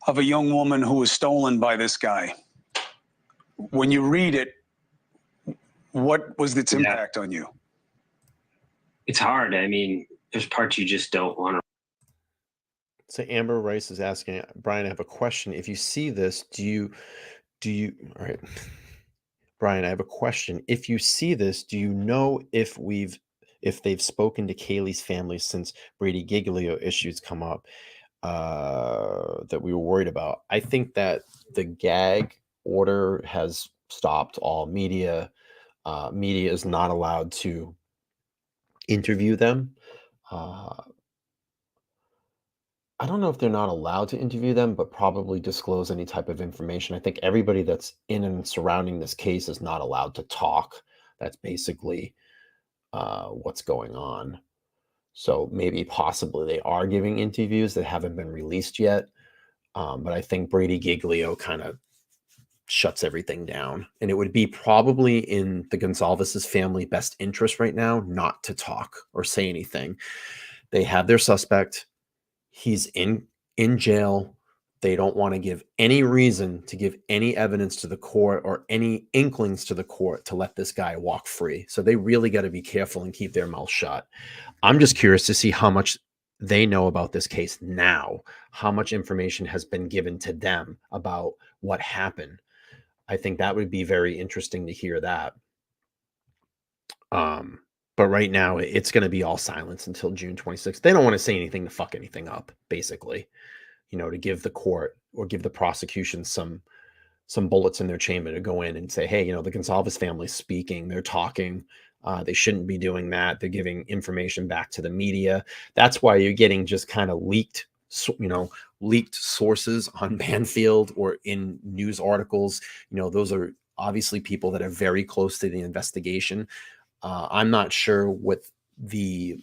of a young woman who was stolen by this guy. When you read it, what was its impact on you? It's hard. I mean, there's parts you just don't want to. So Amber Rice is asking, Bryan, I have a question. If you see this, do you, all right. Bryan, I have a question. If you see this, do you know if they've spoken to Kaylee's family since Brady Giglio issues come up that we were worried about? I think that the gag order has stopped all media. Media is not allowed to interview them. I don't know if they're not allowed to interview them, but probably disclose any type of information. I think everybody that's in and surrounding this case is not allowed to talk. That's basically what's going on. So maybe possibly they are giving interviews that haven't been released yet. But I think Brady Giglio kind of shuts everything down. And it would be probably in the Gonsalves' family best interest right now not to talk or say anything. They have their suspect. He's in jail. They don't want to give any reason to give any evidence to the court or any inklings to the court to let this guy walk free. So they really got to be careful and keep their mouth shut. I'm just curious to see how much they know about this case now, how much information has been given to them about what happened. I think that would be very interesting to hear that. But right now it's going to be all silence until June 26th. They don't want to say anything to fuck anything up, basically, to give the court or give the prosecution some bullets in their chamber to go in and say, hey, the Gonsalves family's speaking, they're talking. They shouldn't be doing that. They're giving information back to the media. That's why you're getting just kind of leaked sources on Banfield or in news articles. Those are obviously people that are very close to the investigation. I'm not sure what the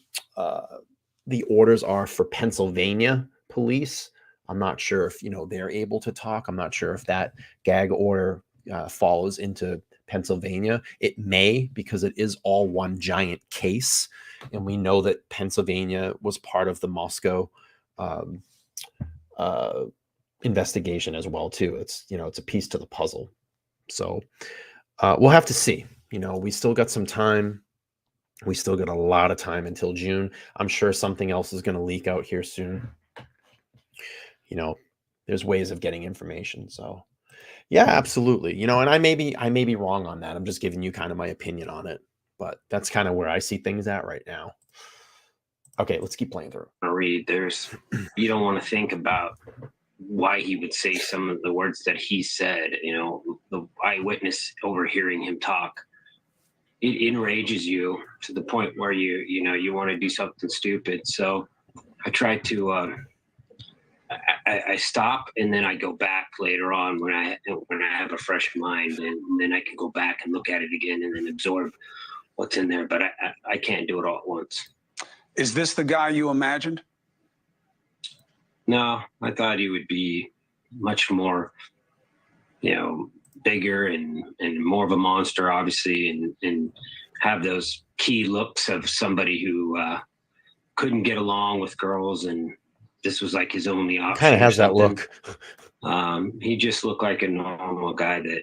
orders are for Pennsylvania police. I'm not sure if, they're able to talk. I'm not sure if that gag order follows into Pennsylvania. It may, because it is all one giant case. And we know that Pennsylvania was part of the Moscow investigation as well, too. It's, it's a piece to the puzzle. So we'll have to see. We still got some time. We still got a lot of time until June. I'm sure something else is going to leak out here soon. There's ways of getting information. So yeah, absolutely. And I may be wrong on that. I'm just giving you kind of my opinion on it, but that's kind of where I see things at right now. Okay, let's keep playing through. Read, you don't want to think about why he would say some of the words that he said, the eyewitness overhearing him talk. It enrages you to the point where you want to do something stupid. So I try to, I stop and then I go back later on when I have a fresh mind, and then I can go back and look at it again and then absorb what's in there. But I can't do it all at once. Is this the guy you imagined? No, I thought he would be much more, bigger and more of a monster, obviously, and have those key looks of somebody who couldn't get along with girls, and this was like his only option. Kind of has that look. He just looked like a normal guy that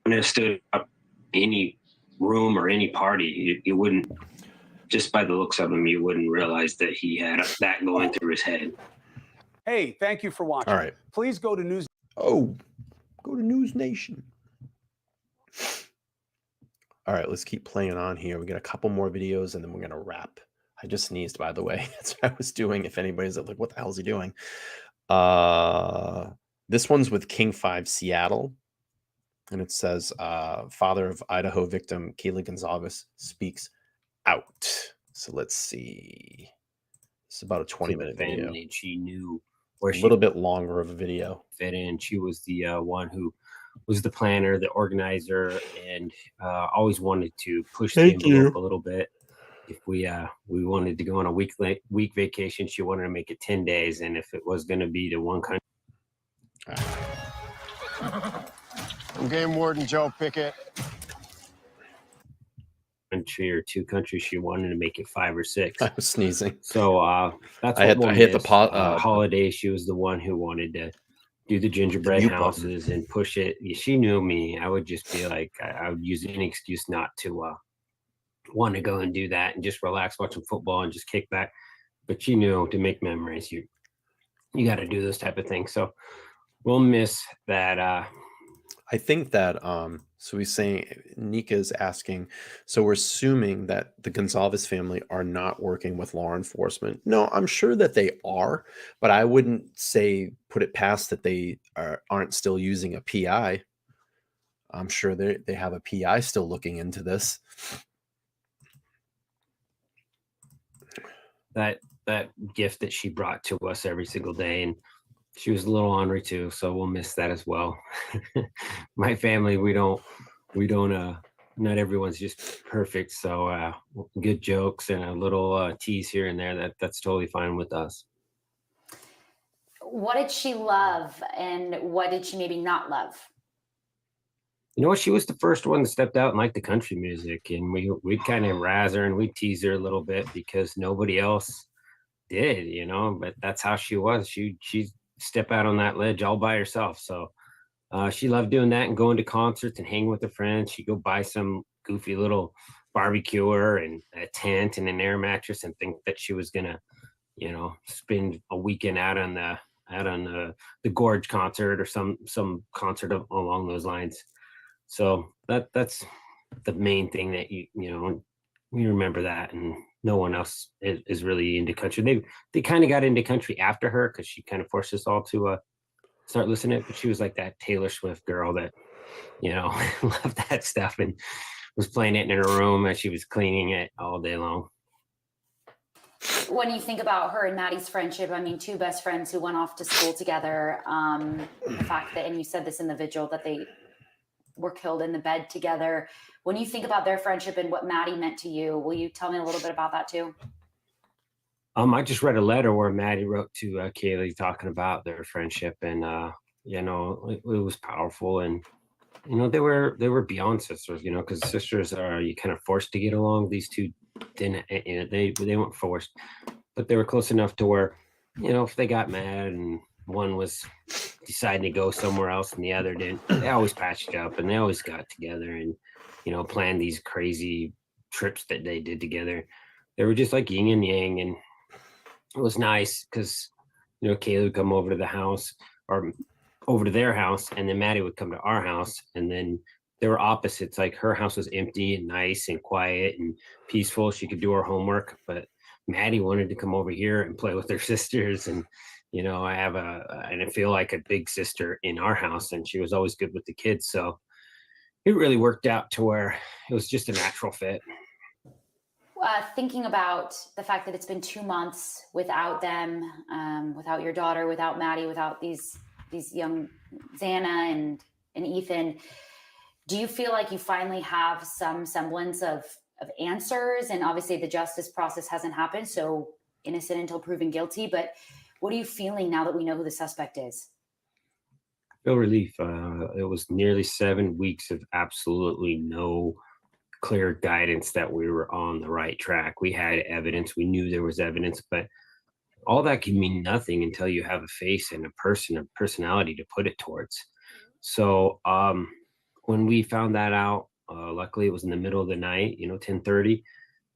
when it stood up any room or any party, you wouldn't, just by the looks of him, you wouldn't realize that he had that going through his head. Hey, thank you for watching. All right. Please go to News. Oh, go to News Nation. All right, let's keep playing on here. We got a couple more videos and then we're going to wrap. I just sneezed, by the way. That's what I was doing. If anybody's like, what the hell is he doing? This one's with King 5 Seattle. And it says, father of Idaho victim Kaylee Gonsalves speaks out. So let's see. It's about a 20-minute video. And she knew where a little bit longer of a video. Fit in. She was the one who was the planner, the organizer, and always wanted to push the envelope a little bit. If we wanted to go on a week vacation, she wanted to make it 10 days, and if it was going to be to one country. I'm Game Warden Joe Pickett. Country or two countries, she wanted to make it 5 or 6. I was sneezing. So that's I hit the holiday. She was the one who wanted to do the gingerbread houses and push it. She knew me. I would just be like, I would use any excuse not to want to go and do that and just relax watching football and just kick back. But she knew to make memories, you got to do those type of things. So we'll miss that. I think that so he's saying, Nika's asking, so we're assuming that the Gonsalves family are not working with law enforcement. No, I'm sure that they are, but I wouldn't say put it past that they aren't still using a PI. I'm sure they have a PI still looking into this. That gift that she brought to us every single day, and she was a little ornery too, so we'll miss that as well. My family, we don't not everyone's just perfect, so good jokes and a little tease here and there, that's totally fine with us. What did she love and what did she maybe not love? You know what? She was the first one that stepped out and liked the country music, and we'd kind of razz her and we'd tease her a little bit because nobody else did, but that's how she was. She step out on that ledge all by herself. So she loved doing that and going to concerts and hanging with her friends. She'd go buy some goofy little barbecuer and a tent and an air mattress and think that she was gonna, spend a weekend out on the Gorge concert or some concert along those lines. So that's the main thing that you remember that, and no one else is really into country. They kind of got into country after her because she kind of forced us all to start listening to it. But she was like that Taylor Swift girl that loved that stuff and was playing it in her room as she was cleaning it all day long. When you think about her and Maddie's friendship, I mean, two best friends who went off to school together, the fact that, and you said this in the vigil, that they were killed in the bed together. When you think about their friendship and what Maddie meant to you, will you tell me a little bit about that too? I just read a letter where Maddie wrote to Kaylee talking about their friendship, and it was powerful, and they were beyond sisters, because sisters are, you kind of forced to get along. These two didn't, they weren't forced, but they were close enough to where, if they got mad and one was deciding to go somewhere else and the other didn't, they always patched up and they always got together and planned these crazy trips that they did together. They were just like yin and yang, and it was nice because Kaylee would come over to the house or over to their house, and then Maddie would come to our house, and then they were opposites. Like her house was empty and nice and quiet and peaceful. She could do her homework, but Maddie wanted to come over here and play with her sisters. And I feel like a big sister in our house, and she was always good with the kids. So it really worked out to where it was just a natural fit. Thinking about the fact that it's been 2 months without them, without your daughter, without Maddie, without these young Xana and Ethan, do you feel like you finally have some semblance of answers? And obviously the justice process hasn't happened, so innocent until proven guilty, but what are you feeling now that we know who the suspect is? I feel relief. It was nearly 7 weeks of absolutely no clear guidance that we were on the right track. We had evidence. We knew there was evidence, but all that can mean nothing until you have a face and a personality to put it towards. So when we found that out, luckily it was in the middle of the night, 10:30.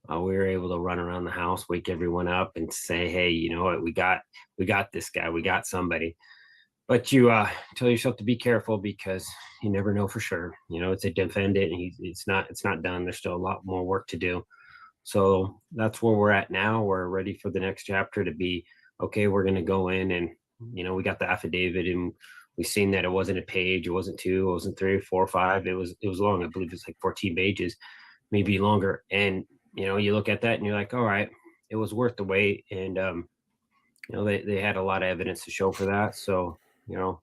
We were able to run around the house, wake everyone up and say, hey, you know what, we got this guy, we got somebody. but you tell yourself to be careful because you never know for sure. You know, it's a defendant, and it's not done. There's still a lot more work to do. So that's where we're at now. We're ready for the next chapter to be, okay, we're going to go in and, you know, we got the affidavit and we've seen that it wasn't a page, it wasn't 2, it wasn't 3 or 4 or 5. It was long. I believe it's like 14 pages, maybe longer. And, you know, you look at that and you're like, all right, it was worth the wait. And, you know, they had a lot of evidence to show for that. So, you know,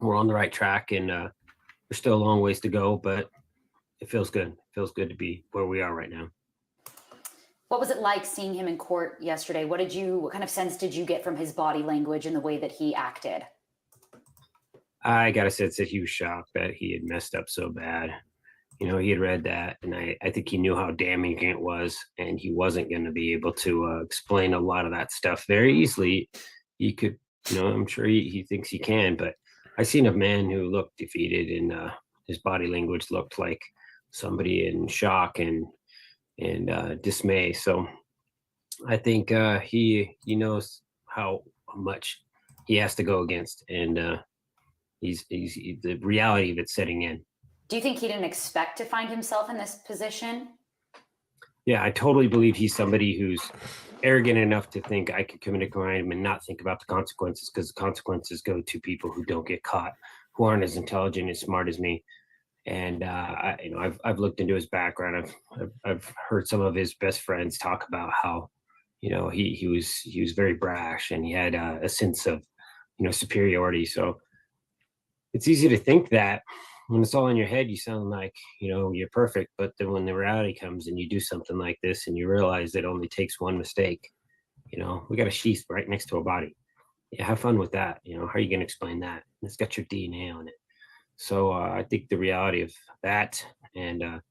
we're on the right track, and there's still a long ways to go, but it feels good. It feels good to be where we are right now. What was it like seeing him in court yesterday? What kind of sense did you get from his body language and the way that he acted? I got a sense that he was shocked that he had messed up so bad. You know, he had read that, and I think he knew how damaging it was, and he wasn't going to be able to explain a lot of that stuff very easily. He could, you know, I'm sure he thinks he can, but I seen a man who looked defeated, and his body language looked like somebody in shock and dismay. So I think he knows how much he has to go against, and he's the reality of it setting in. Do you think he didn't expect to find himself in this position? Yeah, I totally believe he's somebody who's arrogant enough to think I could commit a crime and not think about the consequences, because the consequences go to people who don't get caught, who aren't as intelligent and smart as me. And I've looked into his background. I've heard some of his best friends talk about how, you know, he was very brash, and he had a sense of, you know, superiority. So it's easy to think that when it's all in your head, you sound like, you know, you're perfect. But then when the reality comes and you do something like this and you realize it only takes one mistake, you know, we got a sheath right next to our body. Yeah, have fun with that. You know, how are you going to explain that? It's got your DNA on it. So I think the reality of that, and a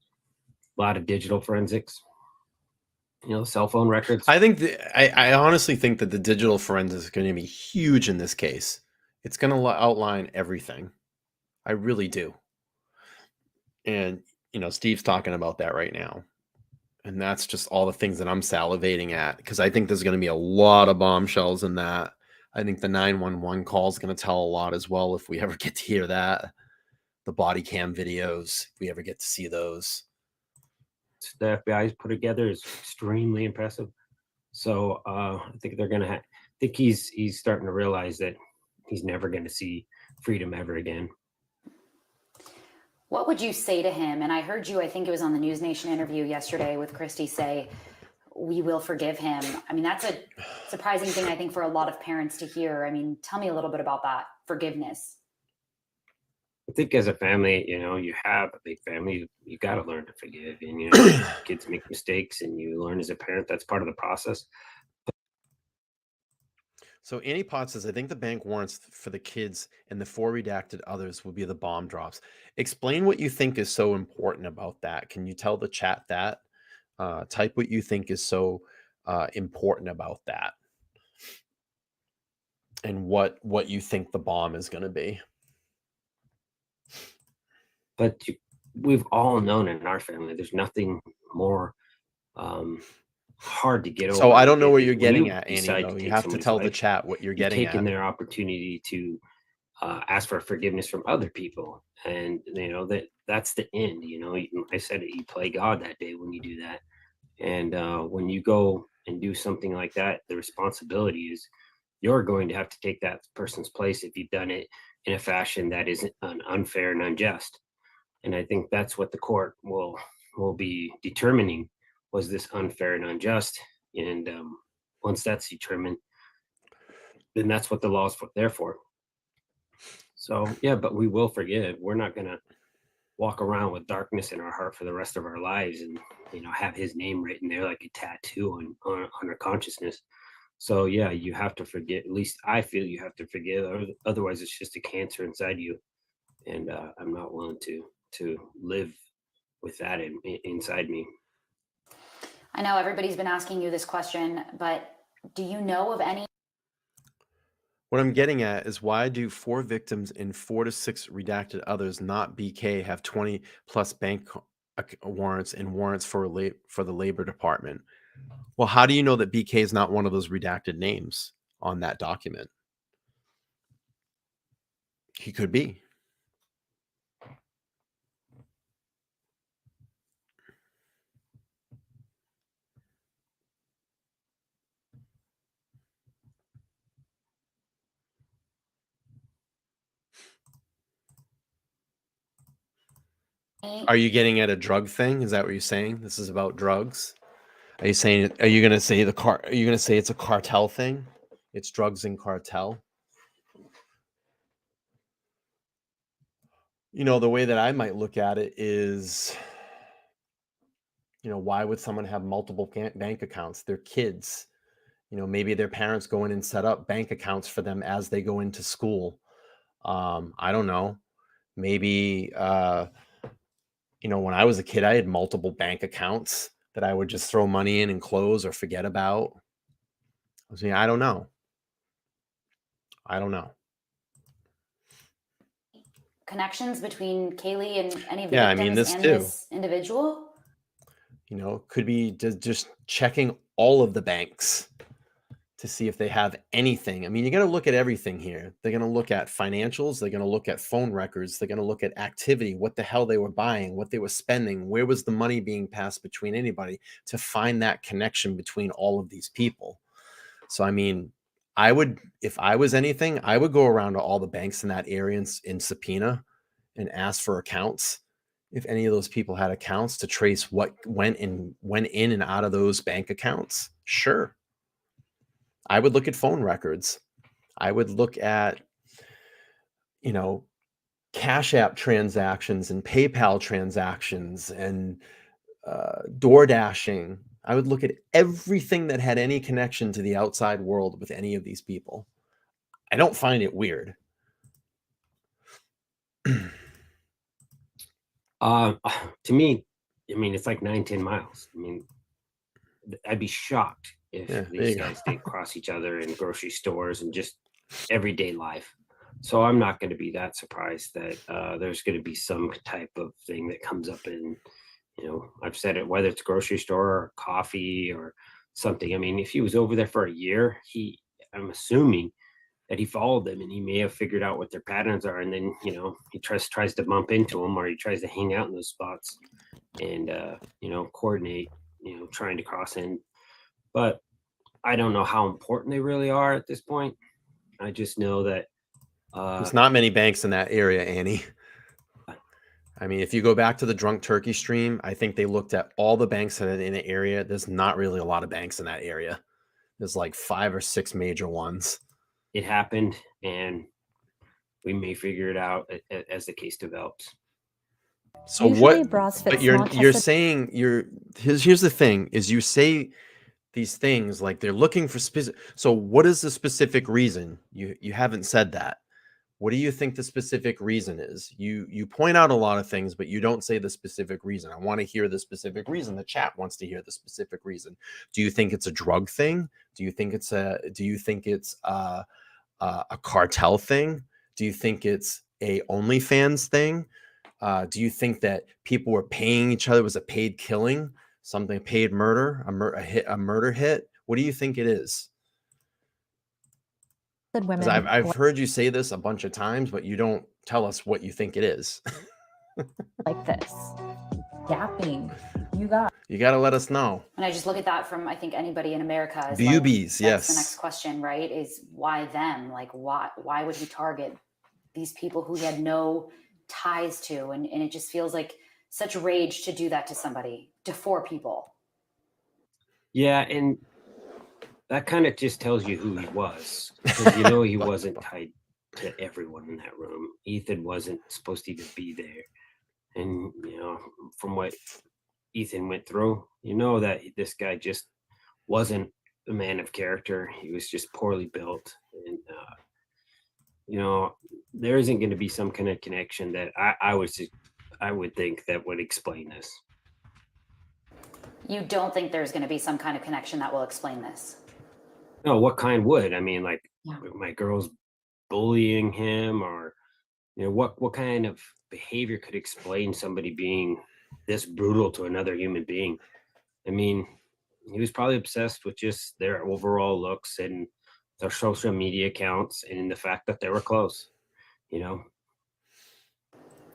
lot of digital forensics, you know, cell phone records. I think I honestly think that the digital forensics is going to be huge in this case. It's going to outline everything. I really do. And, you know, Steve's talking about that right now. And that's just all the things that I'm salivating at, because I think there's going to be a lot of bombshells in that. I think the 911 call is going to tell a lot as well, if we ever get to hear that. The body cam videos, if we ever get to see those. The FBI's put together is extremely impressive. So I think they're going to I think he's starting to realize that he's never going to see freedom ever again. What would you say to him? And I heard you, I think it was on the News Nation interview yesterday with Christy, say, we will forgive him. I mean, that's a surprising thing, I think, for a lot of parents to hear. I mean, tell me a little bit about that forgiveness. I think as a family, you know, you have a big family, you got to learn to forgive. And, you know, kids make mistakes, and you learn as a parent, that's part of the process. So Annie Potts says, I think the bank warrants for the kids and the 4 redacted others will be the bomb drops. Explain what you think is so important about that. Can you tell the chat that? Type what you think is so important about that. And what you think the bomb is going to be. But we've all known in our family, there's nothing more hard to get over. So I don't know what you're getting at, Annie. Though. You have to tell the chat what you're getting at. Taking their opportunity to ask for forgiveness from other people, and you know that's the end. You know, I said it, you play God that day when you do that, and when you go and do something like that, the responsibility is you're going to have to take that person's place if you've done it in a fashion that is unfair and unjust. And I think that's what the court will be determining. Was this unfair and unjust? And once that's determined, then that's what the law is there for. So, yeah, but we will forgive. We're not going to walk around with darkness in our heart for the rest of our lives and, you know, have his name written there like a tattoo on our consciousness. So, yeah, you have to forget. At least I feel you have to forgive. Otherwise, it's just a cancer inside you. And I'm not willing to live with that inside me. I know everybody's been asking you this question, but do you know of any? What I'm getting at is, why do 4 victims and 4 to 6 redacted others, not BK, have 20 plus bank warrants and warrants for the Labor Department? Well, how do you know that BK is not one of those redacted names on that document? He could be. Are you getting at a drug thing? Is that what you're saying? This is about drugs? Are you saying, are you going to say are you going to say it's a cartel thing? It's drugs and cartel? You know, the way that I might look at it is, you know, why would someone have multiple bank accounts? They're kids. You know, maybe their parents go in and set up bank accounts for them as they go into school. I don't know. Maybe, you know, when I was a kid, I had multiple bank accounts that I would just throw money in and close or forget about. I mean, I don't know. I don't know. Connections between Kaylee and any of the Yeah, I victims mean, this and too. this individual? You know, could be just checking all of the banks to see if they have anything. I mean, you got to look at everything here. They're going to look at financials. They're going to look at phone records. They're going to look at activity, what the hell they were buying, what they were spending, where was the money being passed between anybody, to find that connection between all of these people. So, I mean, I would, if I was anything, I would go around to all the banks in that area in subpoena and ask for accounts. If any of those people had accounts, to trace what went in and out of those bank accounts. Sure. I would look at phone records. I would look at, you know, Cash App transactions and PayPal transactions and door dashing. I would look at everything that had any connection to the outside world with any of these people. I don't find it weird. To me, I mean, it's like 9-10 miles. I mean, I'd be shocked if these guys did cross each other in grocery stores and just everyday life. So I'm not going to be that surprised that there's going to be some type of thing that comes up in, you know, I've said it, whether it's grocery store or coffee or something. I mean, if he was over there for a year, I'm assuming that he followed them and he may have figured out what their patterns are. And then, you know, he tries to bump into them, or he tries to hang out in those spots and, you know, coordinate, you know, trying to cross in. But I don't know how important they really are at this point. I just know that there's not many banks in that area, Annie. I mean, if you go back to the Drunk Turkey stream, I think they looked at all the banks in the area. There's not really a lot of banks in that area. There's like 5 or 6 major ones. It happened, and we may figure it out as the case develops. So what? But you're saying here's the thing: is you say these things like they're looking for specific. So what is the specific reason? You haven't said that. What do you think the specific reason is? You point out a lot of things, but you don't say the specific reason. I want to hear the specific reason. The chat wants to hear the specific reason. Do you think it's a drug thing? Do you think it's a cartel thing? Do you think it's a OnlyFans thing? Do you think that people were paying each other? It was a paid killing, something paid murder, a murder hit? What do you think it is? Because I've heard you say this a bunch of times, but you don't tell us what you think it is. Like this. Yapping. You got to let us know. And I just look at that from, I think, anybody in America. Is Boobies, like, yes. That's the next question, right? Is why them? Like, why would he target these people who he had no ties to? And it just feels like such rage to do that to somebody, to 4 people. Yeah, and that kind of just tells you who he was. Because you know he wasn't tied to everyone in that room. Ethan wasn't supposed to even be there. And, you know, from what Ethan went through, you know that this guy just wasn't a man of character. He was just poorly built. And, you know, there isn't going to be some kind of connection that I would think that would explain this. You don't think there's going to be some kind of connection that will explain this? No, what kind would? I mean, like, my girl's bullying him, or, you know, what kind of behavior could explain somebody being this brutal to another human being? I mean, he was probably obsessed with just their overall looks and their social media accounts and the fact that they were close. You know,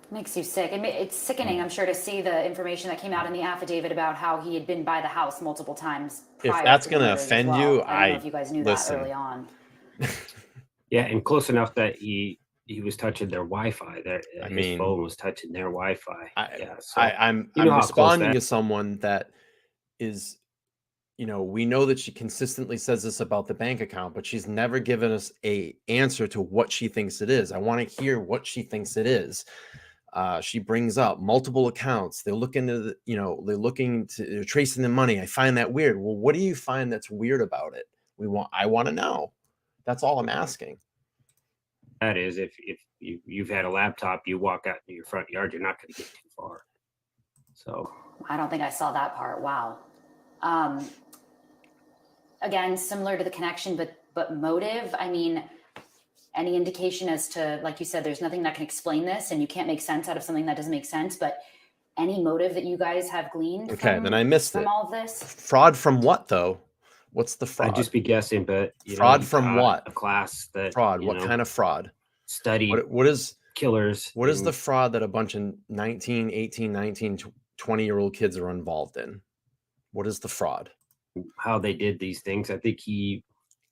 Makes you sick. It's sickening, I'm sure, to see the information that came out in the affidavit about how he had been by the house multiple times. If prior that's to the going to murders as offend well. you, I don't know if you guys knew that listen. early on. Yeah, and close enough that he was touching their Wi-Fi. I His mean, phone was touching their Wi-Fi. I'm you know how close responding that- to someone that is, you know, we know that she consistently says this about the bank account, but she's never given us a answer to what she thinks it is. I want to hear what she thinks it is. She brings up multiple accounts. They're looking to, they're tracing the money. I find that weird. Well, what do you find that's weird about it? I want to know. That's all I'm asking. That is, if you've had a laptop, you walk out in your front yard, you're not going to get too far. So I don't think I saw that part. Wow. Again, similar to the connection, but motive. I mean, any indication as to, like you said, there's nothing that can explain this, and you can't make sense out of something that doesn't make sense. But any motive that you guys have gleaned? Okay, then I missed from it. all of this. Fraud from what though? What's the fraud? I'd just be guessing, but fraud from what? A class that fraud. What kind of fraud? Study. What is killers? What is the fraud that a bunch of 19, 18, 19, 20-year-old kids are involved in? What is the fraud? How they did these things. I think he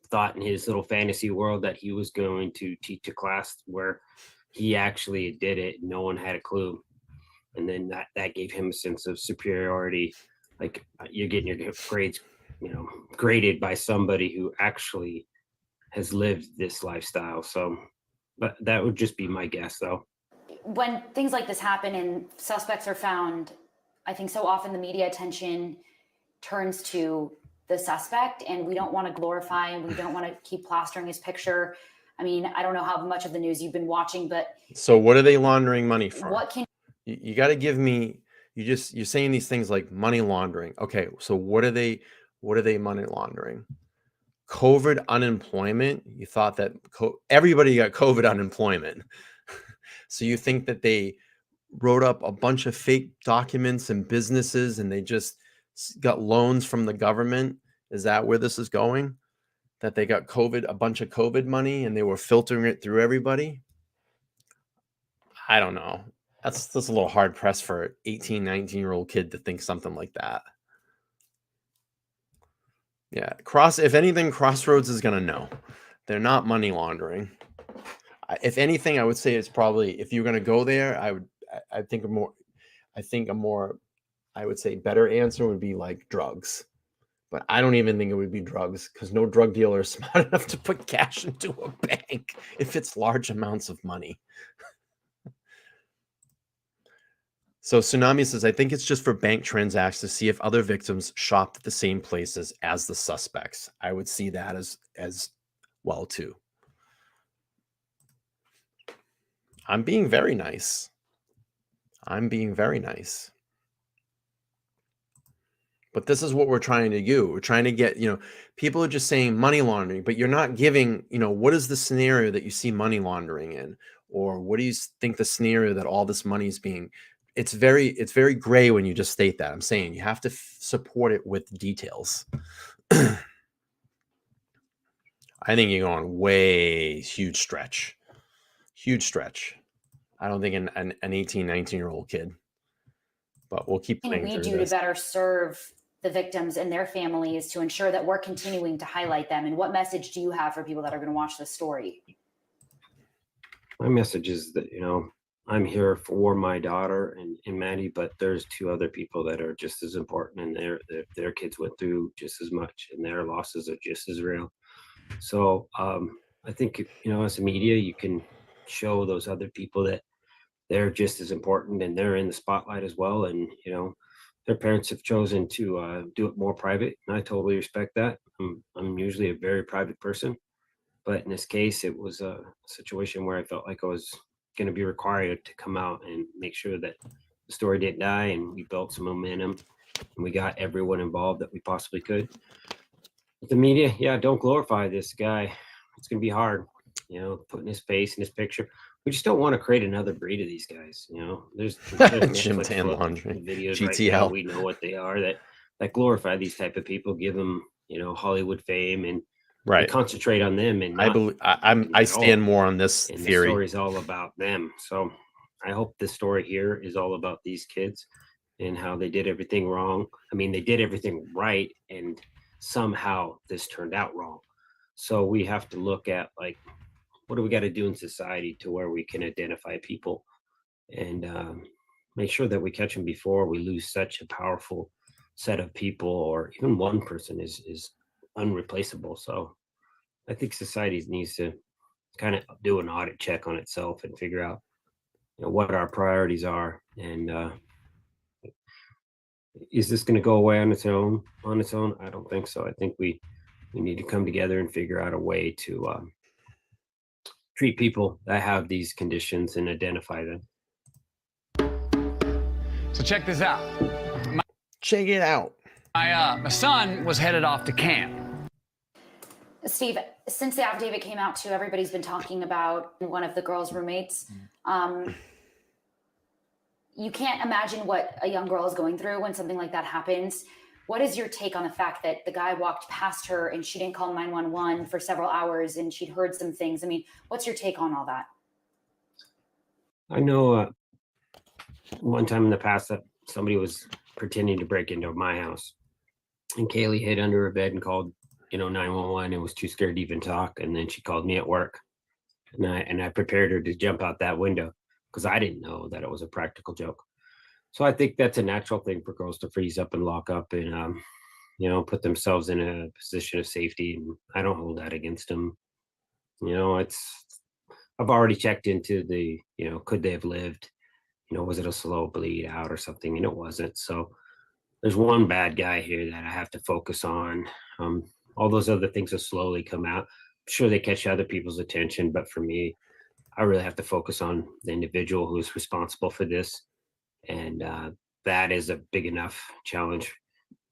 thought in his little fantasy world that he was going to teach a class where he actually did it. No one had a clue. And then that gave him a sense of superiority. Like, you're getting your grades, graded by somebody who actually has lived this lifestyle. So, but that would just be my guess though. When things like this happen and suspects are found, I think so often the media attention turns to the suspect, and we don't want to glorify, and we don't want to keep plastering his picture. I mean, I don't know how much of the news you've been watching, but so what are they laundering money from? What can you got to give me? You're saying these things like money laundering. Okay, so what are they money laundering? COVID unemployment. You thought that everybody got COVID unemployment. So you think that they wrote up a bunch of fake documents and businesses, and they just got loans from the government? Is that where this is going? That they got a bunch of COVID money, and they were filtering it through everybody? I don't know. That's a little hard pressed for an 18, 19-year-old kid to think something like that. Yeah. If anything, Crossroads is going to know. They're not money laundering. If anything, I would say it's probably, if you're going to go there, I would say better answer would be like drugs. But I don't even think it would be drugs, because no drug dealer is smart enough to put cash into a bank if it's large amounts of money. So Tsunami says, I think it's just for bank transactions to see if other victims shopped at the same places as the suspects. I would see that as well too. I'm being very nice. But this is what we're trying to do. We're trying to get, people are just saying money laundering, but you're not giving, what is the scenario that you see money laundering in? Or what do you think the scenario that all this money is being? It's very gray when you just state that. I'm saying you have to support it with details. I think you're going way huge stretch. I don't think an 18, 19-year-old kid, but we'll keep playing we through do this. to better serve the victims and their families to ensure that we're continuing to highlight them? And what message do you have for people that are going to watch this story? My message is that, I'm here for my daughter and Maddie, but there's two other people that are just as important, and their kids went through just as much, and their losses are just as real. So I think, as a media, you can show those other people that they're just as important, and they're in the spotlight as well. And, their parents have chosen to do it more private, and I totally respect that. I'm usually a very private person, but in this case, it was a situation where I felt like I was going to be required to come out and make sure that the story didn't die, and we built some momentum, and we got everyone involved that we possibly could. With the media, don't glorify this guy. It's going to be hard, putting his face in his picture. We just don't want to create another breed of these guys. There's Jim Tan Laundry videos GTL. right now. We know what they are, that glorify these type of people, give them, Hollywood fame, and right, concentrate on them. And I stand more on this and theory. the story's all about them. So I hope the story here is all about these kids and how they did everything wrong. I mean, they did everything right, and somehow this turned out wrong. So we have to look at, like, what do we got to do in society to where we can identify people and make sure that we catch them before we lose such a powerful set of people, or even one person is unreplaceable. So I think society needs to kind of do an audit check on itself and figure out, what our priorities are. And is this going to go away on its own? I don't think so. I think we need to come together and figure out a way to treat people that have these conditions and identify them. So check this out. Check it out. My son was headed off to camp. Steve, since the affidavit came out too, everybody's been talking about one of the girls' roommates. You can't imagine what a young girl is going through when something like that happens. What is your take on the fact that the guy walked past her and she didn't call 911 for several hours and she'd heard some things? I mean, what's your take on all that? I know one time in the past that somebody was pretending to break into my house, and Kaylee hid under her bed and called 911 and was too scared to even talk. And then she called me at work, and I prepared her to jump out that window because I didn't know that it was a practical joke. So I think that's a natural thing for girls to freeze up and lock up and put themselves in a position of safety. And I don't hold that against them. I've already checked into the could they have lived? Was it a slow bleed out or something? And it wasn't. So there's one bad guy here that I have to focus on. All those other things will slowly come out. I'm sure they catch other people's attention, but for me, I really have to focus on the individual who's responsible for this. And that is a big enough challenge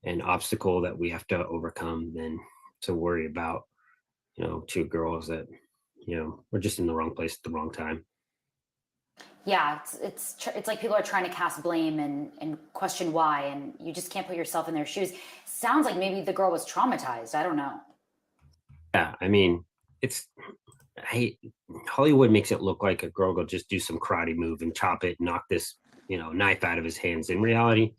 and obstacle that we have to overcome than to worry about, two girls that, were just in the wrong place at the wrong time. Yeah, it's like people are trying to cast blame and question why, and you just can't put yourself in their shoes. Sounds like maybe the girl was traumatized. I don't know. Yeah, I mean, Hollywood makes it look like a girl will just do some karate move and chop it, knock this, knife out of his hands. In reality,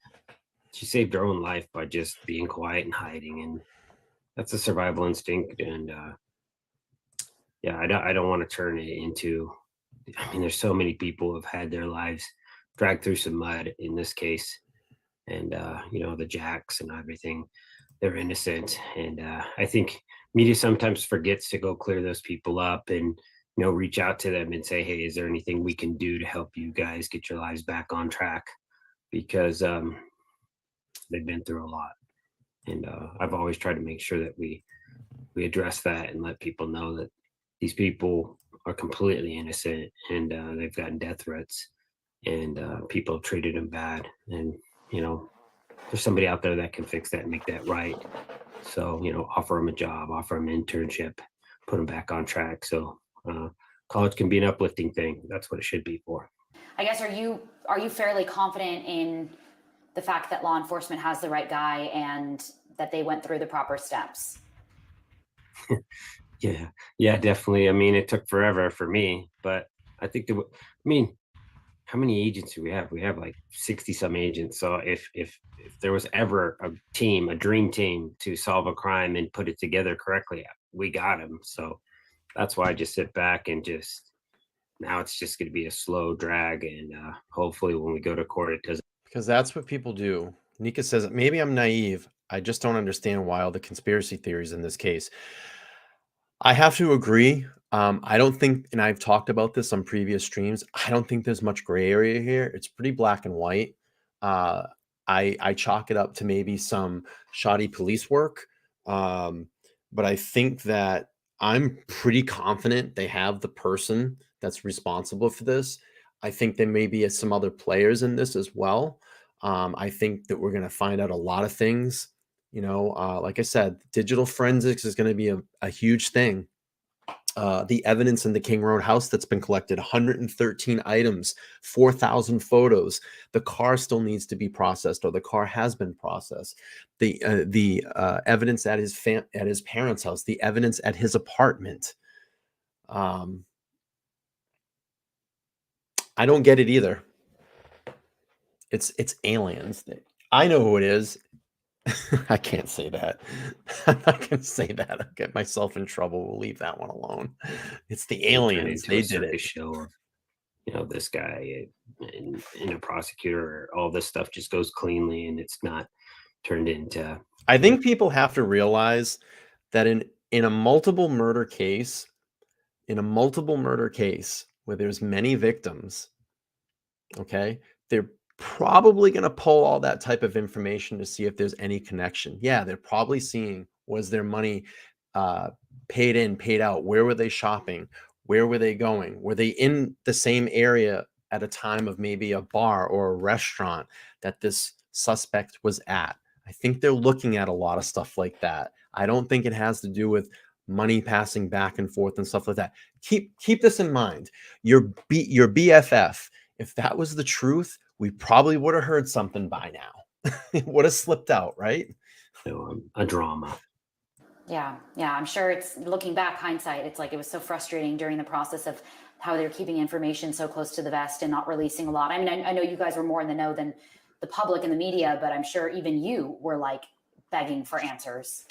she saved her own life by just being quiet and hiding, and that's a survival instinct. And I don't want to turn it into. I mean, there's so many people who have had their lives dragged through some mud in this case, and the Jacks and everything. They're innocent, and I think media sometimes forgets to go clear those people up and reach out to them and say, hey, is there anything we can do to help you guys get your lives back on track? Because they've been through a lot, and I've always tried to make sure that we address that and let people know that these people are completely innocent, and they've gotten death threats, and people have treated them bad, and there's somebody out there that can fix that and make that right. So offer them a job, offer them an internship, put them back on track. So college can be an uplifting thing. That's what it should be for. I guess, are you fairly confident in the fact that law enforcement has the right guy and that they went through the proper steps? Yeah, definitely. I mean, it took forever for me, but I think how many agents do we have? We have like 60 some agents. So if there was ever a dream team to solve a crime and put it together correctly, we got them. So that's why I just sit back and now it's just going to be a slow drag. And hopefully when we go to court, it doesn't. Because that's what people do. Nika says, maybe I'm naive. I just don't understand why all the conspiracy theories in this case. I have to agree. I don't think, and I've talked about this on previous streams, I don't think there's much gray area here. It's pretty black and white. I chalk it up to maybe some shoddy police work. But I think that I'm pretty confident they have the person that's responsible for this. I think there may be some other players in this as well. I think that we're going to find out a lot of things. Like I said, digital forensics is going to be a huge thing. The evidence in the King Road house that's been collected, 113 items, 4,000 photos. The car still needs to be processed, or the car has been processed. The evidence at his parents' house, the evidence at his apartment. I don't get it either. It's aliens. I know who it is. I can't say that. I'm not going to say that. I'll get myself in trouble. We'll leave that one alone. It's the aliens. They did it. Show of, this guy and a prosecutor, all this stuff just goes cleanly, and it's not turned into. I think people have to realize that in a multiple murder case, where there's many victims, okay, they're probably going to pull all that type of information to see if there's any connection. Yeah, they're probably seeing, was their money paid in, paid out? Where were they shopping? Where were they going? Were they in the same area at a time of maybe a bar or a restaurant that this suspect was at? I think they're looking at a lot of stuff like that. I don't think it has to do with money passing back and forth and stuff like that. Keep this in mind. Your BFF, if that was the truth, we probably would have heard something by now. It would have slipped out, right? A drama. Yeah. I'm sure it's, looking back, hindsight, it's like it was so frustrating during the process of how they were keeping information so close to the vest and not releasing a lot. I mean, I know you guys were more in the know than the public and the media, but I'm sure even you were like begging for answers.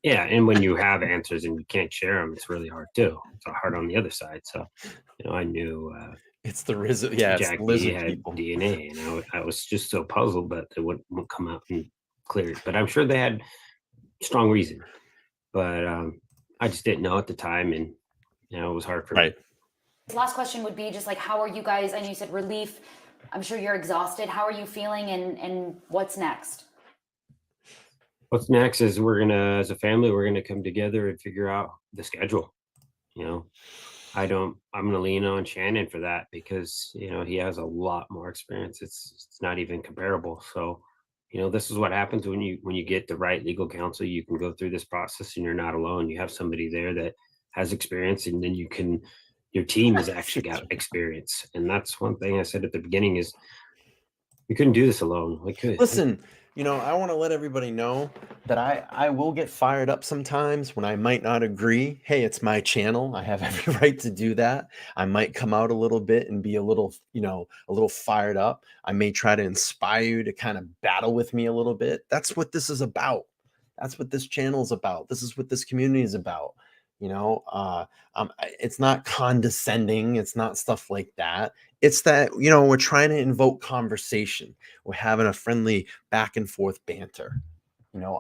Yeah, and when you have answers and you can't share them, it's really hard too. It's hard on the other side. So, I knew it's the lizard. Yeah, Jack it's the lizard had people. DNA, and I was just so puzzled that they wouldn't come out and clear it. But I'm sure they had strong reason. But I just didn't know at the time, and it was hard for me. Last question would be just like, how are you guys? I know you said relief. I'm sure you're exhausted. How are you feeling, and what's next? What's next is as a family, we're gonna come together and figure out the schedule. I'm gonna lean on Shannon for that because he has a lot more experience. It's not even comparable. So, this is what happens when you get the right legal counsel. You can go through this process and you're not alone. You have somebody there that has experience, and then your team has actually got experience. And that's one thing I said at the beginning is we couldn't do this alone. We could. Listen, I want to let everybody know that I will get fired up sometimes when I might not agree. Hey, it's my channel. I have every right to do that. I might come out a little bit and be a little fired up. I may try to inspire you to kind of battle with me a little bit. That's what this is about. That's what this channel is about. This is what this community is about. It's not condescending. It's not stuff like that. It's that, we're trying to invoke conversation. We're having a friendly back and forth banter.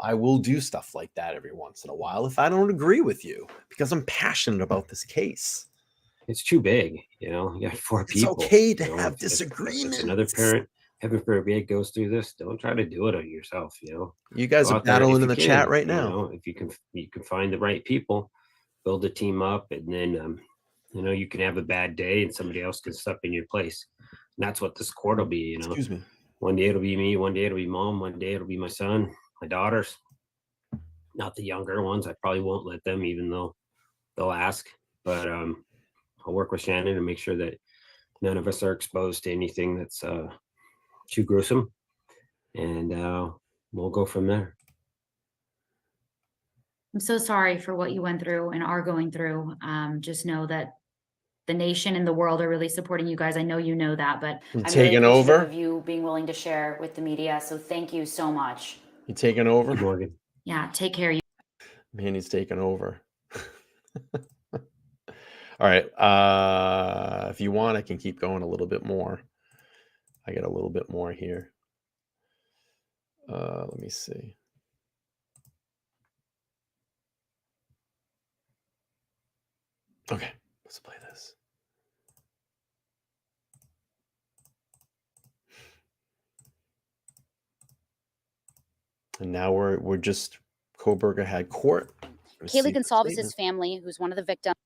I will do stuff like that every once in a while if I don't agree with you because I'm passionate about this case. It's too big. You got 4 people. It's okay to have disagreements. If another parent, heaven forbid, goes through this, don't try to do it on yourself. You guys are battling in the chat right now. If you can find the right people, build a team up, and then you can have a bad day and somebody else can step in your place. And that's what this court will be. Excuse me. One day it'll be me, one day it'll be mom, one day it'll be my son, my daughters, not the younger ones. I probably won't let them, even though they'll ask. But I'll work with Shannon and make sure that none of us are exposed to anything that's too gruesome, and we'll go from there. I'm so sorry for what you went through and are going through. Just know that the nation and the world are really supporting you guys. I know you know that, but I'm taking really over of you being willing to share with the media. So thank you so much. You taking over, Morgan? Yeah, take care. Man, he's taking over. All right. If you want, I can keep going a little bit more. I got a little bit more here. Let me see. Okay, let's play this. And now we're just Kohberger had court. Kaylee Gonsalves' family, who's one of the victims.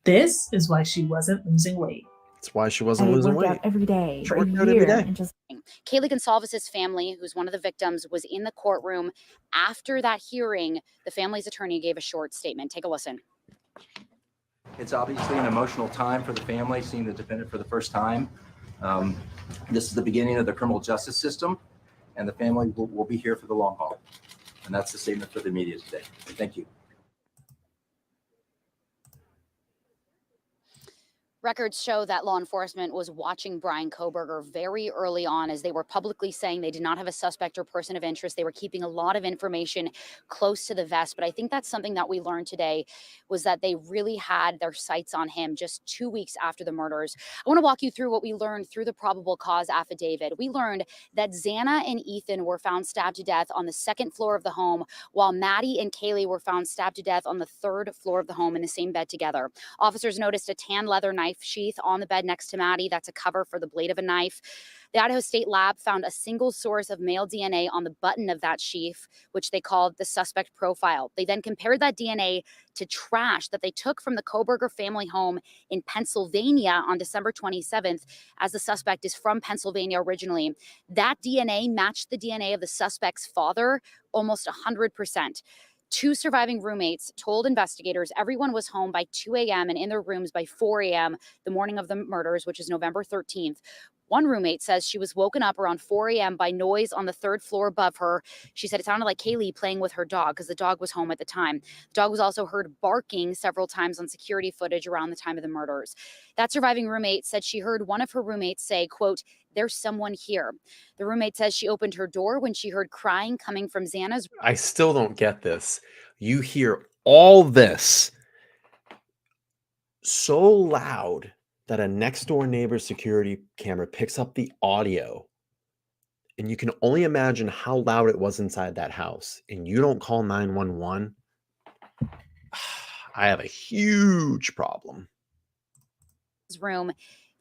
This is why she wasn't losing weight. That's why she wasn't losing weight. Every day, She worked out every day. Kaylee Gonsalves' family, who's one of the victims, was in the courtroom after that hearing. The family's attorney gave a short statement. Take a listen. It's obviously an emotional time for the family, seeing the defendant for the first time. This is the beginning of the criminal justice system, and the family will be here for the long haul. And that's the statement for the media today. Thank you. Records show that law enforcement was watching Bryan Kohberger very early on, as they were publicly saying they did not have a suspect or person of interest. They were keeping a lot of information close to the vest. But I think that's something that we learned today, was that they really had their sights on him just 2 weeks after the murders. I want to walk you through what we learned through the probable cause affidavit. We learned that Xana and Ethan were found stabbed to death on the second floor of the home, while Maddie and Kaylee were found stabbed to death on the third floor of the home in the same bed together. Officers noticed a tan leather knife sheath on the bed next to Maddie. That's a cover for the blade of a knife. The Idaho State Lab found a single source of male DNA on the button of that sheath, which they called the suspect profile. They then compared that DNA to trash that they took from the Kohberger family home in Pennsylvania on December 27th, as the suspect is from Pennsylvania originally. That DNA matched the DNA of the suspect's father almost 100%. 2 surviving roommates told investigators everyone was home by 2 a.m. and in their rooms by 4 a.m. the morning of the murders, which is November 13th. One roommate says she was woken up around 4 a.m. by noise on the third floor above her. She said it sounded like Kaylee playing with her dog, because the dog was home at the time. The dog was also heard barking several times on security footage around the time of the murders. That surviving roommate said she heard one of her roommates say, quote, "There's someone here." The roommate says she opened her door when she heard crying coming from Xana's. I still don't get this. You hear all this so loud that a next door neighbor's security camera picks up the audio, and you can only imagine how loud it was inside that house, and you don't call 911. I have a huge problem. Room,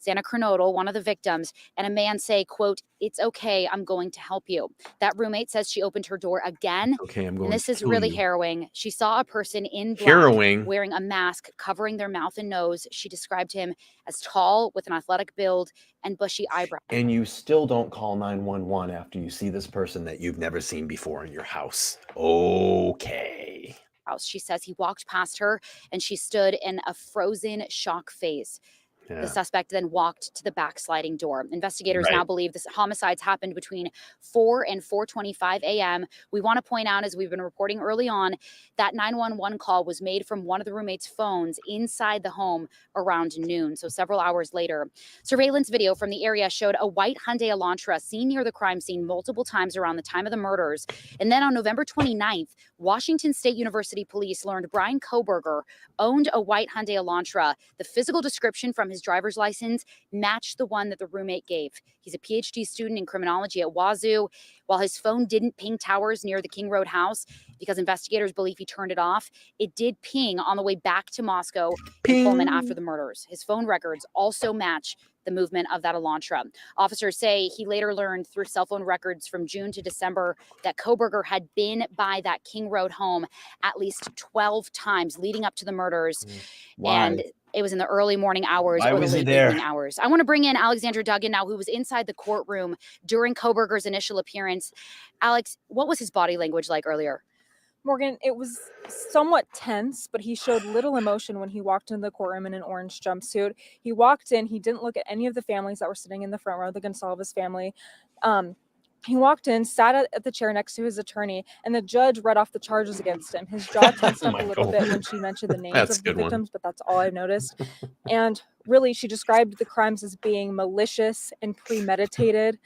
Xana Kernodle, one of the victims, and a man say, quote, "It's okay, I'm going to help you." That roommate says she opened her door again. Okay, I'm going And this to is kill really you. harrowing. She saw a person in black Harrowing. wearing a mask covering their mouth and nose. She described him as tall with an athletic build and bushy eyebrows. And you still don't call 911 after you see this person that you've never seen before in your house. Okay. She says he walked past her and she stood in a frozen shock phase. Yeah. The suspect then walked to the back sliding door. Investigators Right. now believe this homicides happened between 4 and 4:25 a.m. We want to point out, as we've been reporting early on, that 911 call was made from one of the roommates' phones inside the home around noon, so several hours later. Surveillance video from the area showed a white Hyundai Elantra seen near the crime scene multiple times around the time of the murders. And then on November 29th, Washington State University police learned Bryan Kohberger owned a white Hyundai Elantra. The physical description from his driver's license matched the one that the roommate gave. He's a PhD student in criminology at Wazoo. While his phone didn't ping towers near the King Road house, because investigators believe he turned it off, it did ping on the way back to Moscow and Pullman after the murders. His phone records also match the movement of that Elantra. Officers say he later learned through cell phone records from June to December that Kohberger had been by that King Road home at least 12 times leading up to the murders. Why? And it was in the early morning hours Why or the was he late there? evening hours. I want to bring in Alexandra Duggan now, who was inside the courtroom during Kohberger's initial appearance. Alex, what was his body language like earlier? Morgan, it was somewhat tense, but he showed little emotion when he walked into the courtroom in an orange jumpsuit. He walked in, he didn't look at any of the families that were sitting in the front row, the Gonsalves family. He walked in, sat at the chair next to his attorney, and the judge read off the charges against him. His jaw tensed up a little bit when she mentioned the names That's of a the good one. victims, but that's all I've noticed. And really, she described the crimes as being malicious and premeditated.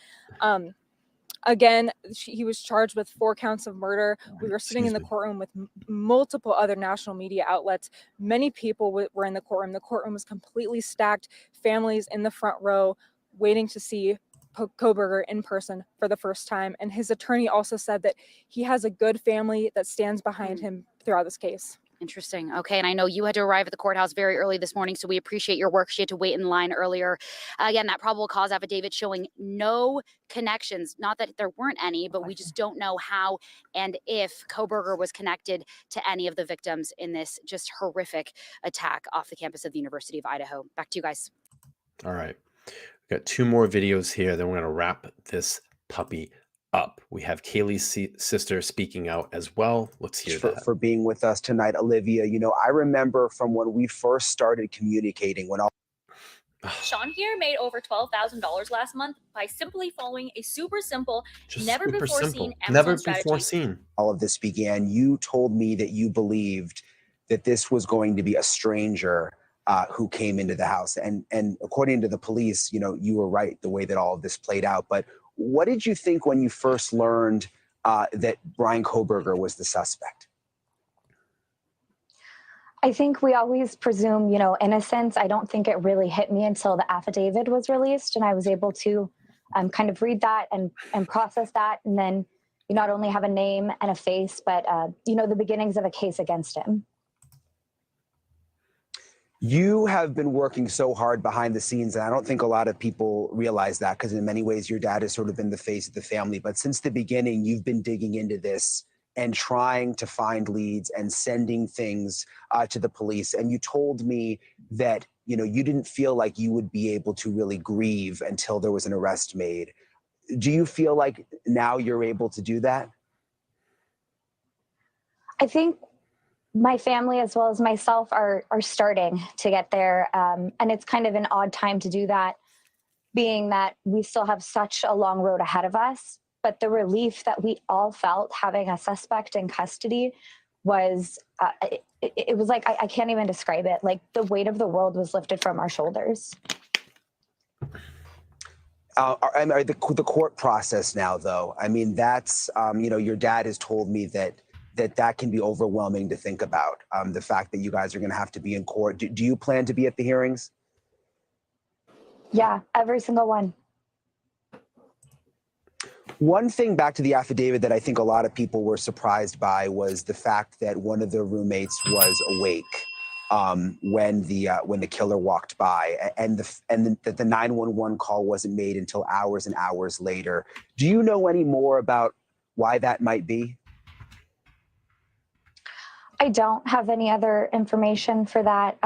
Again, he was charged with 4 counts of murder. We were sitting in the courtroom with multiple other national media outlets. Many people were in the courtroom. The courtroom was completely stacked. Families in the front row waiting to see Kohberger in person for the first time. And his attorney also said that he has a good family that stands behind him throughout this case. Interesting. Okay. And I know you had to arrive at the courthouse very early this morning, so we appreciate your work. She had to wait in line earlier. Again, that probable cause affidavit showing no connections. Not that there weren't any, but we just don't know how and if Kohberger was connected to any of the victims in this just horrific attack off the campus of the University of Idaho. Back to you guys. All right. We've got 2 more videos here. Then we're going to wrap this puppy up. We have Kaylee's sister speaking out as well. Let's hear that. For being with us tonight, Olivia. You know, I remember from when we first started communicating, when all Sean here made over $12,000 last month by simply following a super simple, never before seen Amazon strategy. all of this began, you told me that you believed that this was going to be a stranger who came into the house. And according to the police, you know, you were right the way that all of this played out. But what did you think when you first learned that Bryan Kohberger was the suspect? I think we always presume, you know, innocence. I don't think it really hit me until the affidavit was released, and I was able to kind of read that and process that. And then you not only have a name and a face, but, you know, the beginnings of a case against him. You have been working so hard behind the scenes, and I don't think a lot of people realize that, because in many ways your dad has sort of been the face of the family. But since the beginning, you've been digging into this and trying to find leads and sending things to the police. And you told me that, you know, you didn't feel like you would be able to really grieve until there was an arrest made. Do you feel like now you're able to do that? I think my family, as well as myself, are starting to get there. And it's kind of an odd time to do that, being that we still have such a long road ahead of us. But the relief that we all felt having a suspect in custody was, it was like, I can't even describe it. Like the weight of the world was lifted from our shoulders. The court process now, though, I mean, that's, you know, your dad has told me that can be overwhelming to think about, the fact that you guys are going to have to be in court. Do you plan to be at the hearings? Yeah, every single one. One thing back to the affidavit that I think a lot of people were surprised by was the fact that one of the roommates was awake when the killer walked by, and that the 911 call wasn't made until hours and hours later. Do you know any more about why that might be? I don't have any other information for that.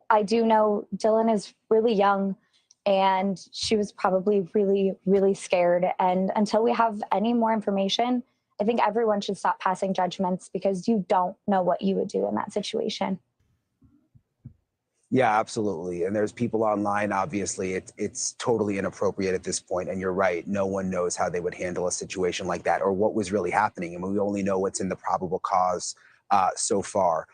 I do know Dylan is really young, and she was probably really, really scared. And until we have any more information, I think everyone should stop passing judgments, because you don't know what you would do in that situation. Yeah, absolutely. And there's people online, obviously, it's totally inappropriate at this point. And you're right. No one knows how they would handle a situation like that, or what was really happening. I mean, we only know what's in the probable cause so far.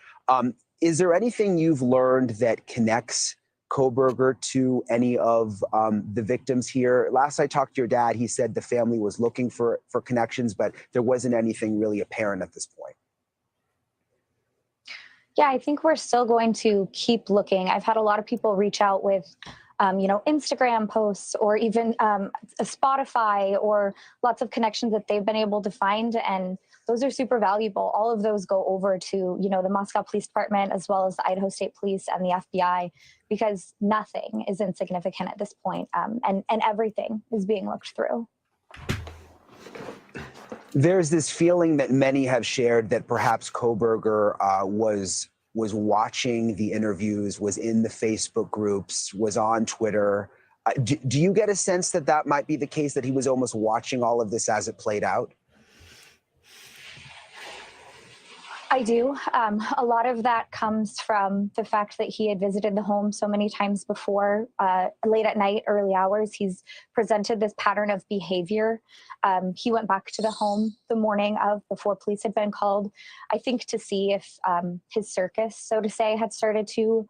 Is there anything you've learned that connects Kohberger to any of the victims here? Last I talked to your dad, he said the family was looking for connections, but there wasn't anything really apparent at this point. Yeah, I think we're still going to keep looking. I've had a lot of people reach out with, you know, Instagram posts, or even a Spotify, or lots of connections that they've been able to find. And those are super valuable. All of those go over to, you know, the Moscow Police Department, as well as the Idaho State Police and the FBI, because nothing is insignificant at this point, and everything is being looked through. There's this feeling that many have shared that perhaps Kohberger was watching the interviews, was in the Facebook groups, was on Twitter. Do you get a sense that that might be the case, that he was almost watching all of this as it played out? I do. A lot of that comes from the fact that he had visited the home so many times before, late at night, early hours. He's presented this pattern of behavior. He went back to the home the morning of, before police had been called, I think to see if his circus, so to say, had started to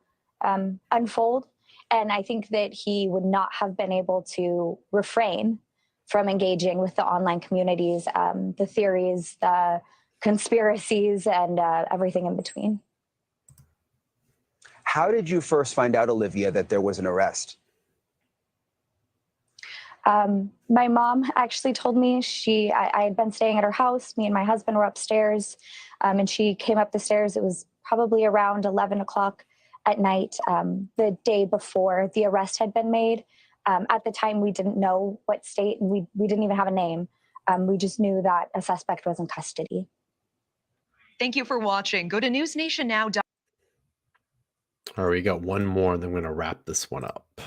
unfold. And I think that he would not have been able to refrain from engaging with the online communities, the theories, the conspiracies, and everything in between. How did you first find out, Olivia, that there was an arrest? My mom actually told me. I had been staying at her house. Me and my husband were upstairs, and she came up the stairs. It was probably around 11 o'clock at night, the day before the arrest had been made. At the time, we didn't know what state, and we didn't even have a name. We just knew that a suspect was in custody. Thank you for watching. Go to newsnationnow. All right, we got one more, and then we're going to wrap this one up.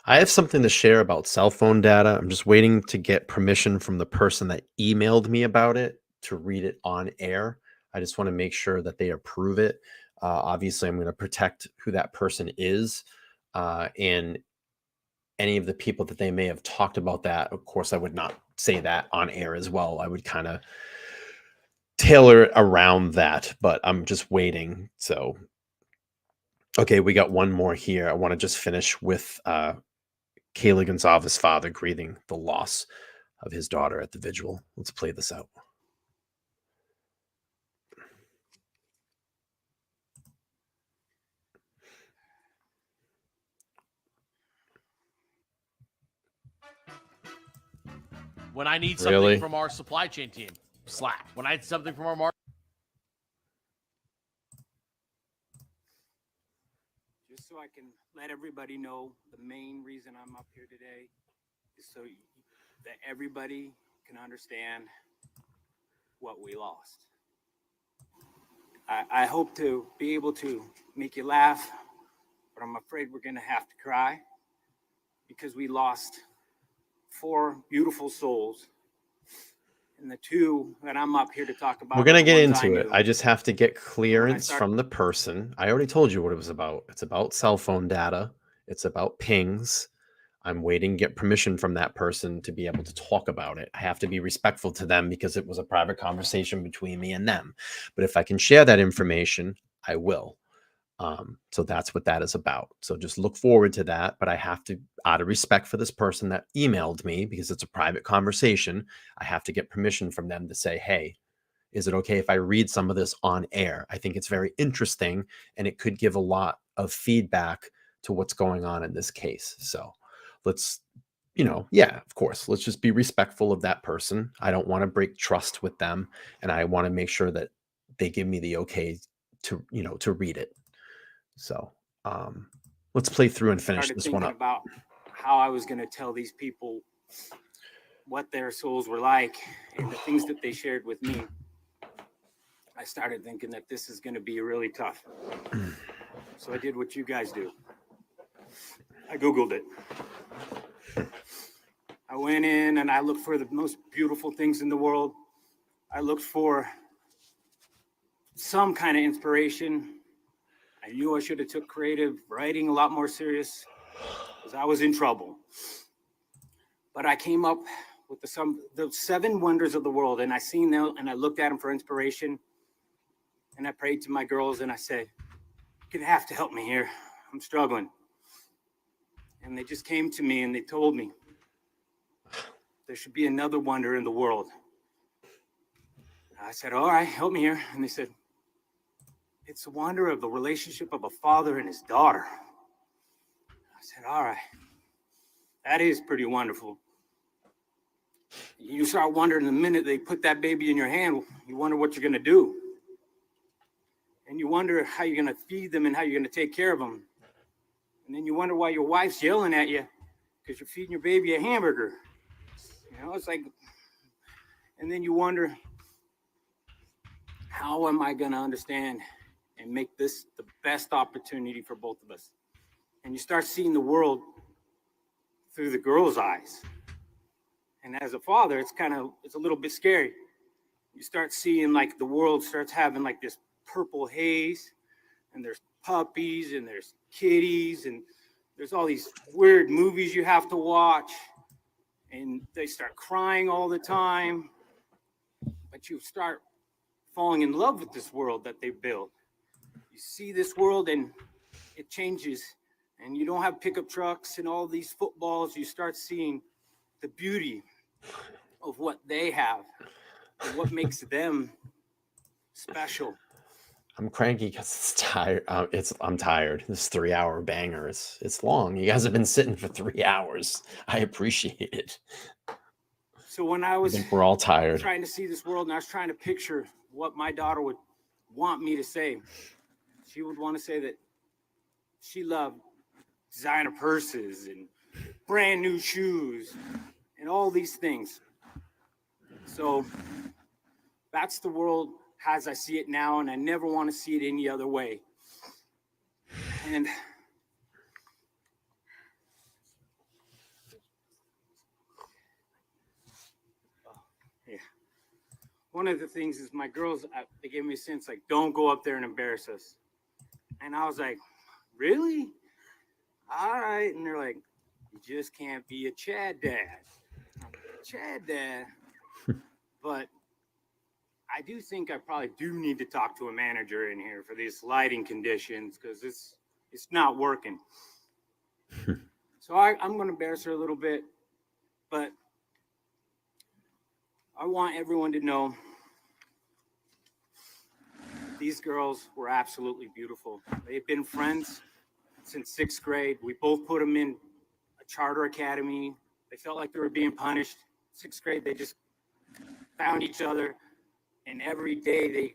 I have something to share about cell phone data. I'm just waiting to get permission from the person that emailed me about it to read it on air. I just want to make sure that they approve it. Obviously, I'm going to protect who that person is, and any of the people that they may have talked about that. Of course, I would not say that on air as well. I would kind of tailor it around that, but I'm just waiting. So Okay, we got one more here. I want to just finish with Kayla Gonsalves' father grieving the loss of his daughter at the vigil. Let's play this out. When I need something Really? from our supply chain team, Slack. When I need something from our market. Just so I can let everybody know, the main reason I'm up here today is so that everybody can understand what we lost. I hope to be able to make you laugh, but I'm afraid we're going to have to cry because we lost 4 beautiful souls. And the 2 that I'm up here to talk about. We're going to get into it. I just have to get clearance from the person. I already told you what it was about. It's about cell phone data. It's about pings. I'm waiting to get permission from that person to be able to talk about it. I have to be respectful to them because it was a private conversation between me and them. But if I can share that information, I will. So that's what that is about. So just look forward to that. But I have to, out of respect for this person that emailed me, because it's a private conversation, I have to get permission from them to say, hey, is it okay if I read some of this on air? I think it's very interesting and it could give a lot of feedback to what's going on in this case. So let's, yeah, of course, let's just be respectful of that person. I don't want to break trust with them. And I want to make sure that they give me the okay to, to read it. So let's play through and finish this one up. About how I was going to tell these people what their souls were like and the things that they shared with me. I started thinking that this is going to be really tough. So I did what you guys do. I Googled it. I went in and I looked for the most beautiful things in the world. I looked for some kind of inspiration. I knew I should have took creative writing a lot more serious because I was in trouble. But I came up with the 7 wonders of the world, and I seen them and I looked at them for inspiration. And I prayed to my girls and I said, you're gonna have to help me here. I'm struggling. And they just came to me and they told me there should be another wonder in the world. I said, all right, help me here. And they said, it's the wonder of the relationship of a father and his daughter. I said, all right, that is pretty wonderful. You start wondering the minute they put that baby in your hand, you wonder what you're going to do. And you wonder how you're going to feed them and how you're going to take care of them. And then you wonder why your wife's yelling at you because you're feeding your baby a hamburger. It's like, and then you wonder, how am I going to understand and make this the best opportunity for both of us? And you start seeing the world through the girl's eyes. And as a father, it's a little bit scary. You start seeing like the world starts having like this purple haze, and there's puppies and there's kitties and there's all these weird movies you have to watch, and they start crying all the time. But you start falling in love with this world that they built. You see this world and it changes, and you don't have pickup trucks and all these footballs. You start seeing the beauty of what they have and what makes them special. I'm cranky because it's tired. I'm tired. This 3-hour banger. It's long. You guys have been sitting for 3 hours. I appreciate it. So when I was we're all tired. Trying to see this world, and I was trying to picture what my daughter would want me to say. She would want to say that she loved designer purses and brand new shoes and all these things. So that's the world as I see it now, and I never want to see it any other way. And yeah, one of the things is my girls, they gave me a sense like, don't go up there and embarrass us. And I was like, really? All right. And they're like, you just can't be a Chad dad. Chad dad. But I do think I probably do need to talk to a manager in here for these lighting conditions, because It's not working. So I'm going to embarrass her a little bit, but I want everyone to know these girls were absolutely beautiful. They've been friends since 6th grade. We both put them in a charter academy. They felt like they were being punished. 6th grade, they just found each other, and every day they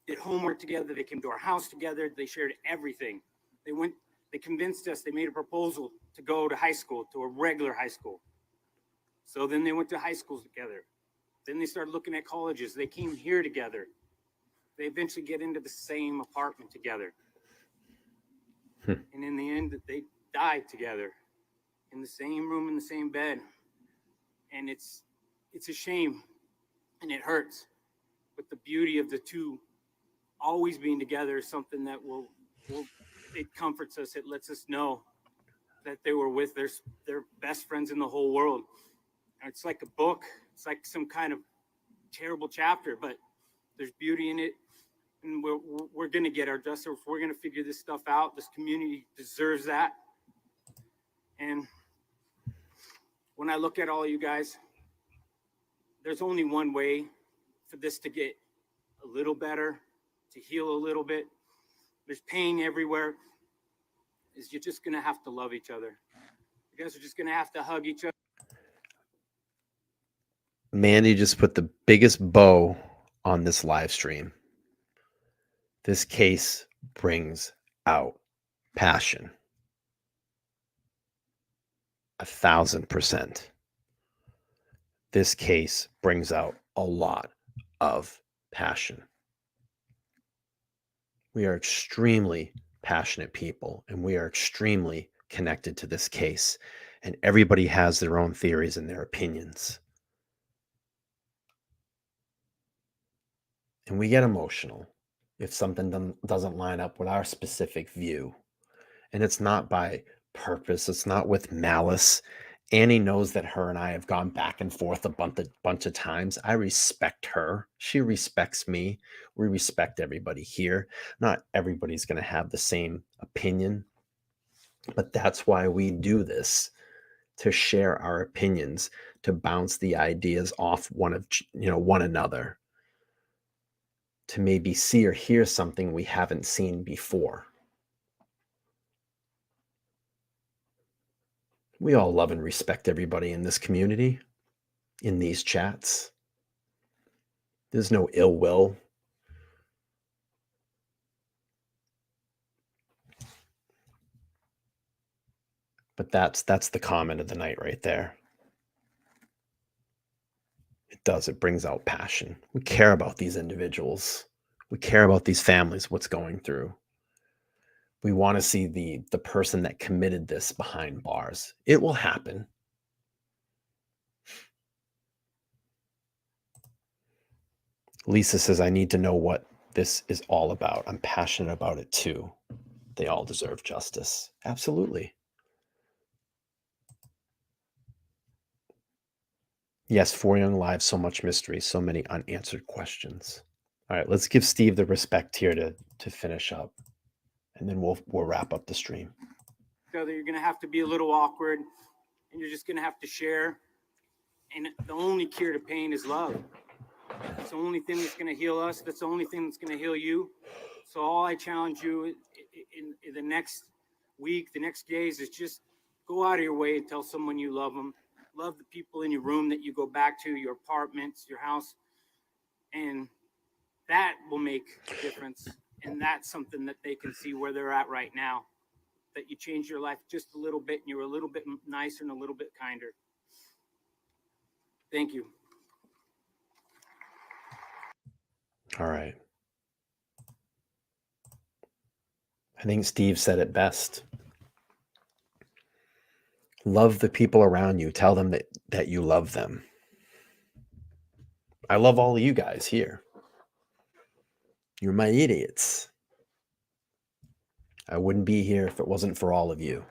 did homework together. They came to our house together. They shared everything. They convinced us, they made a proposal to go to high school, to a regular high school. So then they went to high schools together. Then they started looking at colleges. They came here together. They eventually get into the same apartment together. And in the end, they died together in the same room, in the same bed. And it's a shame, and it hurts. But the beauty of the two always being together is something that it comforts us. It lets us know that they were with their best friends in the whole world. And it's like a book. It's like some kind of terrible chapter, but there's beauty in it. And we're going to get our justice. We're going to figure this stuff out. This community deserves that. And when I look at all you guys, there's only one way for this to get a little better, to heal a little bit. There's pain everywhere. You're just going to have to love each other. You guys are just going to have to hug each other. Mandy just put the biggest bow on this live stream. This case brings out passion. 1,000%. This case brings out a lot of passion. We are extremely passionate people, and we are extremely connected to this case, and everybody has their own theories and their opinions. And we get emotional if something doesn't line up with our specific view. And it's not by purpose. It's not with malice. Annie knows that her and I have gone back and forth a bunch of times. I respect her. She respects me. We respect everybody here. Not everybody's going to have the same opinion, but that's why we do this, to share our opinions, to bounce the ideas off one another, to maybe see or hear something we haven't seen before. We all love and respect everybody in this community, in these chats. There's no ill will. But that's the comment of the night right there. It brings out passion. We care about these individuals. We care about these families, what's going through. We want to see the person that committed this behind bars. It will happen. Lisa says, I need to know what this is all about. I'm passionate about it too. They all deserve justice. Absolutely. Yes, 4 young lives, so much mystery, so many unanswered questions. All right, let's give Steve the respect here to finish up, and then we'll wrap up the stream. You're going to have to be a little awkward, and you're just going to have to share. And the only cure to pain is love. It's the only thing that's going to heal us. That's the only thing that's going to heal you. So all I challenge you in the next week, the next days, is just go out of your way and tell someone you love them. Love the people in your room that you go back to, your apartments, your house. And that will make a difference. And that's something that they can see where they're at right now. That you changed your life just a little bit, and you're a little bit nicer and a little bit kinder. Thank you. All right. I think Steve said it best. Love the people around you. Tell them that you love them. I love all of you guys here. You're my idiots. I wouldn't be here if it wasn't for all of you.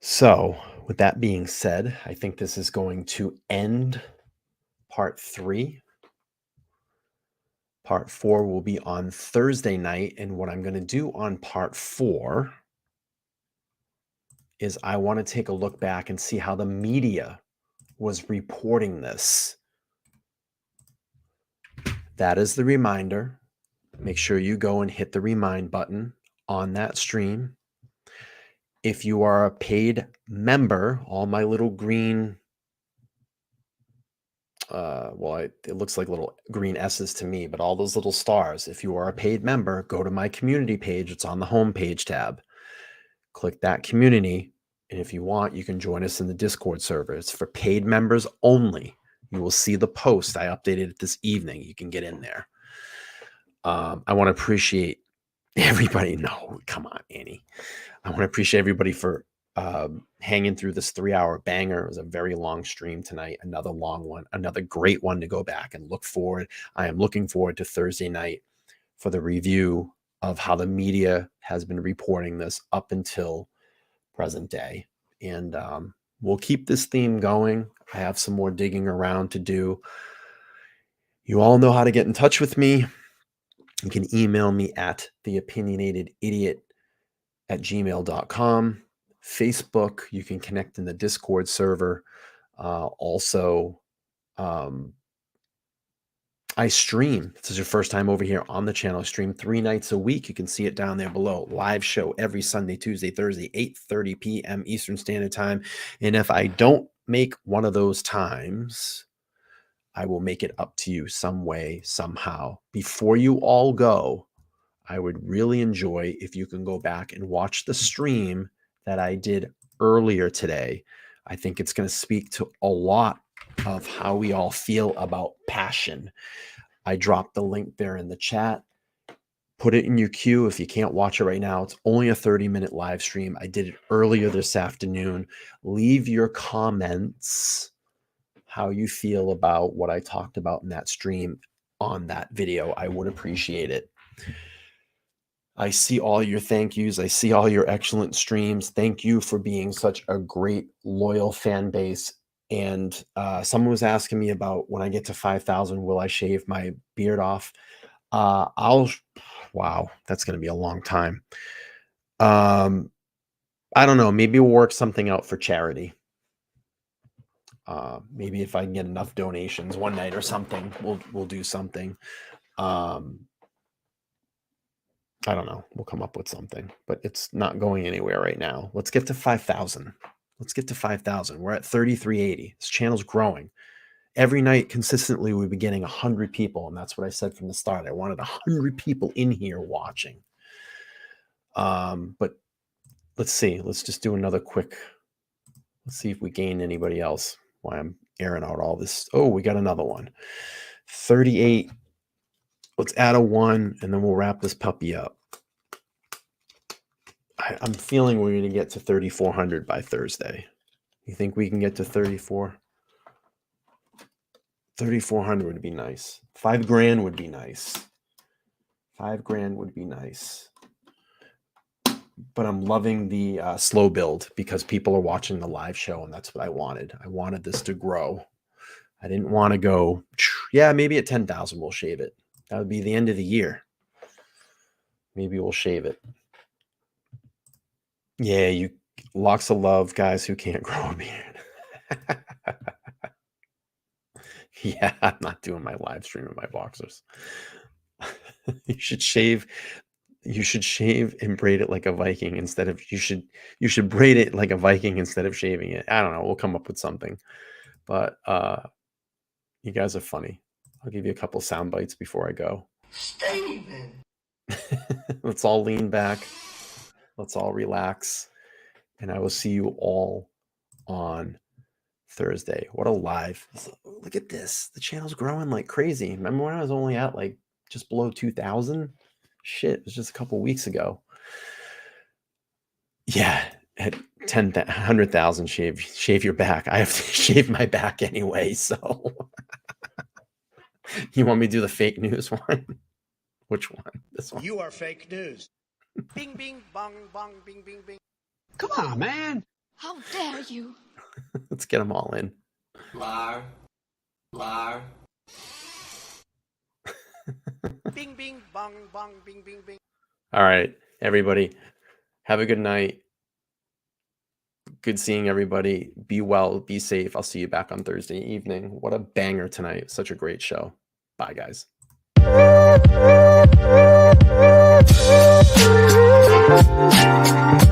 So, with that being said, I think this is going to end part 3 Part 4 will be on Thursday night. And what I'm going to do on part 4 is I want to take a look back and see how the media was reporting this. That is the reminder. Make sure you go and hit the remind button on that stream. If you are a paid member, all my little green, it looks like little green S's to me, but all those little stars, if you are a paid member, go to my community page. It's on the home page tab. Click that community. And if you want, you can join us in the Discord server. It's for paid members only. You will see the post. I updated it this evening. You can get in there. I want to appreciate everybody. No, come on, Annie. I want to appreciate everybody for hanging through this 3-hour banger. It was a very long stream tonight. Another long one, another great one to go back and look forward. I am looking forward to Thursday night for the review of how the media has been reporting this up until present day. And we'll keep this theme going. I have some more digging around to do. You all know how to get in touch with me. You can email me at theopinionatedidiot@gmail.com. Facebook, you can connect in the Discord server. Also, I stream. If this is your first time over here on the channel, I stream 3 nights a week. You can see it down there below. Live show every Sunday, Tuesday, Thursday, 8:30 p.m. Eastern Standard Time. And if I don't make one of those times, I will make it up to you some way, somehow. Before you all go, I would really enjoy if you can go back and watch the stream that I did earlier today. I think it's going to speak to a lot of how we all feel about passion. I dropped the link there in the chat. Put it in your queue if you can't watch it right now. It's only a 30-minute live stream. I did it earlier this afternoon. Leave your comments, how you feel about what I talked about in that stream on that video. I would appreciate it. I see all your thank yous. I see all your excellent streams. Thank you for being such a great, loyal fan base. And someone was asking me about when I get to 5,000, will I shave my beard off? Wow, that's going to be a long time. I don't know. Maybe we'll work something out for charity. Maybe if I can get enough donations one night or something, we'll do something. I don't know. We'll come up with something, but it's not going anywhere right now. Let's get to 5,000. Let's get to 5,000. We're at 3,380. This channel's growing. Every night consistently we've been getting 100 people, and that's what I said from the start. I wanted 100 people in here watching. But let's see. Let's just do another quick. Let's see if we gain anybody else while I'm airing out all this. Oh, we got another one. 38. Let's add a 1, and then we'll wrap this puppy up. I'm feeling we're going to get to 3,400 by Thursday. You think we can get to 34? 3,400 would be nice. $5,000 would be nice. $5,000 would be nice. But I'm loving the slow build because people are watching the live show, and that's what I wanted. I wanted this to grow. I didn't want to go, yeah, maybe at 10,000 we'll shave it. That would be the end of the year. Maybe we'll shave it. Yeah, you locks of love, guys who can't grow a beard. Yeah, I'm not doing my live stream in my boxers. You should shave and braid it like a Viking instead of you should braid it like a Viking instead of shaving it. I don't know. We'll come up with something. But you guys are funny. I'll give you a couple sound bites before I go. Steven. Let's all lean back. Let's all relax. And I will see you all on Thursday. What a live. Look at this. The channel's growing like crazy. Remember when I was only at like just below 2,000? Shit, it was just a couple weeks ago. Yeah, at 100,000 shave your back. I have to shave my back anyway, so. You want me to do the fake news one? Which one? This one. You are fake news. Bing, bing, bong, bong, bing, bing, bing. Come on, man. How dare you? Let's get them all in. Liar. Liar. Bing, bing, bong, bong, bing, bing, bing. All right, everybody. Have a good night. Good seeing everybody. Be well, be safe. I'll see you back on Thursday evening. What a banger tonight. Such a great show. Bye, guys. Thank you.